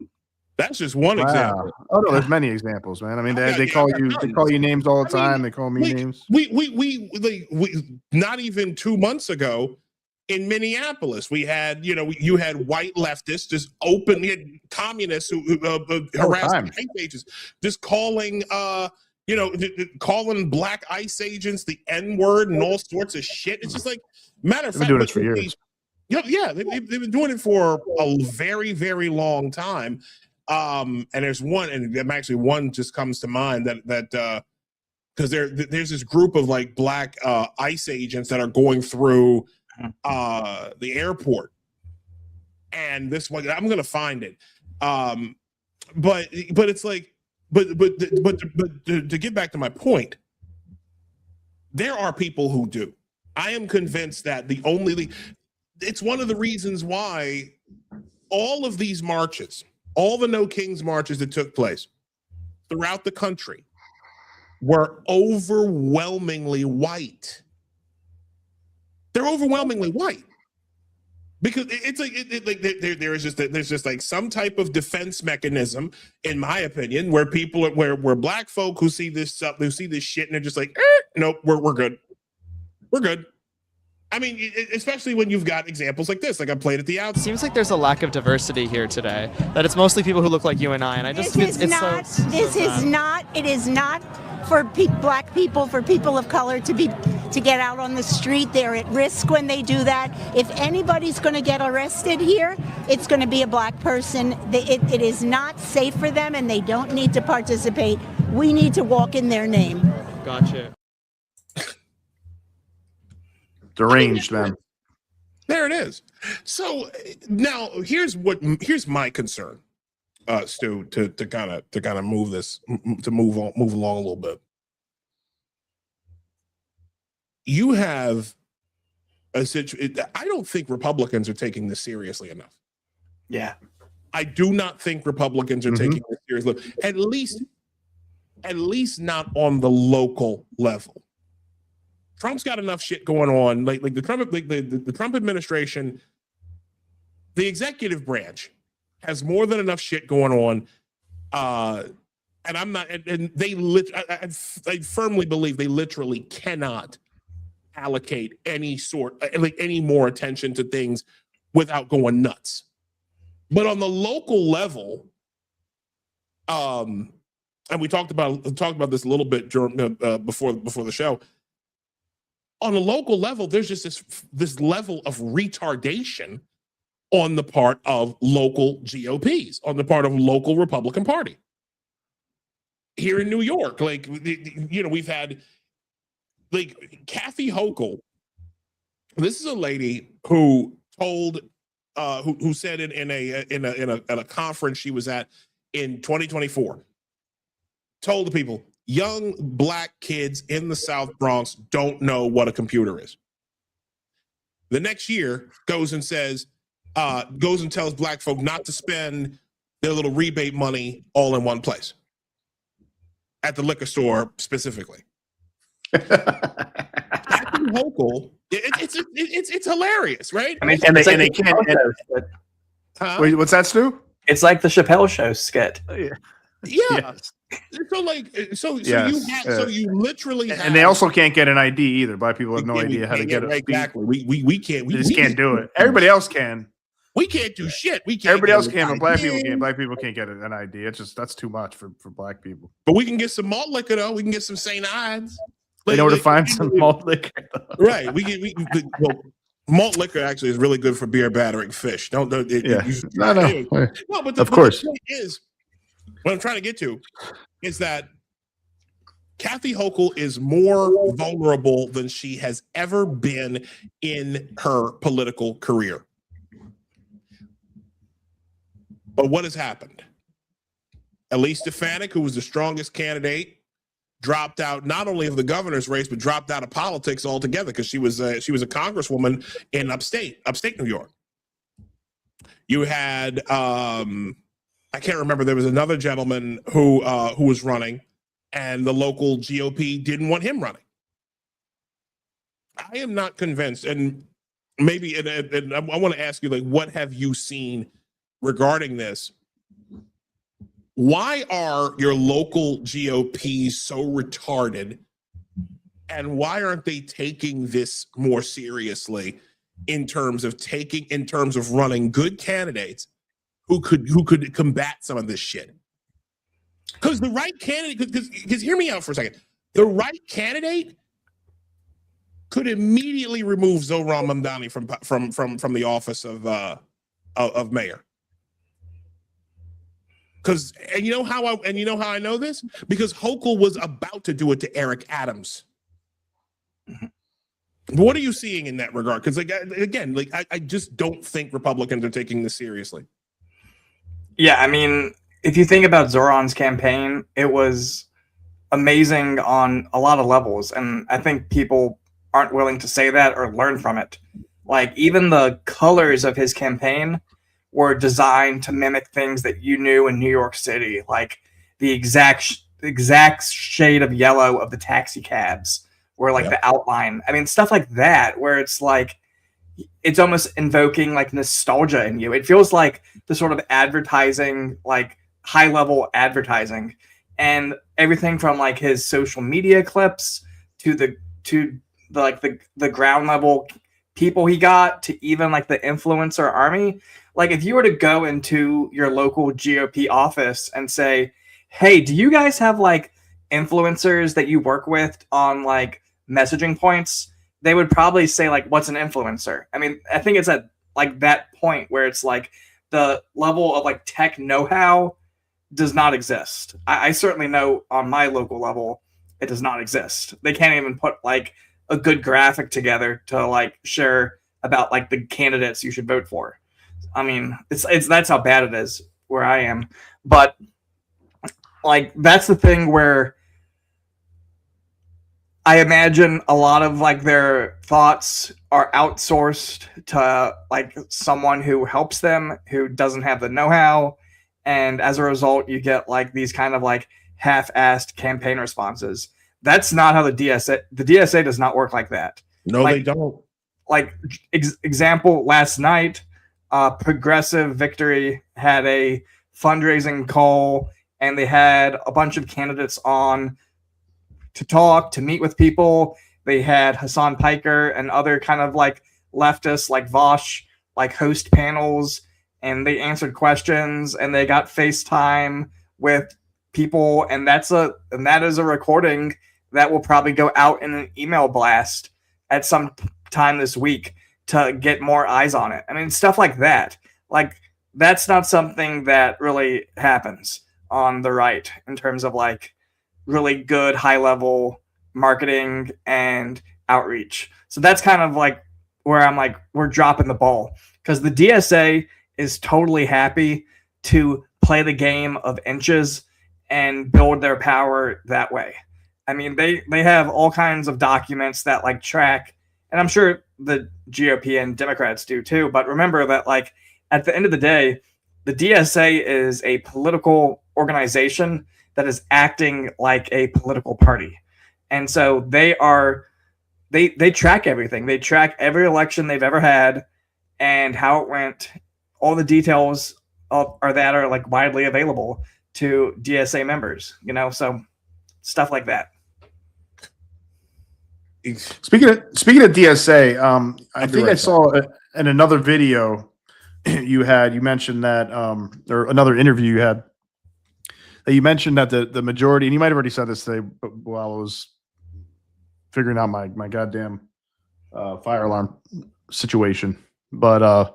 That's just one example. Oh no, there's many examples, man. I mean, they call you names all the time. They call me names. We not even 2 months ago in Minneapolis, we had you had white leftists just openly communists who harassed white pages, just calling calling black ICE agents the N-word and all sorts of shit. It's just like, matter of fact, doing this for years. Yeah, they've been doing it for a very, very long time. And there's one, and actually one just comes to mind that because there's this group of like black ICE agents that are going through the airport, and this one, I'm gonna find it. But it's like, but to get back to my point, there are people who do. I am convinced that it's one of the reasons why all of these marches, all the No Kings marches that took place throughout the country were overwhelmingly white. They're overwhelmingly white. Because it's like there's just like some type of defense mechanism, in my opinion, where where black folk who see this shit and they're just like, nope, we're good. We're good. I mean, especially when you've got examples like this, like I played at the outset. It seems like there's a lack of diversity here today. That it's mostly people who look like you and I. And I just it is not for black people, for people of color to get out on the street. They're at risk when they do that. If anybody's going to get arrested here, it's going to be a black person. It is not safe for them, and they don't need to participate. We need to walk in their name. Gotcha. Deranged, man. There it is. So now here's my concern, Stu, to kind of move along a little bit. You have a situation. I don't think Republicans are taking this seriously enough. Yeah, I do not think Republicans are taking this seriously. At least not on the local level. Trump's got enough shit going on. Like the Trump administration, the executive branch has more than enough shit going on. And I'm not. And I firmly believe they literally cannot allocate any more attention to things without going nuts. But on the local level, and we talked about this a little bit during before the show. On a local level, there's just this level of retardation on the part of local GOPs, on the part of local Republican Party. Here in New York, we've had Kathy Hochul. This is a lady who told, who said in a conference she was at in 2024, told the people, young black kids in the South Bronx don't know what a computer is. The next year goes and tells black folk not to spend their little rebate money all in one place. At the liquor store specifically. Kathy Hochul, it's hilarious, right? I mean, and they can't. Wait, what's that, Stu? It's like the Chappelle Show skit. Yeah. So you literally have, and they also can't get an ID either. Black people have no idea how to get it. Exactly. We can't. We just can't do it. Everybody else can. We can't do shit. We can't. Everybody else can, but black people can't. Black people can't get an ID. That's too much for black people. But we can get some malt liquor though. We can get some St. Ides. They know where to find some malt liquor. Right. Well, malt liquor actually is really good for beer battering fish. No, but of course. The point is, what I'm trying to get to is that Kathy Hochul is more vulnerable than she has ever been in her political career. But what has happened? Elise Stefanik, who was the strongest candidate, dropped out not only of the governor's race, but dropped out of politics altogether because she was a congresswoman in upstate New York. You had I can't remember. There was another gentleman who was running, and the local GOP didn't want him running. I am not convinced, and maybe and I want to ask you, like, what have you seen regarding this? Why are your local GOPs so retarded, and why aren't they taking this more seriously in terms of running good candidates who could combat some of this shit? Because the right candidate, because hear me out for a second, the right candidate could immediately remove Zohran Mamdani from the office of mayor. Because you know how I know this? Because Hochul was about to do it to Eric Adams. What are you seeing in that regard? Because I just don't think Republicans are taking this seriously. Yeah, I mean, if you think about Zoran's campaign, it was amazing on a lot of levels, and I think people aren't willing to say that or learn from it. Like, even the colors of his campaign were designed to mimic things that you knew in New York City, like the exact shade of yellow of the taxi cabs, or like the outline. I mean, stuff like that, where it's like, it's almost invoking like nostalgia in you. It feels like the sort of advertising, like high level advertising, and everything from like his social media clips to the ground level people he got, to even like the influencer army. Like, if you were to go into your local GOP office and say, hey, do you guys have like influencers that you work with on like messaging points? They would probably say like, what's an influencer? I mean, I think it's at like that point where it's like the level of like tech know-how does not exist. I certainly know on my local level, it does not exist. They can't even put like a good graphic together to like share about like the candidates you should vote for. I mean, it's that's how bad it is where I am. But like, that's the thing where I imagine a lot of like their thoughts are outsourced to like someone who helps them, who doesn't have the know-how. And as a result, you get like these kind of like half-assed campaign responses. That's not how the DSA does not work like that. No, like, they don't. Like, example, last night, Progressive Victory had a fundraising call, and they had a bunch of candidates on to talk, to meet with people. They had Hassan Piker and other kind of like leftists like Vosh, like host panels, and they answered questions, and they got FaceTime with people, and that is a recording that will probably go out in an email blast at some time this week to get more eyes on it. I mean, stuff like that. Like, that's not something that really happens on the right in terms of like really good high level marketing and outreach. So that's kind of like where I'm like, we're dropping the ball, because the DSA is totally happy to play the game of inches and build their power that way. I mean, they have all kinds of documents that like track, and I'm sure the GOP and Democrats do too. But remember that like at the end of the day, the DSA is a political organization that is acting like a political party. And so they track everything. They track every election they've ever had and how it went. All the details are like widely available to DSA members, you know, so stuff like that. Speaking of DSA, I think I saw in another video you mentioned that, or another interview you had, that you mentioned that the majority, and you might have already said this today, but while I was figuring out my goddamn fire alarm situation, but I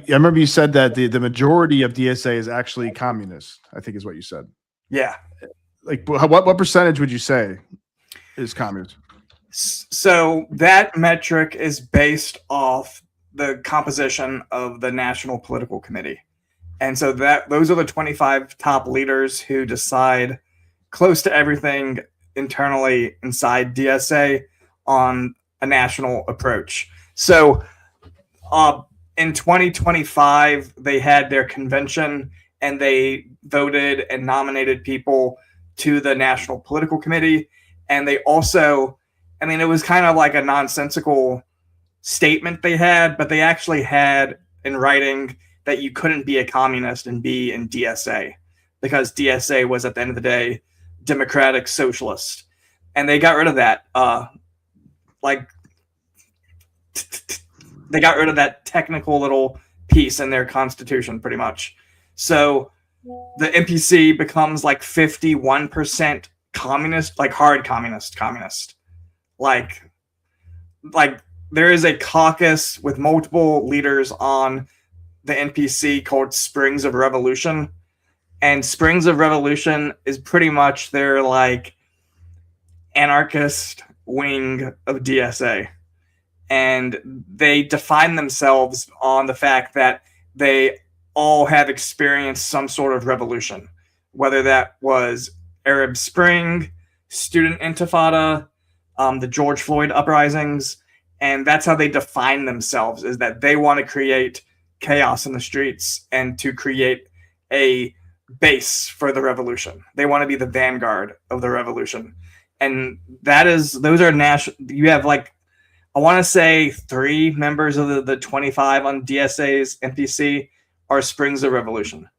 remember you said that the majority of DSA is actually communist, I think is what you said. Yeah. like what percentage would you say is communist? So that metric is based off the composition of the National Political Committee. And so those are the 25 top leaders who decide close to everything internally inside DSA on a national approach. So in 2025, they had their convention and they voted and nominated people to the National Political Committee. And they also, I mean, it was kind of like a nonsensical statement they had, but they actually had in writing that you couldn't be a communist and be in DSA because DSA was, at the end of the day, democratic socialist. And they got rid of that. They got rid of that technical little piece in their constitution, pretty much. So the NPC becomes like 51% communist, like hard communist. Like there is a caucus with multiple leaders on the NPC called Springs of Revolution. And Springs of Revolution is pretty much their like anarchist wing of DSA. And they define themselves on the fact that they all have experienced some sort of revolution, whether that was Arab Spring, Student Intifada, the George Floyd uprisings. And that's how they define themselves, is that they want to create chaos in the streets and to create a base for the revolution. They want to be the vanguard of the revolution. And those are national. You have like, I want to say 3 members of the 25 on DSA's NPC are Springs of Revolution.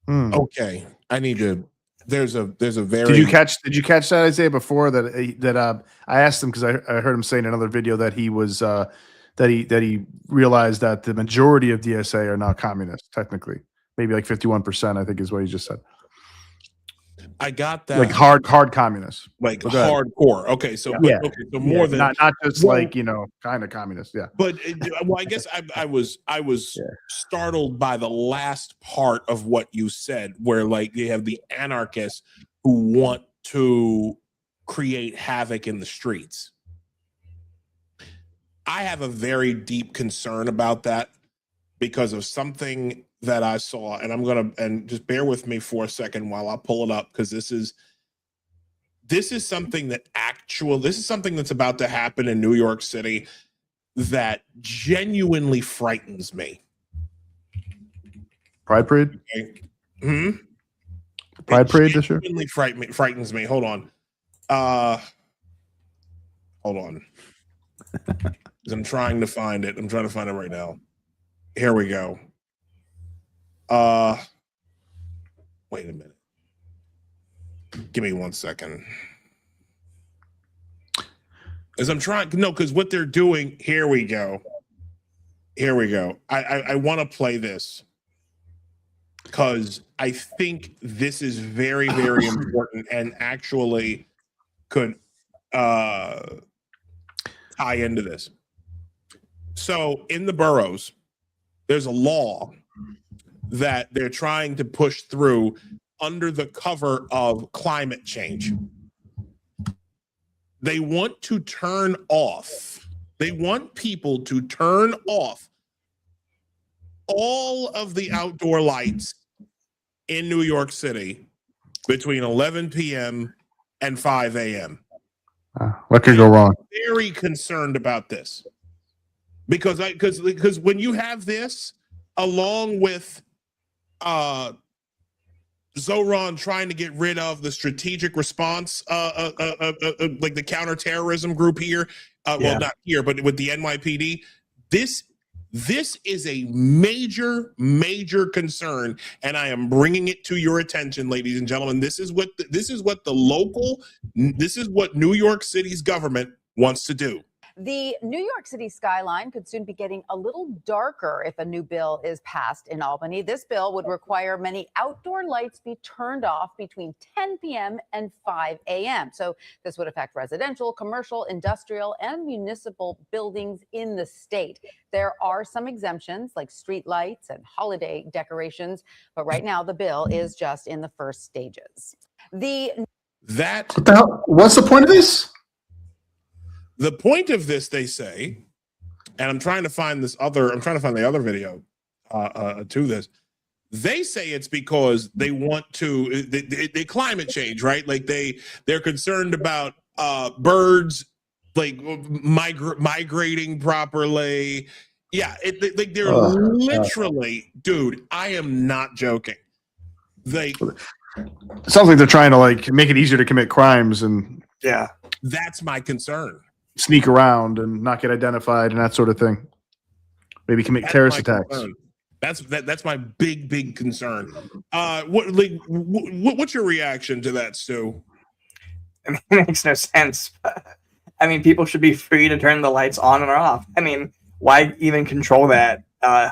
Okay, I need to. There's a very. Did you catch that, Isaiah, before that I asked him because I heard him say in another video that he was that he realized that the majority of DSA are not communist, technically. Maybe like 51%, I think is what he just said. I got that. Like hard communists. Like hardcore. Okay, so yeah. Okay, so more than not just like, kind of communist. Yeah. But well, I guess I was startled by the last part of what you said, where like you have the anarchists who want to create havoc in the streets. I have a very deep concern about that because of something that I saw, and just bear with me for a second while I pull it up, because this is something that's about to happen in New York City that genuinely frightens me. Pride Parade? Okay. Pride Parade this year? Genuinely frightens me. Hold on. Because I'm trying to find it. I'm trying to find it right now. Here we go. Wait a minute. Give me 1 second. As I'm trying, because what they're doing, here we go. I want to play this because I think this is very, very important and actually could tie into this. So in the boroughs, there's a law that they're trying to push through under the cover of climate change. They want to turn off. They want people to turn off all of the outdoor lights in New York City between 11 p.m. and 5 a.m. What could go wrong? Very concerned about this because when you have this along with Zoran trying to get rid of the strategic response, like the counterterrorism group here. Well, not here, but with the NYPD. This is a major, major concern, and I am bringing it to your attention, ladies and gentlemen. This is what New York City's government wants to do. The New York City skyline could soon be getting a little darker if a new bill is passed in Albany. This bill would require many outdoor lights be turned off between 10 p.m. and 5 a.m. So this would affect residential, commercial, industrial, and municipal buildings in the state. There are some exemptions like street lights and holiday decorations, but right now the bill is just in the first stages. What the hell? What's the point of this? The point of this, they say, and I'm trying to find the other video to this. They say it's because they want to they climate change, right? Like they're concerned about birds like migrating properly. Yeah, like they're literally, dude. I am not joking. It sounds like they're trying to like make it easier to commit crimes, and that's my concern. Sneak around and not get identified and that sort of thing. Maybe commit terrorist attacks. Concern. That's my big concern. What's your reaction to that, Stu? I mean, it makes no sense. I mean, people should be free to turn the lights on and off. I mean, why even control that? I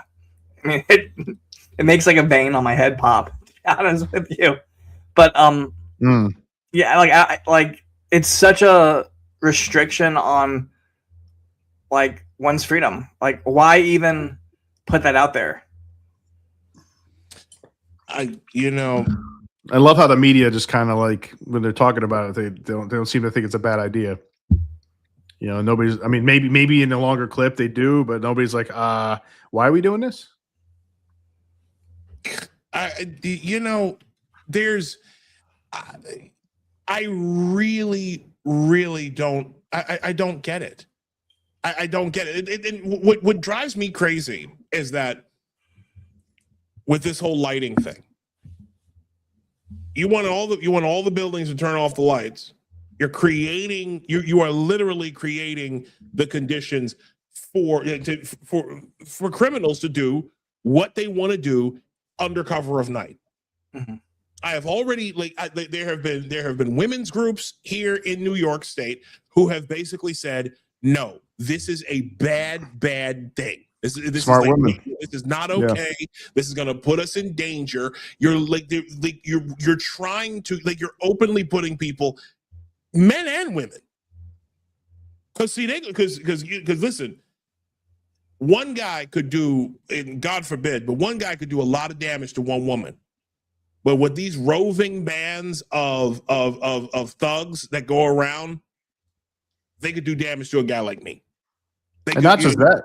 mean, it makes like a vein on my head pop. To be honest with you, but yeah, like it's such a restriction on like one's freedom. Like, why even put that out there? I love how the media just kind of like when they're talking about it, they don't seem to think it's a bad idea. You know, nobody's. I mean, maybe in a longer clip they do, but nobody's like, why are we doing this? There's. I really don't. I don't get it. I don't get it. And what drives me crazy is that with this whole lighting thing, you want all the buildings to turn off the lights. You're creating. You are literally creating the conditions for criminals to do what they want to do under cover of night. Mm-hmm. I have already there have been women's groups here in New York State who have basically said, no, this is a bad thing. This Smart is women. This is not okay. Yeah. This is going to put us in danger. You're you're trying to you're openly putting people, men and women, because listen, one guy could do, and God forbid, but one guy could do a lot of damage to one woman. But with these roving bands of thugs that go around, they could do damage to a guy like me. And not just that,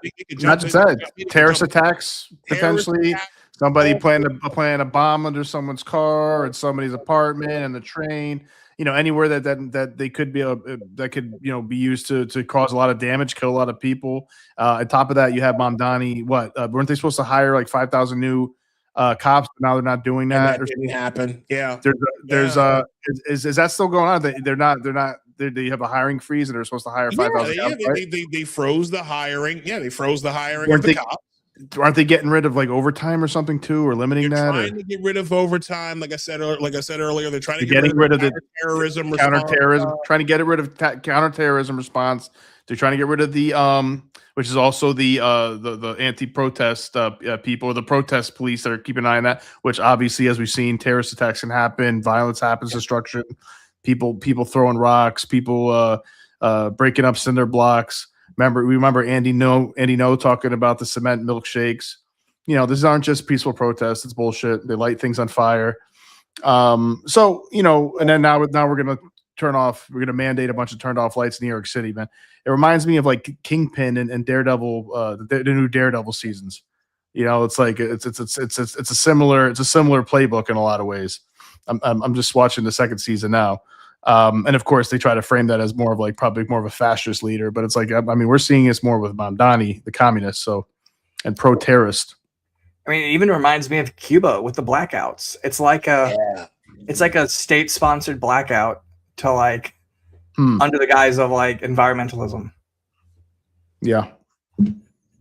terrorist attacks potentially. Somebody planning a bomb under someone's car and somebody's apartment and the train. You know, anywhere that they could be that could be used to cause a lot of damage, kill a lot of people. On top of that, you have Mamdani. Weren't they supposed to hire like 5,000 new cops, but now they're not doing that? And that didn't happen. Yeah. Is that still going on? They're not. They have a hiring freeze, and they're supposed to hire 5,000 cops. They froze the hiring. Yeah, they froze the hiring of the cops. Aren't they getting rid of like overtime or something too, or limiting that? Trying to get rid of overtime, like I said earlier. They're trying to get rid of the counterterrorism. Trying to get rid of counterterrorism response. They're trying to get rid of the which is also the anti-protest people, or the protest police that are keeping an eye on that. Which obviously, as we've seen, terrorist attacks can happen, violence happens, destruction, people throwing rocks, people breaking up cinder blocks. Remember Andy No talking about the cement milkshakes. You know, these aren't just peaceful protests. It's bullshit. They light things on fire. So, and then now we're going to mandate a bunch of turned off lights in New York City, man. It reminds me of like Kingpin and Daredevil, the new Daredevil seasons. You know, it's like it's a similar playbook in a lot of ways. I'm just watching the second season now. And of course, they try to frame that as more of like probably more of a fascist leader, but it's like, I mean, we're seeing this more with Mamdani, the communist, and pro-terrorist. I mean, it even reminds me of Cuba with the blackouts. It's like a state-sponsored blackout to like under the guise of like environmentalism. Yeah.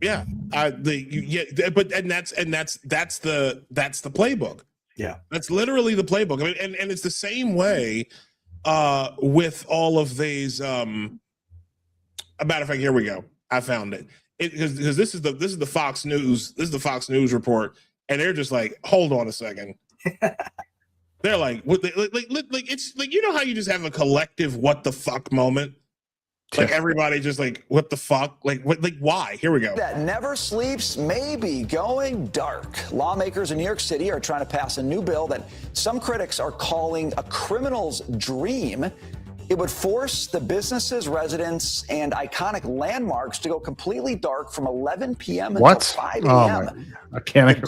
Yeah. But that's the playbook. Yeah. That's literally the playbook. I mean, and it's the same way with all of these a matter of fact, here we go. I found it. Because this is the Fox News. This is the Fox News report, and they're just like, hold on a second. They're like, what? Like it's like, you know how you just have a collective what the fuck moment. Like everybody just like, what the fuck? Like, what? Like, why? Here we go. That never sleeps may be going dark. Lawmakers in New York City are trying to pass a new bill that some critics are calling a criminal's dream. It would force the businesses, residents, and iconic landmarks to go completely dark from 11 p.m. until 5 a.m. Oh, iconic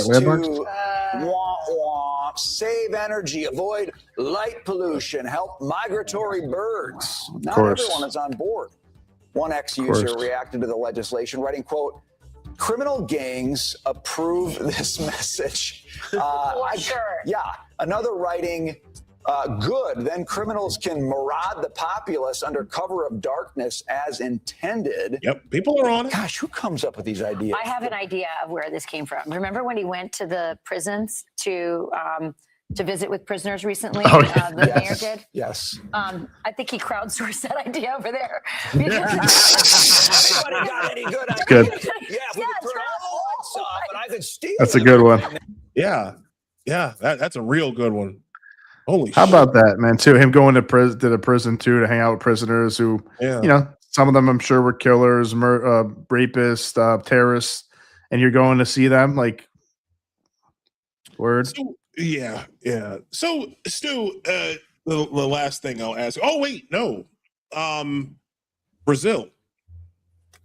landmarks? Save energy, avoid light pollution, help migratory birds. Not course. everyone is on board. One ex-user reacted to the legislation, writing, quote, criminal gangs approve this message. Yeah, another writing, good, then criminals can maraud the populace under cover of darkness as intended. Yep, people are on it. Gosh, who comes up with these ideas? I have an idea of where this came from. Remember when he went to the prisons to visit with prisoners recently? The mayor did? Yes. I think he crowdsourced that idea over there. Everybody got any good ideas? Good. Yeah, if we could turn all the lights off, and I could steal That's a good one. Yeah, that's a real good one. Holy How shit. about that, man? Too him going to the prison too to hang out with prisoners who, you know, some of them I'm sure were killers, rapists, terrorists, and you're going to see them like. Word. So, yeah. So, Stu, the last thing I'll ask. Oh wait, no. Brazil.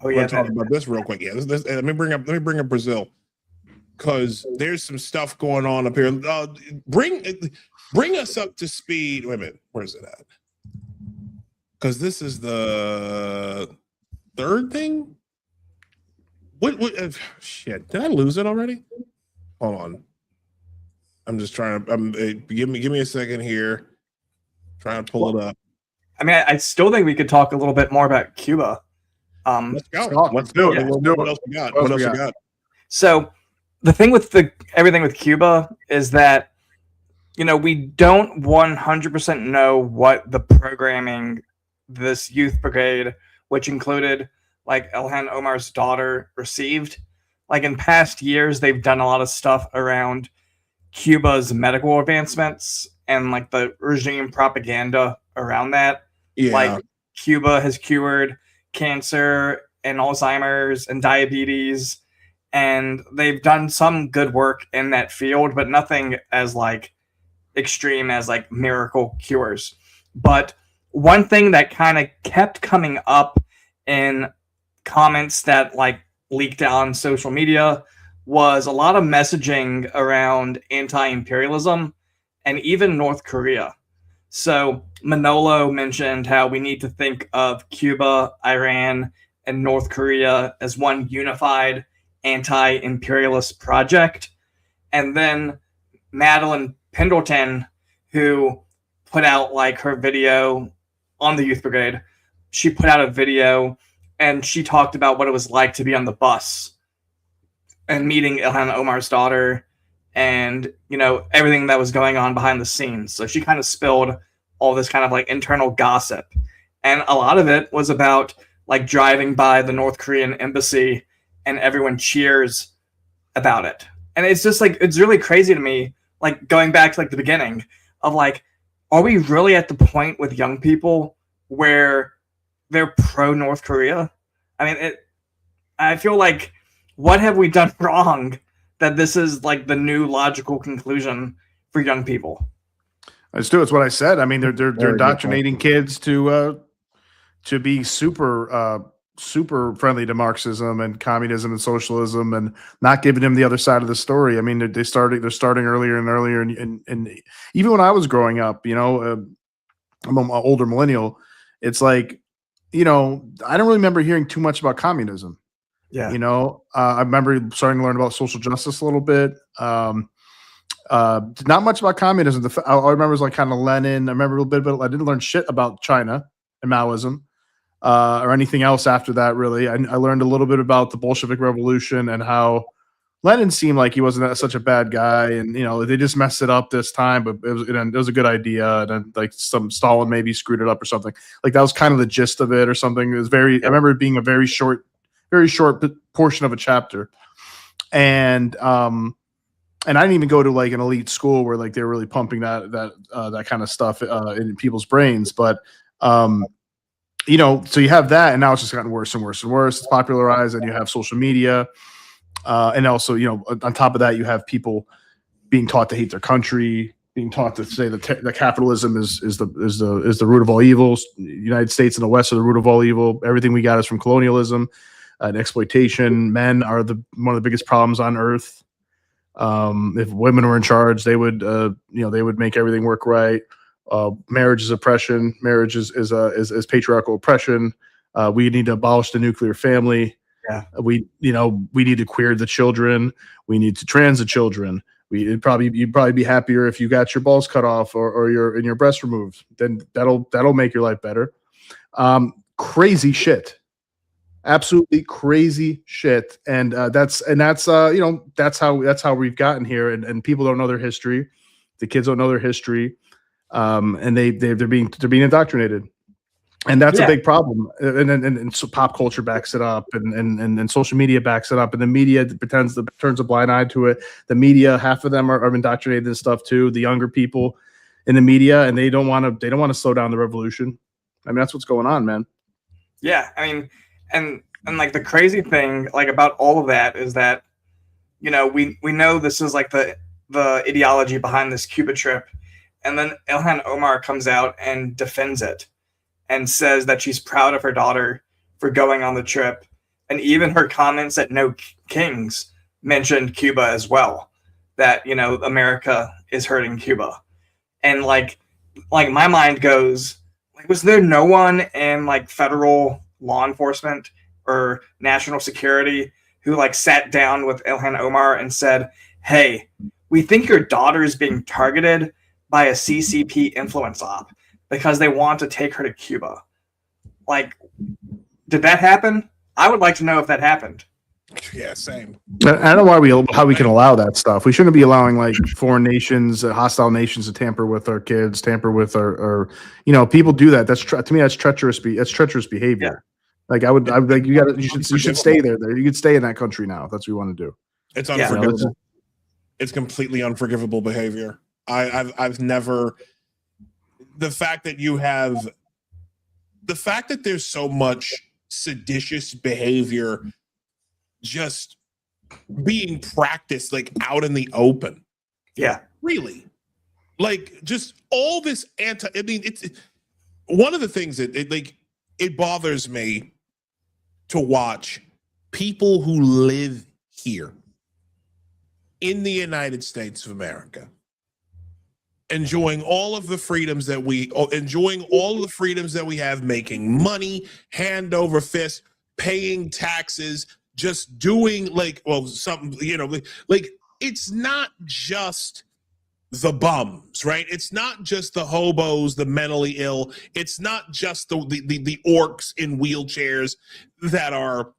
Oh yeah. Talk about this real quick. Yeah. Let me bring up Brazil, because there's some stuff going on up here. Bring us up to speed. Wait a minute. Where's it at? Because this is the third thing. What? Shit. Did I lose it already? Hold on. I'm just trying to. Give me a second here. Trying to pull it up. I mean, I still think we could talk a little bit more about Cuba. Let's go. Let's do it. What else we got? What else we got? So the thing with everything with Cuba is that, you know, we don't 100% know what the programming this youth brigade, which included like Ilhan Omar's daughter, received. Like in past years, they've done a lot of stuff around Cuba's medical advancements and like the regime propaganda around that. Yeah. Like Cuba has cured cancer and Alzheimer's and diabetes, and they've done some good work in that field, but nothing as like extreme as like miracle cures. But one thing that kind of kept coming up in comments that like leaked out on social media was a lot of messaging around anti-imperialism and even North Korea. So Manolo mentioned how we need to think of Cuba, Iran, and North Korea as one unified anti-imperialist project. And then Madeline Pendleton, who put out like her video on the Youth Brigade, she put out a video and she talked about what it was like to be on the bus and meeting Ilhan Omar's daughter and, you know, everything that was going on behind the scenes. So she kind of spilled all this kind of like internal gossip. And a lot of it was about like driving by the North Korean embassy and everyone cheers about it. And it's just like, it's really crazy to me, like going back to like the beginning of like, are we really at the point with young people where they're pro North Korea? I mean, I feel like, what have we done wrong that this is like the new logical conclusion for young people? It's what I said. I mean, they're indoctrinating kids to be super friendly to Marxism and communism and socialism, and not giving them the other side of the story. I mean, they're starting earlier and earlier, and even when I was growing up, you know, I'm an older millennial. It's like, you know, I don't really remember hearing too much about communism. Yeah, you know, I remember starting to learn about social justice a little bit. Not much about communism. All I remember was like kind of Lenin. I remember a little bit, but I didn't learn shit about China and Maoism or anything else after that. Really, I learned a little bit about the Bolshevik Revolution and how Lenin seemed like he wasn't such a bad guy, and they just messed it up this time, but it was a good idea. And then like some Stalin maybe screwed it up or something. Like that was kind of the gist of it or something. It was I remember it being a very short portion of a chapter, and I didn't even go to like an elite school where like they were really pumping that kind of stuff in people's brains, but so you have that, and now it's just gotten worse and worse and worse. It's popularized, and you have social media. And also, on top of that, you have people being taught to hate their country, being taught to say that capitalism is the root of all evils. The United States and the West are the root of all evil. Everything we got is from colonialism and exploitation. Men are one of the biggest problems on earth. If women were in charge, they would make everything work right. Marriage is oppression. Marriage is patriarchal oppression. We need to abolish the nuclear family. Yeah. We need to queer the children. We need to trans the children. You'd probably be happier if you got your balls cut off or your breast removed. Then that'll make your life better. Crazy shit, absolutely crazy shit. And that's how we've gotten here. And people don't know their history. The kids don't know their history, and they're being indoctrinated. And that's a big problem. And so pop culture backs it up, and social media backs it up, and the media turns a blind eye to it. The media, half of them are indoctrinated in stuff too. The younger people in the media, and they don't want to slow down the revolution. I mean, that's what's going on, man. Yeah, I mean, and like the crazy thing, like about all of that is that, we know this is like the ideology behind this Cuba trip, and then Ilhan Omar comes out and defends it. And says that she's proud of her daughter for going on the trip. And even her comments at No Kings mentioned Cuba as well. That, America is hurting Cuba. And like my mind goes, like, was there no one in like federal law enforcement or national security who like sat down with Ilhan Omar and said, hey, we think your daughter is being targeted by a CCP influence op because they want to take her to Cuba? Like, did that happen? I would like to know if that happened. Yeah, same. I don't know how we can allow that stuff. We shouldn't be allowing like foreign nations, hostile nations, to tamper with our kids, tamper with our people do that. To me, that's treacherous. That's treacherous behavior. Yeah. Like I would like you should stay there. You could stay in that country now. That's what you want to do. It's unforgivable. It's completely unforgivable behavior. I've never. The fact that there's so much seditious behavior just being practiced like out in the open. Yeah. Really? Like just all this it's one of the things that it bothers me to watch people who live here in the United States of America enjoying all of the freedoms that we have, making money hand over fist, paying taxes, just doing something, it's not just the bums, right? It's not just the hobos, the mentally ill. It's not just the orcs in wheelchairs that are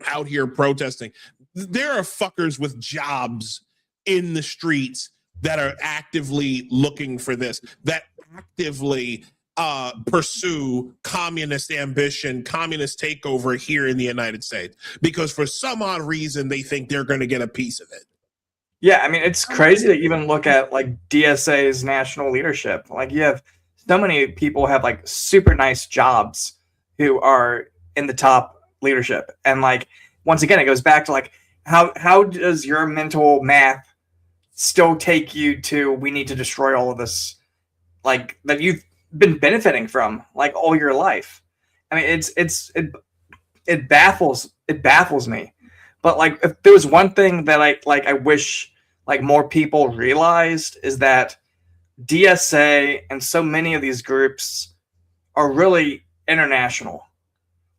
out here protesting. There are fuckers with jobs in the streets that are actively looking for this, that actively pursue communist ambition, communist takeover here in the United States, because for some odd reason they think they're going to get a piece of it. Yeah, I mean, it's crazy to even look at like DSA's national leadership. Like you have so many people have like super nice jobs who are in the top leadership. And like, once again, it goes back to like, how does your mental math still take you to, we need to destroy all of this, like that you've been benefiting from like all your life? I mean, it baffles me. But like, if there was one thing that I wish like more people realized, is that DSA and so many of these groups are really international.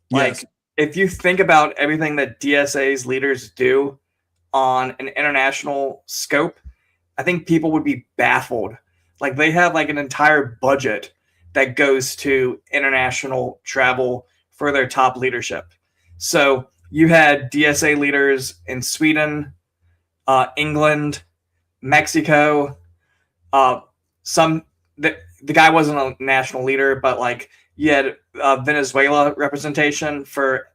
Yes. Like if you think about everything that DSA's leaders do on an international scope, I think people would be baffled. Like they have like an entire budget that goes to international travel for their top leadership. So you had DSA leaders in Sweden, England, Mexico. The guy wasn't a national leader, but like you had Venezuela representation for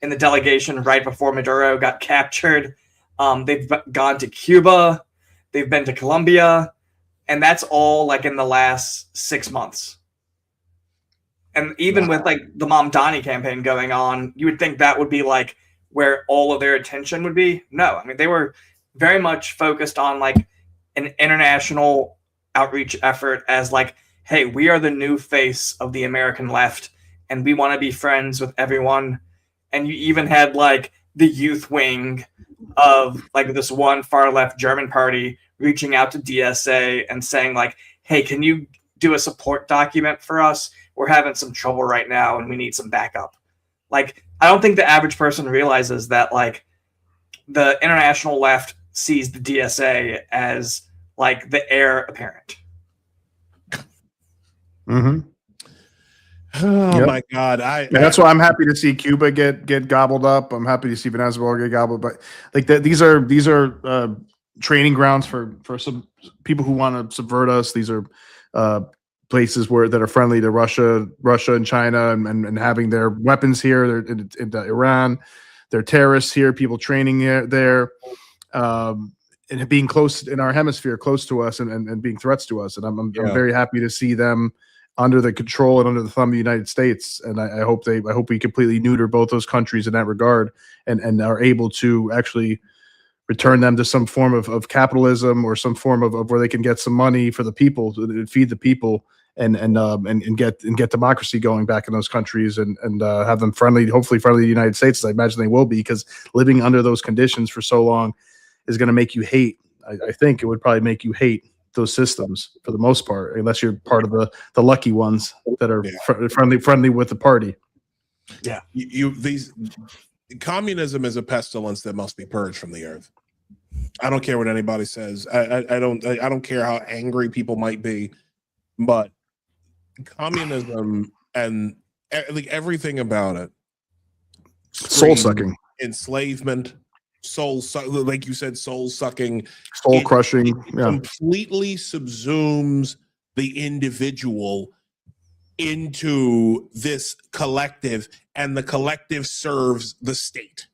in the delegation right before Maduro got captured. They've gone to Cuba, they've been to Colombia, and that's all like in the last 6 months. And even with like the Mamdani campaign going on, you would think that would be like where all of their attention would be. No, I mean, they were very much focused on like an international outreach effort as like, hey, we are the new face of the American left and we want to be friends with everyone. And you even had like the youth wing of like this one far left German party reaching out to DSA and saying like, hey, can you do a support document for us? We're having some trouble right now and we need some backup. Like, I don't think the average person realizes that like the international left sees the DSA as like the heir apparent. Mm-hmm. Oh my God! That's why I'm happy to see Cuba get gobbled up. I'm happy to see Venezuela get gobbled, but like these are training grounds for some people who want to subvert us. These are places that are friendly to Russia and China, and having their weapons here. They're in Iran. They're terrorists here. People training there, and being close in our hemisphere, close to us, and being threats to us. And I'm very happy to see them under the control and under the thumb of the United States. And I hope we completely neuter both those countries in that regard, and are able to actually return them to some form of capitalism or some form of where they can get some money for the people, to feed the people, and get democracy going back in those countries, and have them hopefully friendly to the United States, as I imagine they will be, because living under those conditions for so long is going to make you hate. I think it would probably make you hate those systems for the most part, unless you're part of the lucky ones that are friendly with the party. Yeah, communism is a pestilence that must be purged from the earth. I don't care what anybody says. I don't care how angry people might be, but communism and like everything about it, soul sucking, enslavement, like you said, soul sucking, soul crushing, completely subsumes the individual into this collective, and the collective serves the state.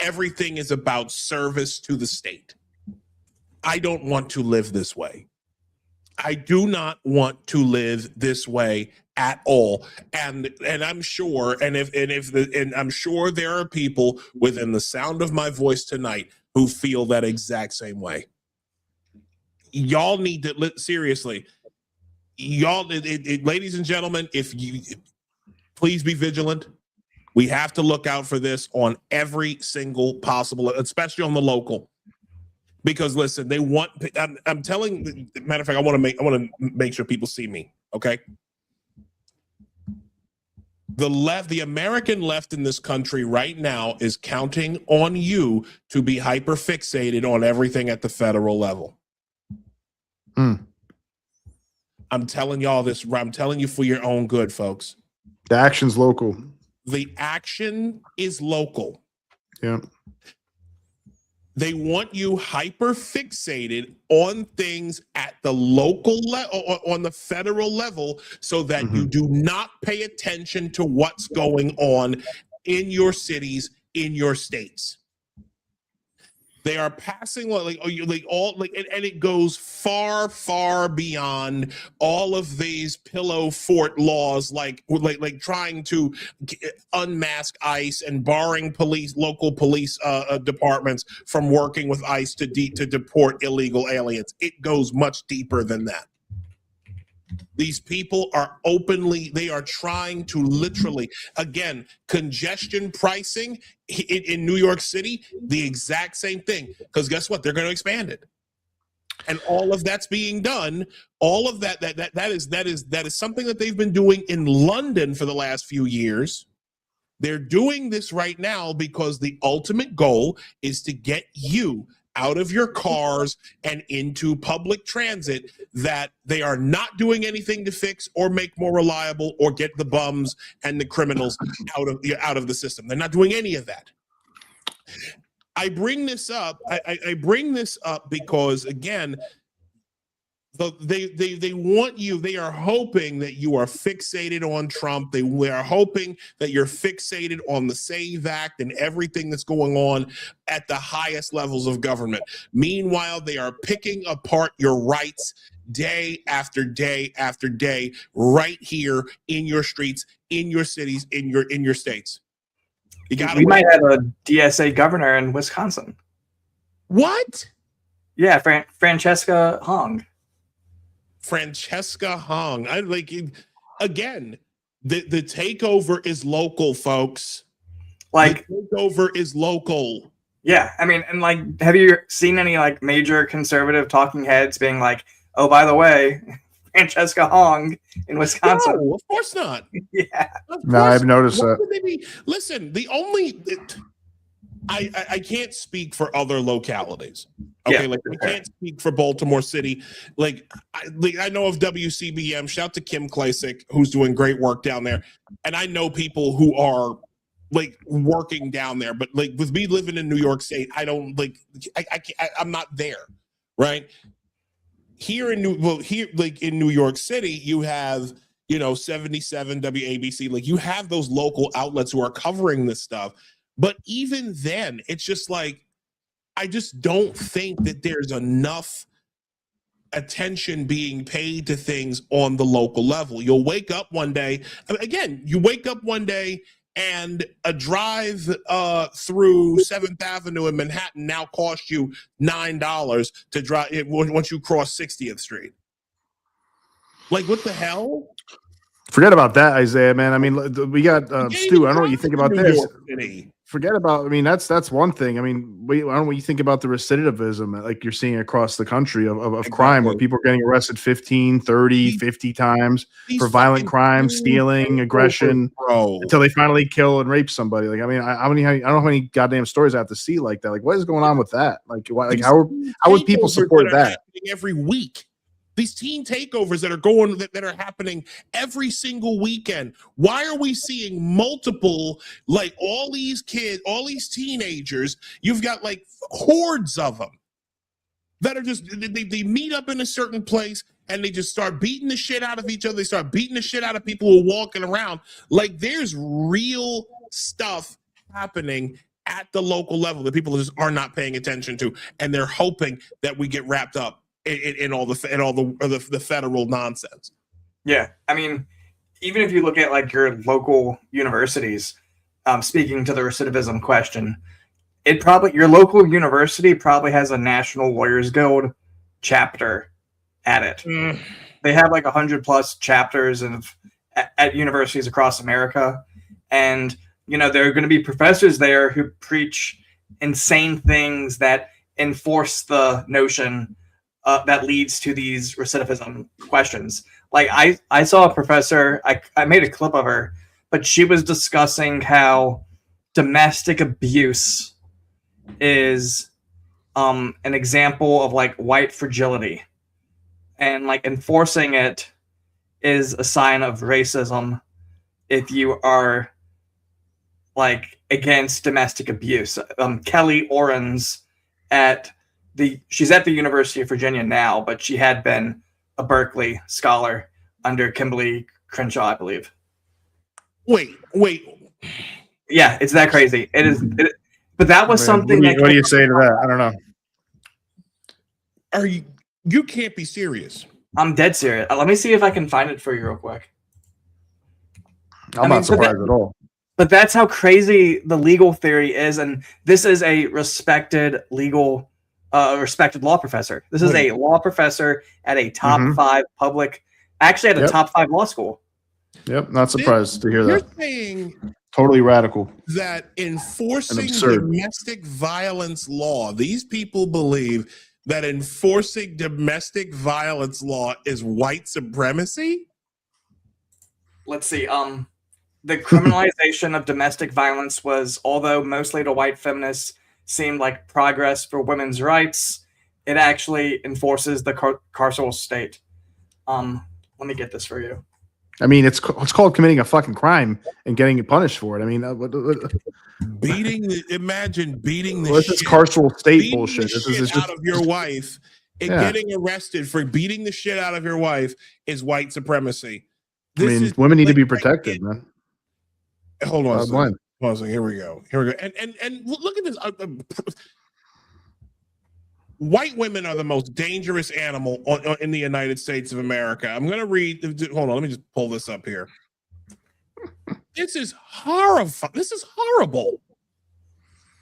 Everything is about service to the state. I don't want to live this way. I do not want to live this way at all. And I'm sure, and I'm sure there are people within the sound of my voice tonight who feel that exact same way. Y'all need to seriously. Y'all, ladies and gentlemen, please be vigilant. We have to look out for this on every single possible, especially on the local. Because listen, they want. I'm telling. Matter of fact, I want to make sure people see me. Okay. The American left in this country right now is counting on you to be hyper fixated on everything at the federal level. I'm telling y'all this. I'm telling you for your own good, folks. The action's local. The action is local. Yeah. They want you hyper fixated on things at the local level, on the federal level, so that you do not pay attention to what's going on in your cities, in your states. They are passing and it goes far, far beyond all of these pillow fort laws, like trying to unmask ICE and barring local police departments from working with ICE to deport illegal aliens. It goes much deeper than that. These people are they are trying to literally, again, congestion pricing in New York City, the exact same thing. Because guess what? They're going to expand it. And all of that's being done. All of that is something that they've been doing in London for the last few years. They're doing this right now because the ultimate goal is to get you out of your cars and into public transit that they are not doing anything to fix or make more reliable or get the bums and the criminals out of the system. They're not doing any of that. I bring this up. I bring this up because again, they want you. They are hoping that you are fixated on Trump. They are hoping that you're fixated on the SAVE Act and everything that's going on at the highest levels of government. Meanwhile, they are picking apart your rights day after day after day, right here in your streets, in your cities, in your states. We might have a DSA governor in Wisconsin. What? Yeah, Francesca Hong. Francesca Hong. I like again. The takeover is local, folks. Like the takeover is local. Yeah, I mean, and like, have you seen any like major conservative talking heads being like, "Oh, by the way, Francesca Hong in Wisconsin"? No, of course not. Yeah, no, I've noticed that. Listen, the only I can't speak for other localities. Okay, like I can't speak for Baltimore City. Like I know of WCBM. Shout to Kim Klasick, who's doing great work down there, and I know people who are like working down there. But like with me living in New York State, I don't like. I'm not there, right? Here in New York City, you have 77 WABC. Like you have those local outlets who are covering this stuff. But even then, it's just like, I just don't think that there's enough attention being paid to things on the local level. You'll wake up one day, again, and a drive through 7th Avenue in Manhattan now costs you $9 to drive once you cross 60th Street. Like, what the hell? Forget about that, Isaiah, man. I mean, we got Stu. I don't know what you think about this. Forget about, I mean, that's one thing. I mean, I don't know what you think about the recidivism like you're seeing across the country of crime where people are getting arrested 15, 30, 50 times for violent crimes, stealing, aggression, until they finally kill and rape somebody. Like, I mean, I don't know how many goddamn stories I have to see like that. Like, what is going on with that? Like, how would people support that? Every week. These teen takeovers that are happening every single weekend. Why are we seeing multiple, like all these kids, all these teenagers? You've got like hordes of them that are just, they meet up in a certain place and they just start beating the shit out of each other. They start beating the shit out of people who are walking around. Like there's real stuff happening at the local level that people just are not paying attention to. And they're hoping that we get wrapped up in all the federal nonsense. Yeah, I mean, even if you look at like your local universities, speaking to the recidivism question, your local university probably has a National Lawyers Guild chapter at it. They have like 100+ chapters at universities across America, and there are going to be professors there who preach insane things that enforce the notion that leads to these recidivism questions. Like I saw a professor, I made a clip of her, but she was discussing how domestic abuse is an example of like white fragility, and like enforcing it is a sign of racism if you are like against domestic abuse. Kelly Orens she's at the University of Virginia now, but she had been a Berkeley scholar under Kimberly Crenshaw, I believe. Wait. Yeah, it's that crazy. It is. But that was something. What do you say to that? I don't know. Are you can't be serious. I'm dead serious. Let me see if I can find it for you real quick. I'm not surprised at all. But that's how crazy the legal theory is, and this is a respected law professor. This is a law professor at a top 5 public, actually at a top 5 law school. Yep, not surprised to hear that. You're saying totally radical that enforcing domestic violence law, these people believe that enforcing domestic violence law is white supremacy? Let's see. The criminalization of domestic violence was, although mostly to white feminists, seemed like progress for women's rights, it actually enforces the carceral state. Let me get this for you. I mean, it's called committing a fucking crime and getting punished for it. I mean, imagine beating the this is carceral state bullshit. This is out of your wife. Getting arrested for beating the shit out of your wife is white supremacy. Women need to be protected, man. Hold on a second. Hold on a second. Here we go. And look at this. White women are the most dangerous animal in the United States of America. I'm going to read. Hold on. Let me just pull this up here. This is horrifying. This is horrible.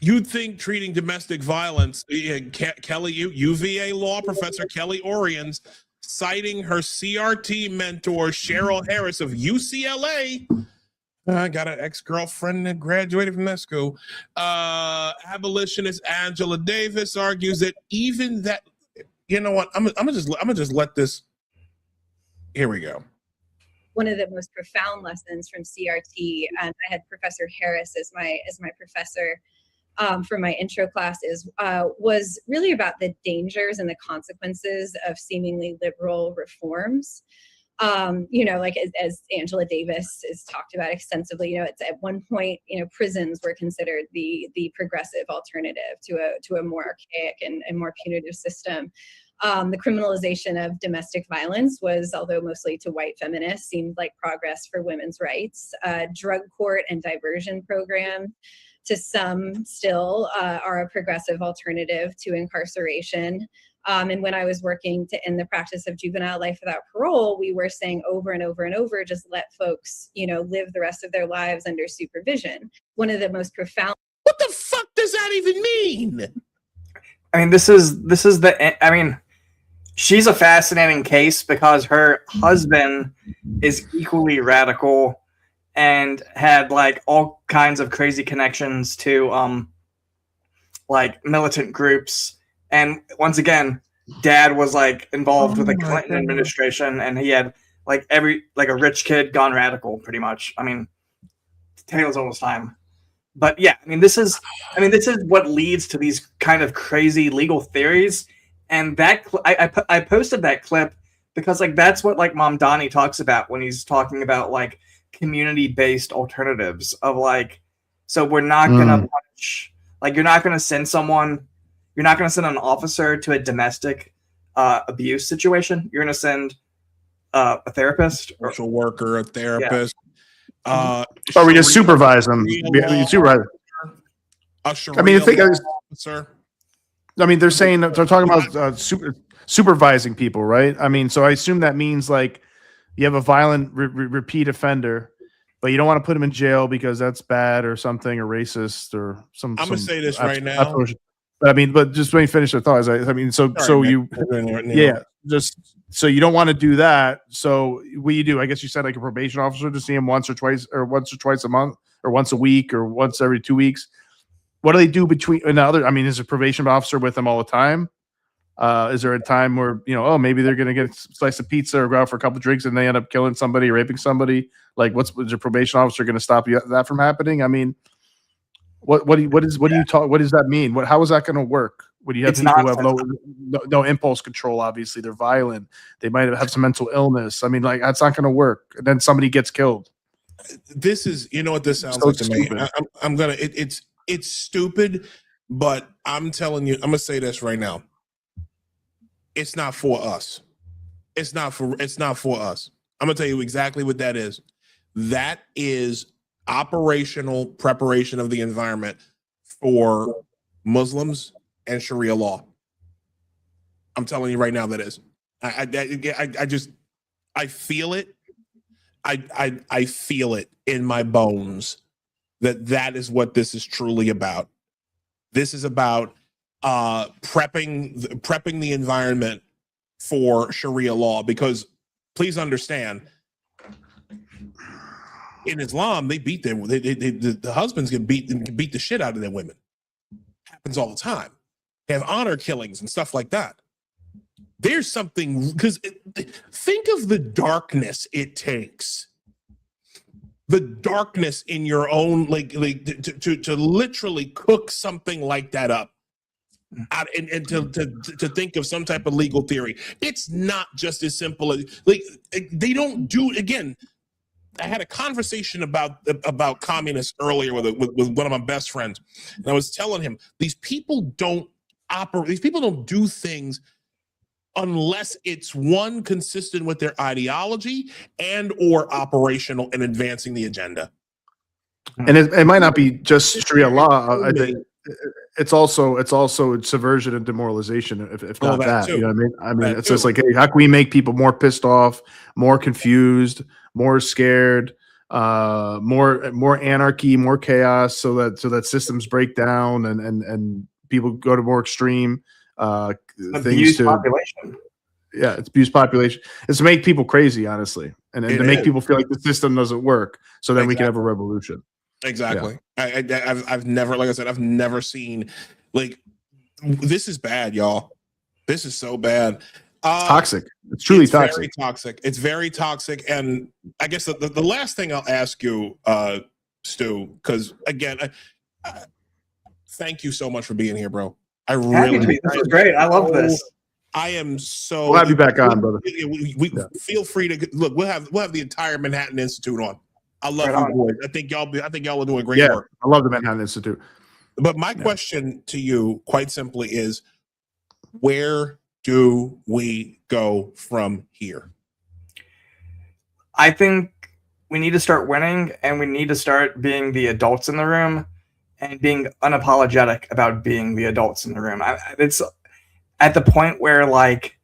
You'd think treating domestic violence, Kelly, UVA law professor Kelly Oriens, citing her CRT mentor Cheryl Harris of UCLA. I got an ex-girlfriend that graduated from that school. Abolitionist Angela Davis argues that even that, you know what? I'm gonna just let this. Here we go. One of the most profound lessons from CRT, and I had Professor Harris as my professor for my intro classes, was really about the dangers and the consequences of seemingly liberal reforms. Like as Angela Davis has talked about extensively, it's at one point, prisons were considered the progressive alternative to a more archaic and more punitive system. The criminalization of domestic violence was, although mostly to white feminists, seemed like progress for women's rights. Drug court and diversion programs, to some still, are a progressive alternative to incarceration. And when I was working to end the practice of juvenile life without parole, we were saying over and over and over, just let folks, live the rest of their lives under supervision. One of the most profound. What the fuck does that even mean? I mean, she's a fascinating case because her husband is equally radical and had like all kinds of crazy connections to like militant groups. And once again, dad was like involved with the Clinton administration, and he had like a rich kid gone radical, pretty much. I mean, tale's almost time. But yeah, this is what leads to these kind of crazy legal theories. And that I posted that clip because like that's what like Mom Donnie talks about when he's talking about like community-based alternatives of like, so we're not gonna punish, like you're not gonna send an officer to a domestic abuse situation. You're going to send a therapist, social worker, a therapist. Yeah. Or we just supervise them. Supervise. They're saying that they're talking about supervising people, right? So I assume that means like you have a violent repeat offender, but you don't want to put him in jail because that's bad or something or racist or some. I'm going to say this right now. But just let me finish the thought. So you don't want to do that. So what you do? I guess you said like a probation officer to see him once or twice a month, or once a week, or once every 2 weeks. What do they do between another? Is a probation officer with them all the time? Is there a time where maybe they're going to get a slice of pizza or go out for a couple of drinks and they end up killing somebody, raping somebody? Like, is your probation officer going to stop that from happening? What does that mean? How is that going to work? When you have people who have no impulse control, obviously they're violent. They might have some mental illness. That's not going to work. And then somebody gets killed. This is, what this sounds like to me. It's stupid, but I'm telling you, I'm gonna say this right now. It's not for us. It's not for us. I'm gonna tell you exactly what that is. That is operational preparation of the environment for Muslims and Sharia law. I'm telling you right now that is. I feel it. I feel it in my bones that is what this is truly about. This is about prepping the environment for Sharia law, because please understand, in Islam, they beat the husbands can beat the shit out of their women. Happens all the time. They have honor killings and stuff like that. There's something, because think of the darkness it takes. The darkness in your own, to literally cook something like that up, and to think of some type of legal theory. It's not just as simple as they don't do. Again, had a conversation about communists earlier with one of my best friends, and I was telling him these people don't operate. These people don't do things unless it's one, consistent with their ideology, and or operational and advancing the agenda. And it might not be just Sharia law. I think it's also subversion and demoralization, if not that. Too. You know what I mean? I mean, That it's just too. like, hey, how can we make people more pissed off, more confused, more scared, more anarchy, more chaos, so that systems break down and people go to more extreme things to population. Yeah, it's abuse population. It's to make people crazy, honestly, and to make people feel like the system doesn't work, so then we can have a revolution. Exactly. Yeah. I've never, like I said, I've never seen, like, this is bad, y'all. This is so bad. It's toxic. It's truly toxic. Very toxic. It's very toxic. And I guess the last thing I'll ask you, Stu, because again, thank you so much for being here, bro. This was great. I love this. I am so. We'll have you back on, brother. We feel free to look. We'll have the entire Manhattan Institute on. I love you boys. I think y'all are doing great work. I love the Manhattan Institute. But my question to you, quite simply, is where do we go from here? I think we need to start winning, and we need to start being the adults in the room and being unapologetic about being the adults in the room. It's at the point where, like,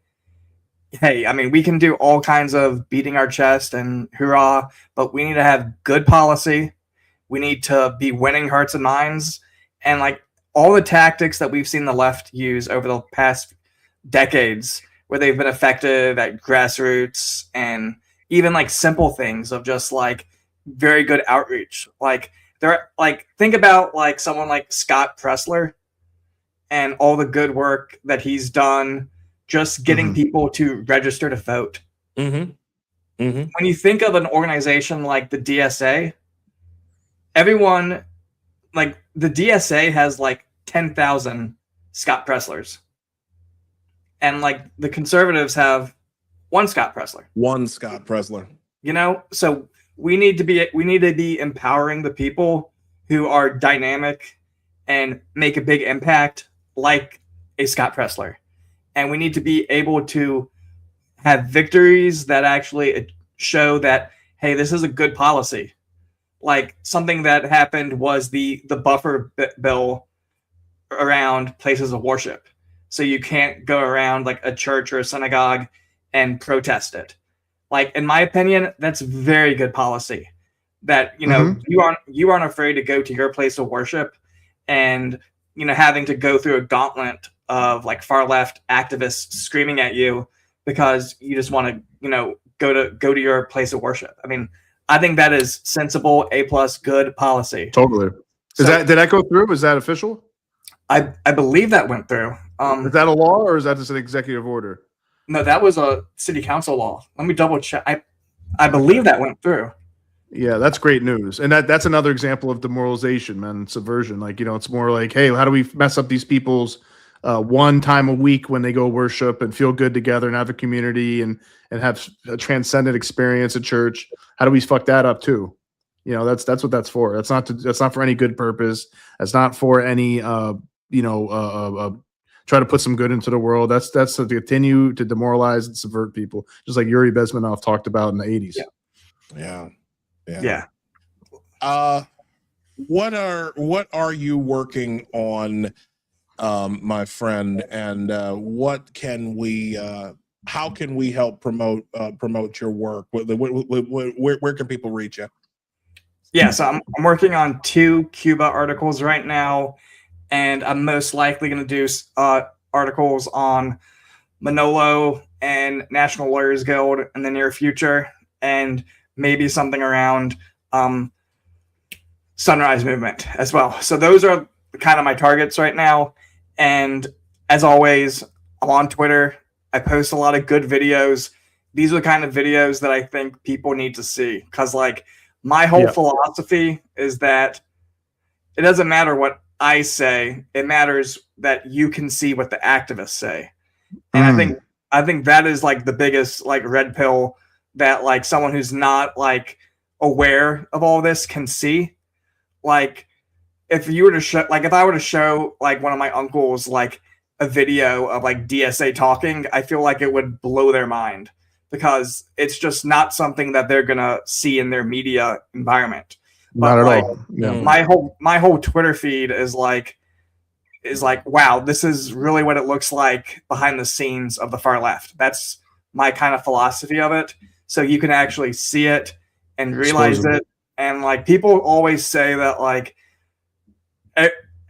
hey, I mean, we can do all kinds of beating our chest and hoorah, but we need to have good policy. We need to be winning hearts and minds. And, like, all the tactics that we've seen the left use over the past decades, where they've been effective at grassroots and even, like, simple things of just, like, very good outreach. Like, they're like, think about, like, someone like Scott Pressler and all the good work that he's done just getting people to register to vote. When you think of an organization like the DSA, everyone, like, the DSA has like 10,000 Scott Presslers. And, like, the conservatives have one Scott Pressler. One Scott Pressler. You know, so we need to be empowering the people who are dynamic and make a big impact, like a Scott Pressler. And we need to be able to have victories that actually show that, hey, this is a good policy. Like, something that happened was the buffer bill around places of worship. So you can't go around, like, a church or a synagogue and protest it. Like, in my opinion, that's very good policy. That, you know, you aren't afraid to go to your place of worship and, you know, having to go through a gauntlet of, like, far left activists screaming at you because you just want to, you know, go to your place of worship. I mean, I think that is sensible, A+ good policy. Totally. Did that go through? Is that official? I believe that went through. Is that a law, or is that just an executive order? No, that was a city council law. Let me double check. I believe that went through. Yeah, that's great news. And that's another example of demoralization, man, subversion. Like, you know, it's more like, hey, how do we mess up these people's one time a week when they go worship and feel good together and have a community and have a transcendent experience at church? How do we fuck that up too? You know, that's what that's for. That's not for any good purpose. That's not for any try to put some good into the world. That's to continue to demoralize and subvert people, just like Yuri Bezmenov talked about in the 80s. Yeah. What are you working on, my friend, and how can we help promote your work? Where can people reach you? Yeah, so I'm working on 2 Cuba articles right now, and I'm most likely going to do articles on Manolo and National Lawyers Guild in the near future, and maybe something around Sunrise Movement as well. So those are kind of my targets right now. And as always, I'm on Twitter. I post a lot of good videos. These are the kind of videos that I think people need to see, because, like, my whole philosophy is that it doesn't matter what I say. It matters that you can see what the activists say. And I think that is, like, the biggest, like, red pill that, like, someone who's not, like, aware of all this can see. Like, if you were to show, like, if I were to show like one of my uncles like a video of like DSA talking, I feel like it would blow their mind because it's just not something that they're gonna see in their media environment. Not at like, all. Yeah. My whole Twitter feed is like, wow, this is really what it looks like behind the scenes of the far left. That's my kind of philosophy of it. So you can actually see it and realize it. And like, people always say that like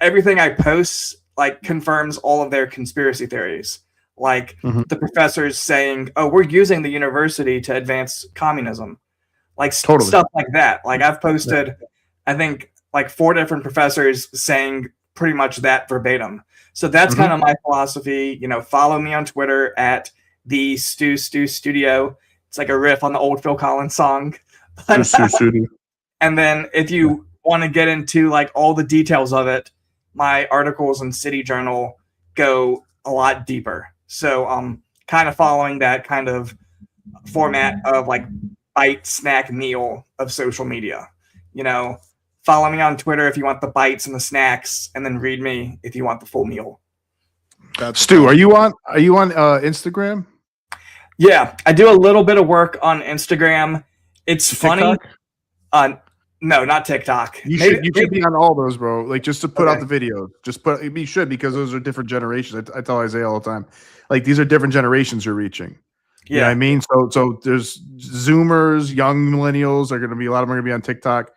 everything I post like confirms all of their conspiracy theories. Like the professors saying, "Oh, we're using the university to advance communism," like stuff like that. Like, I've posted, I think, like 4 different professors saying pretty much that verbatim. So that's kind of my philosophy. You know, follow me on Twitter at the Stu Studio. It's like a riff on the old Phil Collins song. And then if you want to get into like all the details of it, my articles in City Journal go a lot deeper. So kind of following that kind of format of like bite, snack, meal of social media. You know, follow me on Twitter if you want the bites and the snacks, and then read me if you want the full meal. Stu, are you on Instagram? Yeah, I do a little bit of work on Instagram. It's funny. No, not TikTok. You should be on all those, bro. Like, just to put out the video. You should, because those are different generations. I tell Isaiah all the time. Like, these are different generations you're reaching. You know what I mean? So there's Zoomers, young millennials are going to be, a lot of them are going to be on TikTok.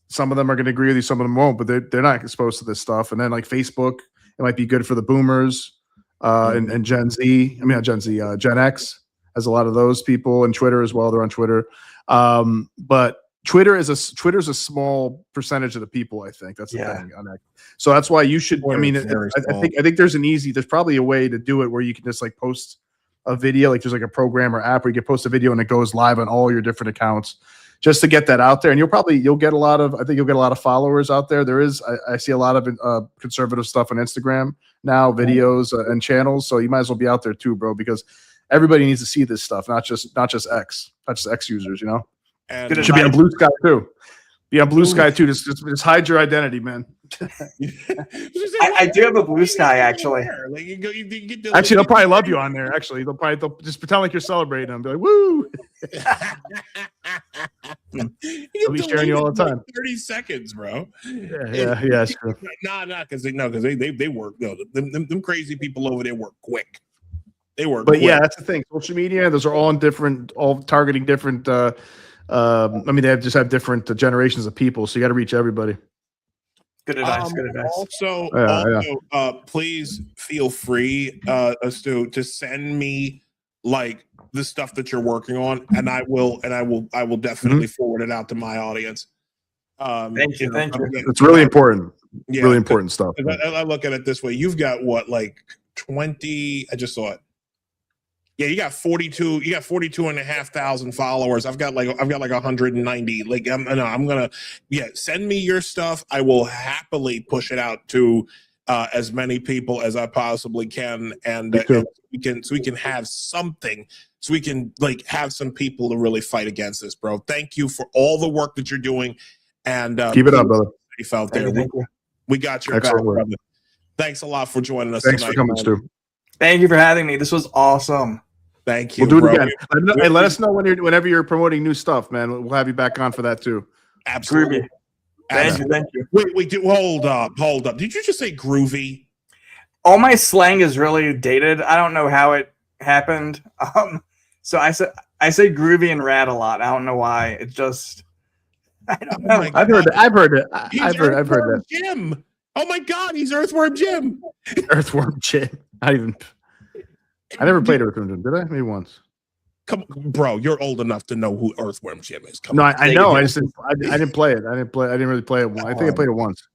Some of them are going to agree with you, some of them won't, but they're not exposed to this stuff. And then like Facebook, it might be good for the boomers and Gen Z. I mean, not Gen Z, Gen X has a lot of those people, and Twitter as well. They're on Twitter. But Twitter's a small percentage of the people, I think. That's the thing on that. So that's why you should, I mean, I think there's probably a way to do it where you can just like post a video, like there's like a program or app where you can post a video and it goes live on all your different accounts just to get that out there. And you'll get a lot of followers out there. I see a lot of conservative stuff on Instagram now, videos and channels. So you might as well be out there too, bro, because everybody needs to see this stuff, not just X users, you know? And it should be on Blue Sky too. Be on Blue Sky too. Just hide your identity, man. I do have a Blue Sky actually. Actually, they'll probably love you on there. Actually, they'll just pretend like you're celebrating them. Be like, "Woo!" They'll be sharing you all the time. 30 seconds, bro. Yeah. Sure. Because they work. No, them crazy people over there work quick. They work. But quick. yeah, that's the thing. Social media, those are all targeting different. I mean, they just have different generations of people, so you got to reach everybody. Good advice. Also, please feel free, Stu, to send me like the stuff that you're working on, and I will definitely forward it out to my audience. Thank you. It's really important. Yeah, really important stuff. I look at it this way: you've got what, like 20? I just saw it. Yeah, you got 42,500 followers. I've got like 190. Like I'm gonna send me your stuff. I will happily push it out to as many people as I possibly can, and we can have something, so we can like have some people to really fight against this, bro. Thank you for all the work that you're doing, and keep it up, brother. Safe out there. We got your back, brother. Thanks a lot for joining us. Thanks tonight, for coming, Stu. Thank you for having me. This was awesome. Thank you. We'll do it again. Let us know whenever you're promoting new stuff, man. We'll have you back on for that too. Absolutely. Thank you. Wait, hold up. Did you just say groovy? All my slang is really dated. I don't know how it happened. So I say groovy and rad a lot. I don't know why. It's just, I don't know. I've heard it. I've heard that. Jim. Oh my God, he's Earthworm Jim. Earthworm Jim. I never played Earthworm Jim, did I? Maybe once. Come on, bro, you're old enough to know who Earthworm Jim is. I know. I didn't play it. I didn't really play it. I think I played it once.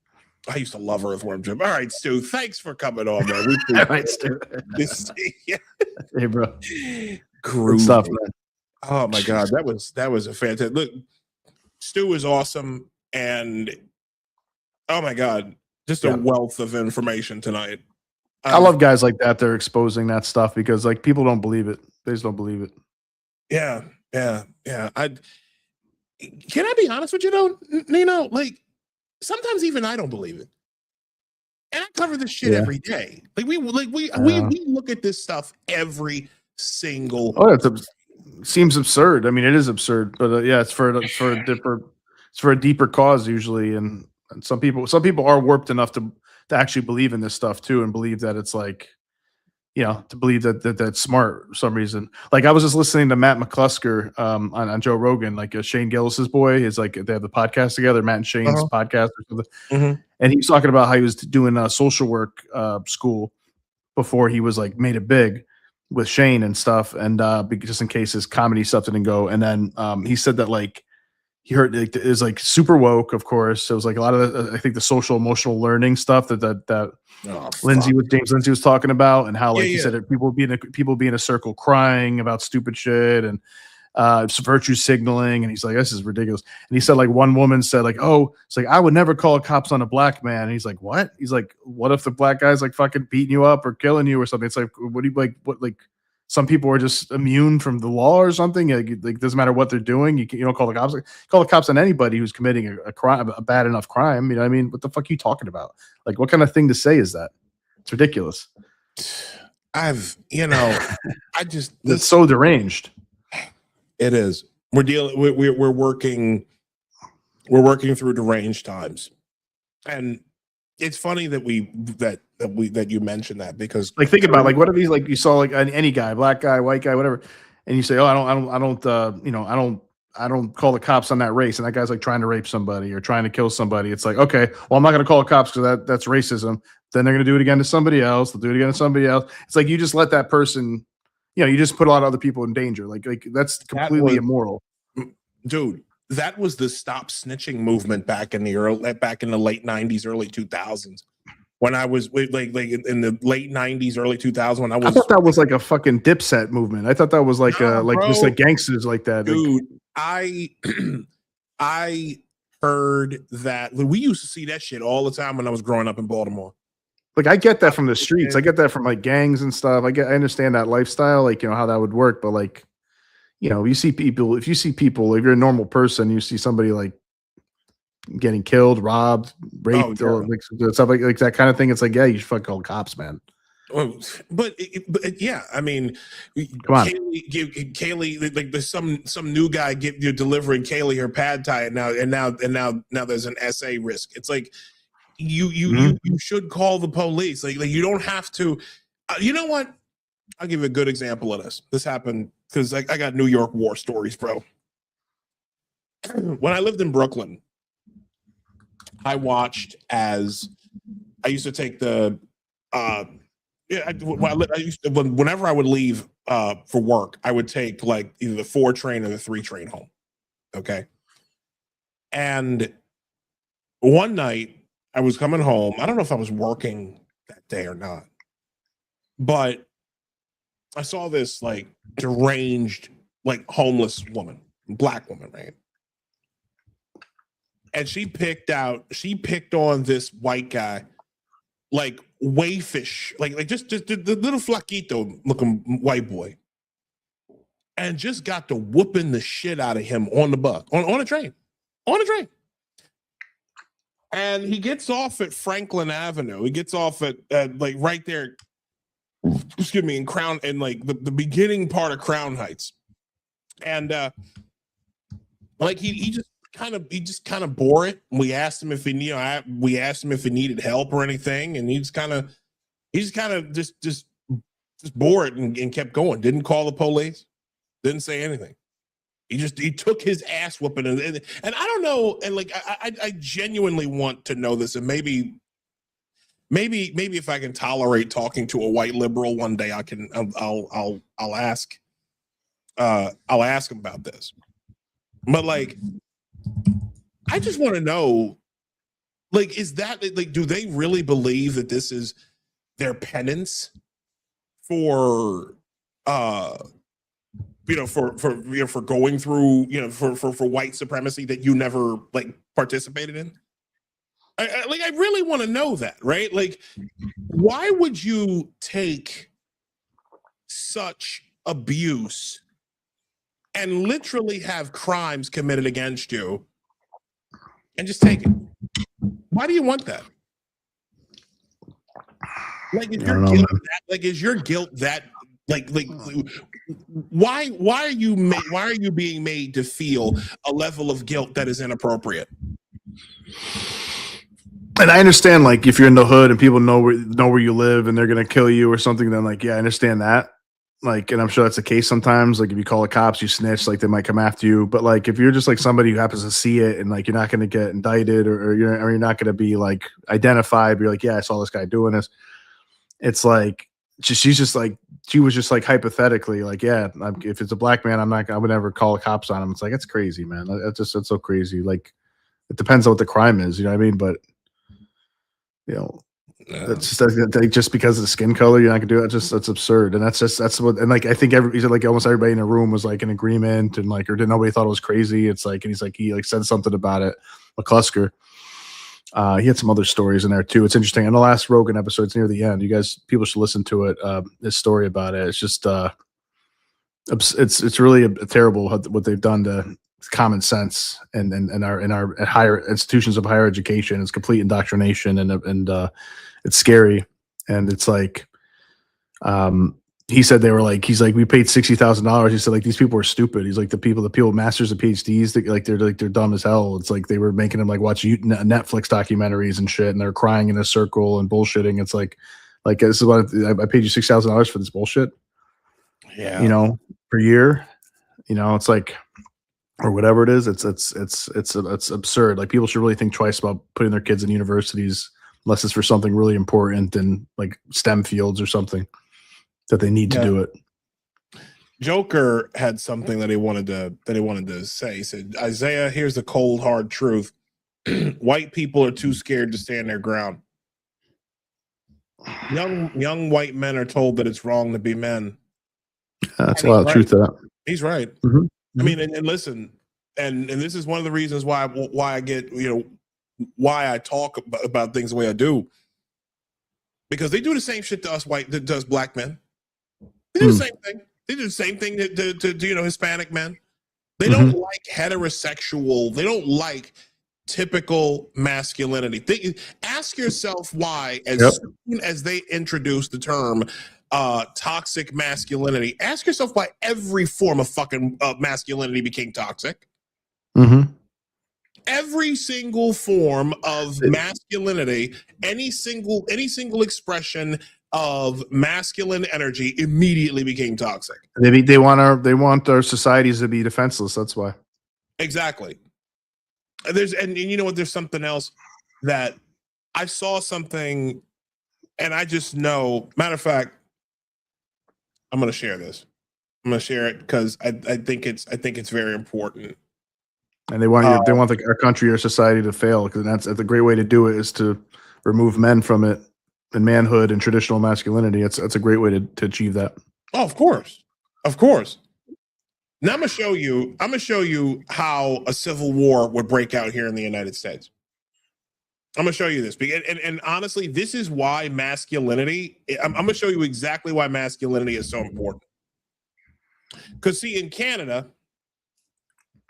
I used to love Earthworm Jim. All right, Stu, thanks for coming on, man. All right, Stu. Hey, bro. Good stuff, man. Oh my God, that was a fantastic. Look, Stu is awesome, and oh my God, just a wealth of information tonight. I love guys like that. They're exposing that stuff because like people don't believe it. They just don't believe it. Yeah. can I be honest with you though, Nino? Like sometimes even I don't believe it. And I cover this shit every day. We look at this stuff every single. Oh, seems absurd. I mean, it is absurd, but yeah, it's for a deeper cause usually, and some people are warped enough to actually believe in this stuff too, and believe that it's like, to believe that's smart for some reason. Like I was just listening to Matt McClusker on Joe Rogan, like Shane Gillis's boy is like they have the podcast together, Matt and Shane's podcast or something. And he was talking about how he was doing a social work school before he was like made it big with Shane and stuff, and just in case his comedy stuff didn't go. And then he said that like he heard it is like super woke, of course. It was like a lot of I think the social emotional learning stuff that James Lindsay was talking about, and how like he said it, people be in a circle crying about stupid shit and virtue signaling, and he's like, this is ridiculous. And he said like one woman said like, oh, it's like I would never call cops on a black man. And he's like, what? He's like, what if the black guy's like fucking beating you up or killing you or something? It's like, what do you like? What like? Some people are just immune from the law or something. Like doesn't matter what they're doing. You don't call the cops. Call the cops on anybody who's committing a crime, a bad enough crime. You know what I mean? What the fuck are you talking about? Like, what kind of thing to say is that? It's ridiculous. I just it's so deranged. It is. We're working through deranged times, and it's funny that you mentioned that, because like think about like what if he's like you saw like any guy, black guy, white guy, whatever, and you say, oh, I don't call the cops on that race, and that guy's like trying to rape somebody or trying to kill somebody. It's like, okay, well, I'm not going to call the cops because that's racism. Then they're going to do it again to somebody else. They'll do it again to somebody else. It's like you just let that person, you just put a lot of other people in danger. Like that's completely immoral, dude. That was the stop snitching movement back in the late 90s, early 2000s. When I was like in the late 90s, early 2000s, I thought that was like a fucking Dipset movement. I thought that was like just like gangsters like that. Dude, I heard that we used to see that shit all the time when I was growing up in Baltimore. Like I get that from the streets. I get that from like gangs and stuff. I understand that lifestyle, like how that would work, but like you see people, if you're a normal person, you see somebody like getting killed, robbed, raped, or like stuff like that kind of thing. It's like, yeah, you should fucking call cops, man. But yeah, I mean, come on, Kaylee, like there's some new guy delivering Kaylee her pad thai, and now there's an SA risk. It's like you should call the police. Like you don't have to. You know what? I'll give you a good example of this. This happened because I got New York war stories, bro. When I lived in Brooklyn, I watched as I used to take the whenever I would leave for work, I would take like either the 4 train or the 3 train home. Okay. And one night I was coming home. I don't know if I was working that day or not, but I saw this like deranged, like homeless woman, black woman, right? And she picked on this white guy, like wayfish, like just the little flaquito looking white boy, and just got to whooping the shit out of him on the bus, on a train. And he gets off at Franklin Avenue. He gets off at like right there, excuse me, in Crown, and like the beginning part of Crown Heights. And like he just kind of bore it. We asked him if he needed help or anything, and he just kind of just bore it and kept going. Didn't call the police, didn't say anything. He took his ass whooping, and I don't know, and like I genuinely want to know this, and maybe if I can tolerate talking to a white liberal one day, I'll ask him about this. But like, I just want to know, like, is that like, do they really believe that this is their penance for for going through, for white supremacy that you never like participated in? I really want to know that, right? Like, why would you take such abuse and literally have crimes committed against you and just take it. Why do you want that? Like, is your guilt that, like, is your guilt that, like why are you being made to feel a level of guilt that is inappropriate? And I understand, like, if you're in the hood and people know where you live and they're gonna kill you or something, then like, yeah, I understand that. Like, and I'm sure that's the case sometimes. Like, if you call the cops, you snitch, like they might come after you. But like, if you're just like somebody who happens to see it and like you're not gonna get indicted or you're not gonna be like identified, but you're like, yeah, I saw this guy doing this. It's like she was just like hypothetically like, yeah, if it's a black man, I would never call the cops on him. It's like, it's crazy, man. That's so crazy. Like, it depends on what the crime is, you know what I mean? But you know, that's just because of the skin color, you're not gonna do it. That's absurd, and that's what. And like, I think almost everybody in the room was like in agreement, and like, or nobody thought it was crazy. It's like, and he said something about it, McClusker. He had some other stories in there too. It's interesting. In the last Rogan episode, it's near the end. People should listen to it. His story about it. It's just, it's really terrible what they've done to common sense and our higher institutions of higher education. It's complete indoctrination and it's scary. And it's like, he said he's like, we paid $60,000. He said, like, these people are stupid. He's like, the people masters of PhDs, they're dumb as hell. It's like they were making them like watch Netflix documentaries and shit, and they're crying in a circle and bullshitting. It's like this is what I paid you $6,000 for this bullshit. Yeah, you know, per year. You know, it's like, or whatever it is. It's absurd. Like, people should really think twice about putting their kids in universities unless it's for something really important and like STEM fields or something that they need to do it. Joker had something that he wanted to say. He said, Isaiah, here's the cold hard truth. White people are too scared to stand their ground. Young white men are told that it's wrong to be men. That's a lot of truth to that. He's right. Mm-hmm. I mean, and listen, and this is one of the reasons why I get, you know, why I talk about things the way I do, because they do the same shit to us that does black men. They do the same thing. They do the same thing to you know, Hispanic men. They don't like heterosexual. They don't like typical masculinity. Ask yourself why, as soon as they introduce the term toxic masculinity, ask yourself why every form of fucking masculinity became toxic. Mm-hmm. Every single form of masculinity, any single expression of masculine energy immediately became toxic. They want our societies to be defenseless. That's why. Exactly. And you know what? There's something else that I saw something, and I just know. Matter of fact, I'm going to share this. I'm going to share it because I think it's very important. And they want our country or society to fail, because that's a great way to do it, is to remove men from it and manhood and traditional masculinity. That's a great way to achieve that. Oh, of course. Now I'm gonna show you how a civil war would break out here in the United States. I'm gonna show you this, and honestly, this is why masculinity. I'm gonna show you exactly why masculinity is so important. Because see, in Canada,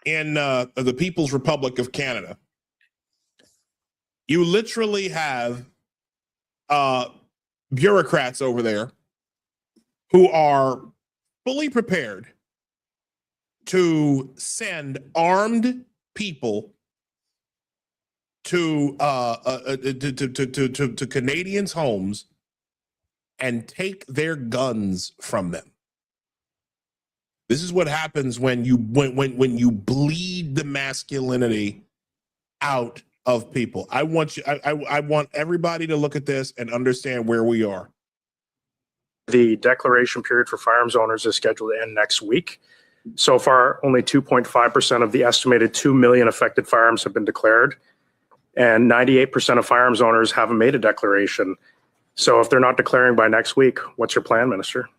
in the People's Republic of Canada, you literally have bureaucrats over there who are fully prepared to send armed people to Canadians' homes and take their guns from them. This is what happens when you bleed the masculinity out of people. I want everybody to look at this and understand where we are. The declaration period for firearms owners is scheduled to end next week. So far, only 2.5% of the estimated 2 million affected firearms have been declared, and 98% of firearms owners haven't made a declaration. So if they're not declaring by next week, what's your plan, Minister?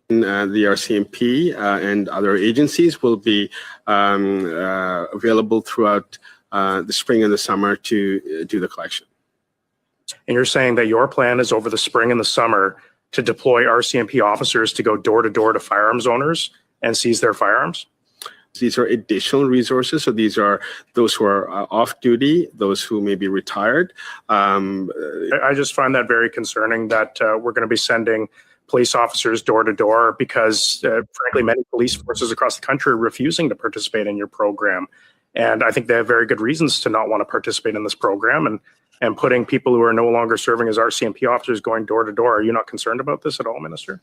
The RCMP and other agencies will be available throughout the spring and the summer to do the collection. And you're saying that your plan is over the spring and the summer to deploy RCMP officers to go door to door to firearms owners and seize their firearms? These are additional resources. So these are those who are off duty, those who may be retired. I just find that very concerning that we're going to be sending police officers door to door because, frankly, many police forces across the country are refusing to participate in your program. And I think they have very good reasons to not want to participate in this program. And putting people who are no longer serving as RCMP officers going door to door. Are you not concerned about this at all, Minister?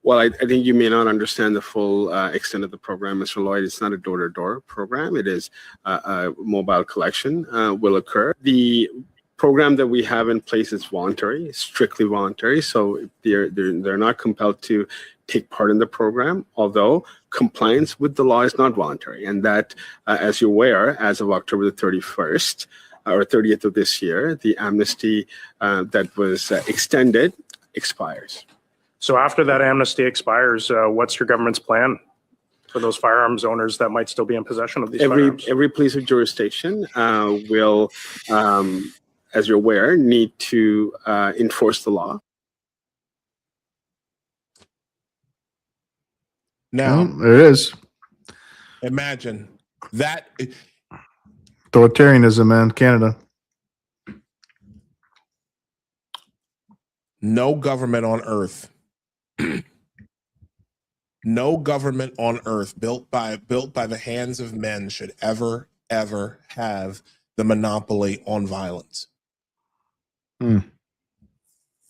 Well, I think you may not understand the full extent of the program, Mr. Lloyd. It's not a door-to-door program. It is a mobile collection will occur. The program that we have in place is voluntary, strictly voluntary. So they're not compelled to take part in the program, although compliance with the law is not voluntary. And that, as you're aware, as of October the 31st or 30th of this year, the amnesty that was extended expires. So after that amnesty expires, what's your government's plan for those firearms owners that might still be in possession of these firearms? Every police of jurisdiction will, as you're aware, need to enforce the law. Now, there it is. Imagine that. Authoritarianism, man, Canada. No government on earth. No government on earth built by the hands of men should ever have the monopoly on violence.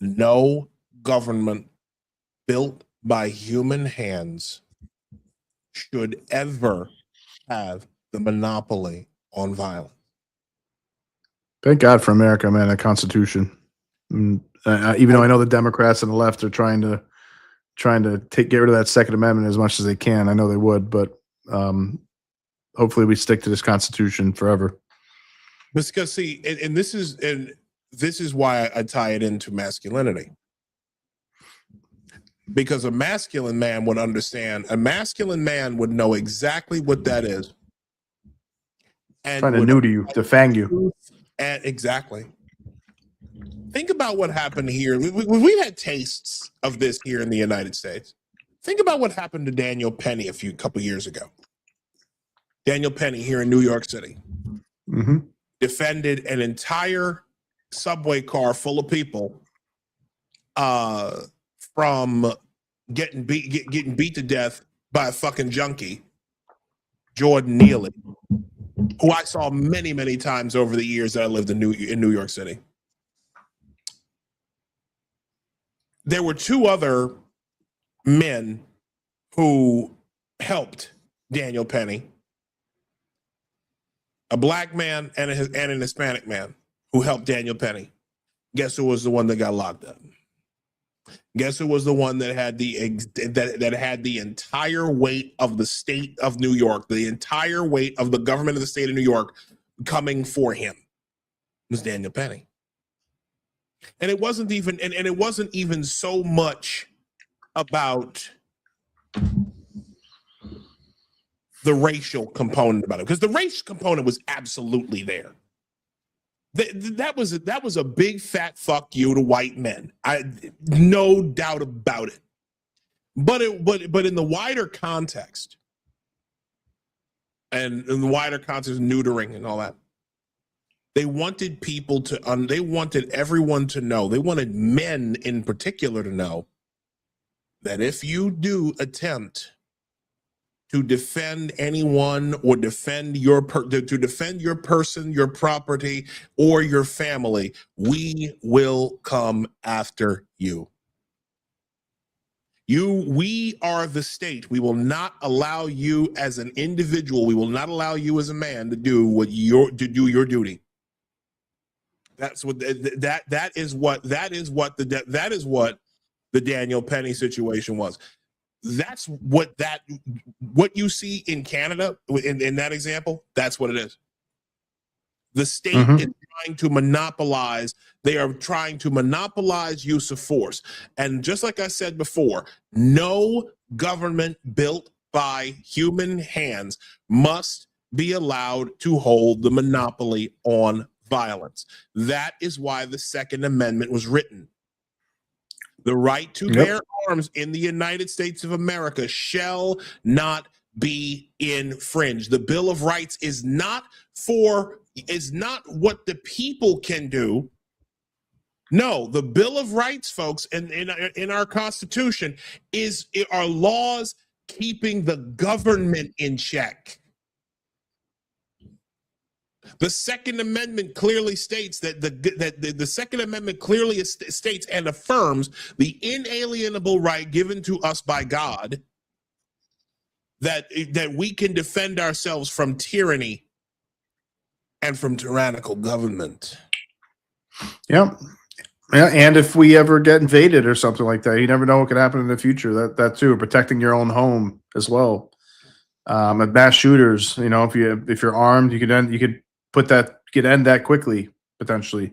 No government built by human hands should ever have the monopoly on violence. Thank God for America, man, a constitution. Even though I know the Democrats and the left are trying to get rid of that Second Amendment as much as they can. I know they would, but hopefully we stick to this Constitution forever. Because see, and this is why I tie it into masculinity. Because a masculine man would understand. A masculine man would know exactly what that is. And trying to neuter you, defang you. And exactly. Think about what happened here. We've had tastes of this here in the United States. Think about what happened to Daniel Penny a couple years ago. Daniel Penny here in New York City defended an entire subway car full of people from getting beat to death by a fucking junkie, Jordan Neely, who I saw many, many times over the years that I lived in New York City. There were two other men who helped Daniel Penny, a black man and an Hispanic man who helped Daniel Penny. Guess who was the one that got locked up? Guess who was the one that had the entire weight of the state of New York, the entire weight of the government of the state of New York coming for him? It was Daniel Penny. And it wasn't even so much about the racial component about it, because the race component was absolutely there. That was a big fat fuck you to white men. No doubt about it. But in the wider context, and in the wider context, neutering and all that, they wanted people to, they wanted everyone to know, they wanted men in particular to know that if you do attempt to defend anyone or defend your person, your property, or your family, we will come after you. We are the state. We will not allow you as an individual. We will not allow you as a man to do your duty. That's what that is what the Daniel Penny situation was. That's what you see in Canada in that example. That's what it is. The state is trying to monopolize. They are trying to monopolize use of force. And just like I said before, no government built by human hands must be allowed to hold the monopoly on violence. That is why the Second Amendment was written. The right to bear arms in the United States of America shall not be infringed. The Bill of Rights is not what the people can do. No, the Bill of Rights, folks, in our Constitution are laws keeping the government in check. The Second Amendment clearly states that the Second Amendment clearly states and affirms the inalienable right given to us by God that we can defend ourselves from tyranny and from tyrannical government. Yep. Yeah, and if we ever get invaded or something like that, you never know what could happen in the future. That too, protecting your own home as well. At mass shooters, you know, if you're armed, you could end that quickly potentially.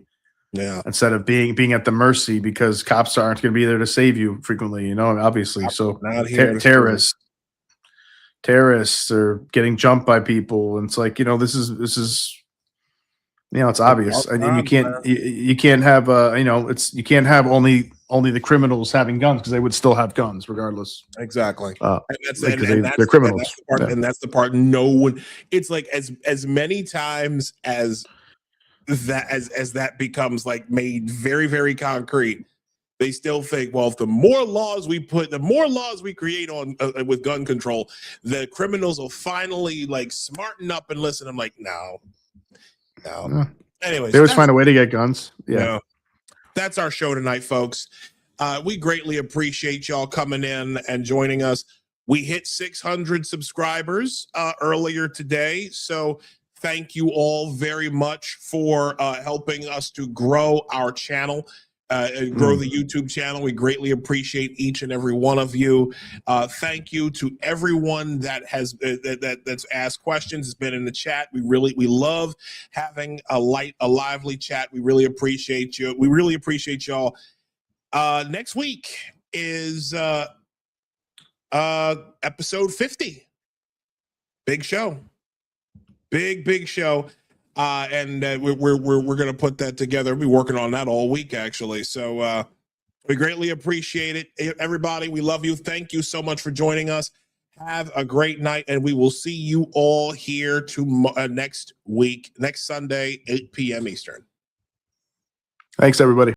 Yeah. Instead of being at the mercy because cops aren't going to be there to save you frequently, you know, obviously. So terrorists are getting jumped by people, and it's like, you know, this is. You know, it's obvious. I mean, you can't have you can't have only the criminals having guns because they would still have guns regardless. Exactly. They're criminals. And that's the part no one. It's like as many times as that becomes like made very, very concrete, they still think, well, if the more laws we create on with gun control, the criminals will finally like smarten up and listen. I'm like, no. Anyways, they always find a way to get guns. Yeah. That's our show tonight, folks. We greatly appreciate y'all coming in and joining us. We hit 600 subscribers earlier today, so thank you all very much for helping us to grow our channel. Grow the YouTube channel. We greatly appreciate each and every one of you. Thank you to everyone that has that's asked questions, has been in the chat. We love having a lively chat. We really appreciate you. We really appreciate y'all. Next week is episode 50. Big show. Big show. And we're gonna put that together. We'll be working on that all week, actually. So we greatly appreciate it, everybody. We love you. Thank you so much for joining us. Have a great night, and we will see you all here next week, next Sunday, 8 p.m. Eastern. Thanks, everybody.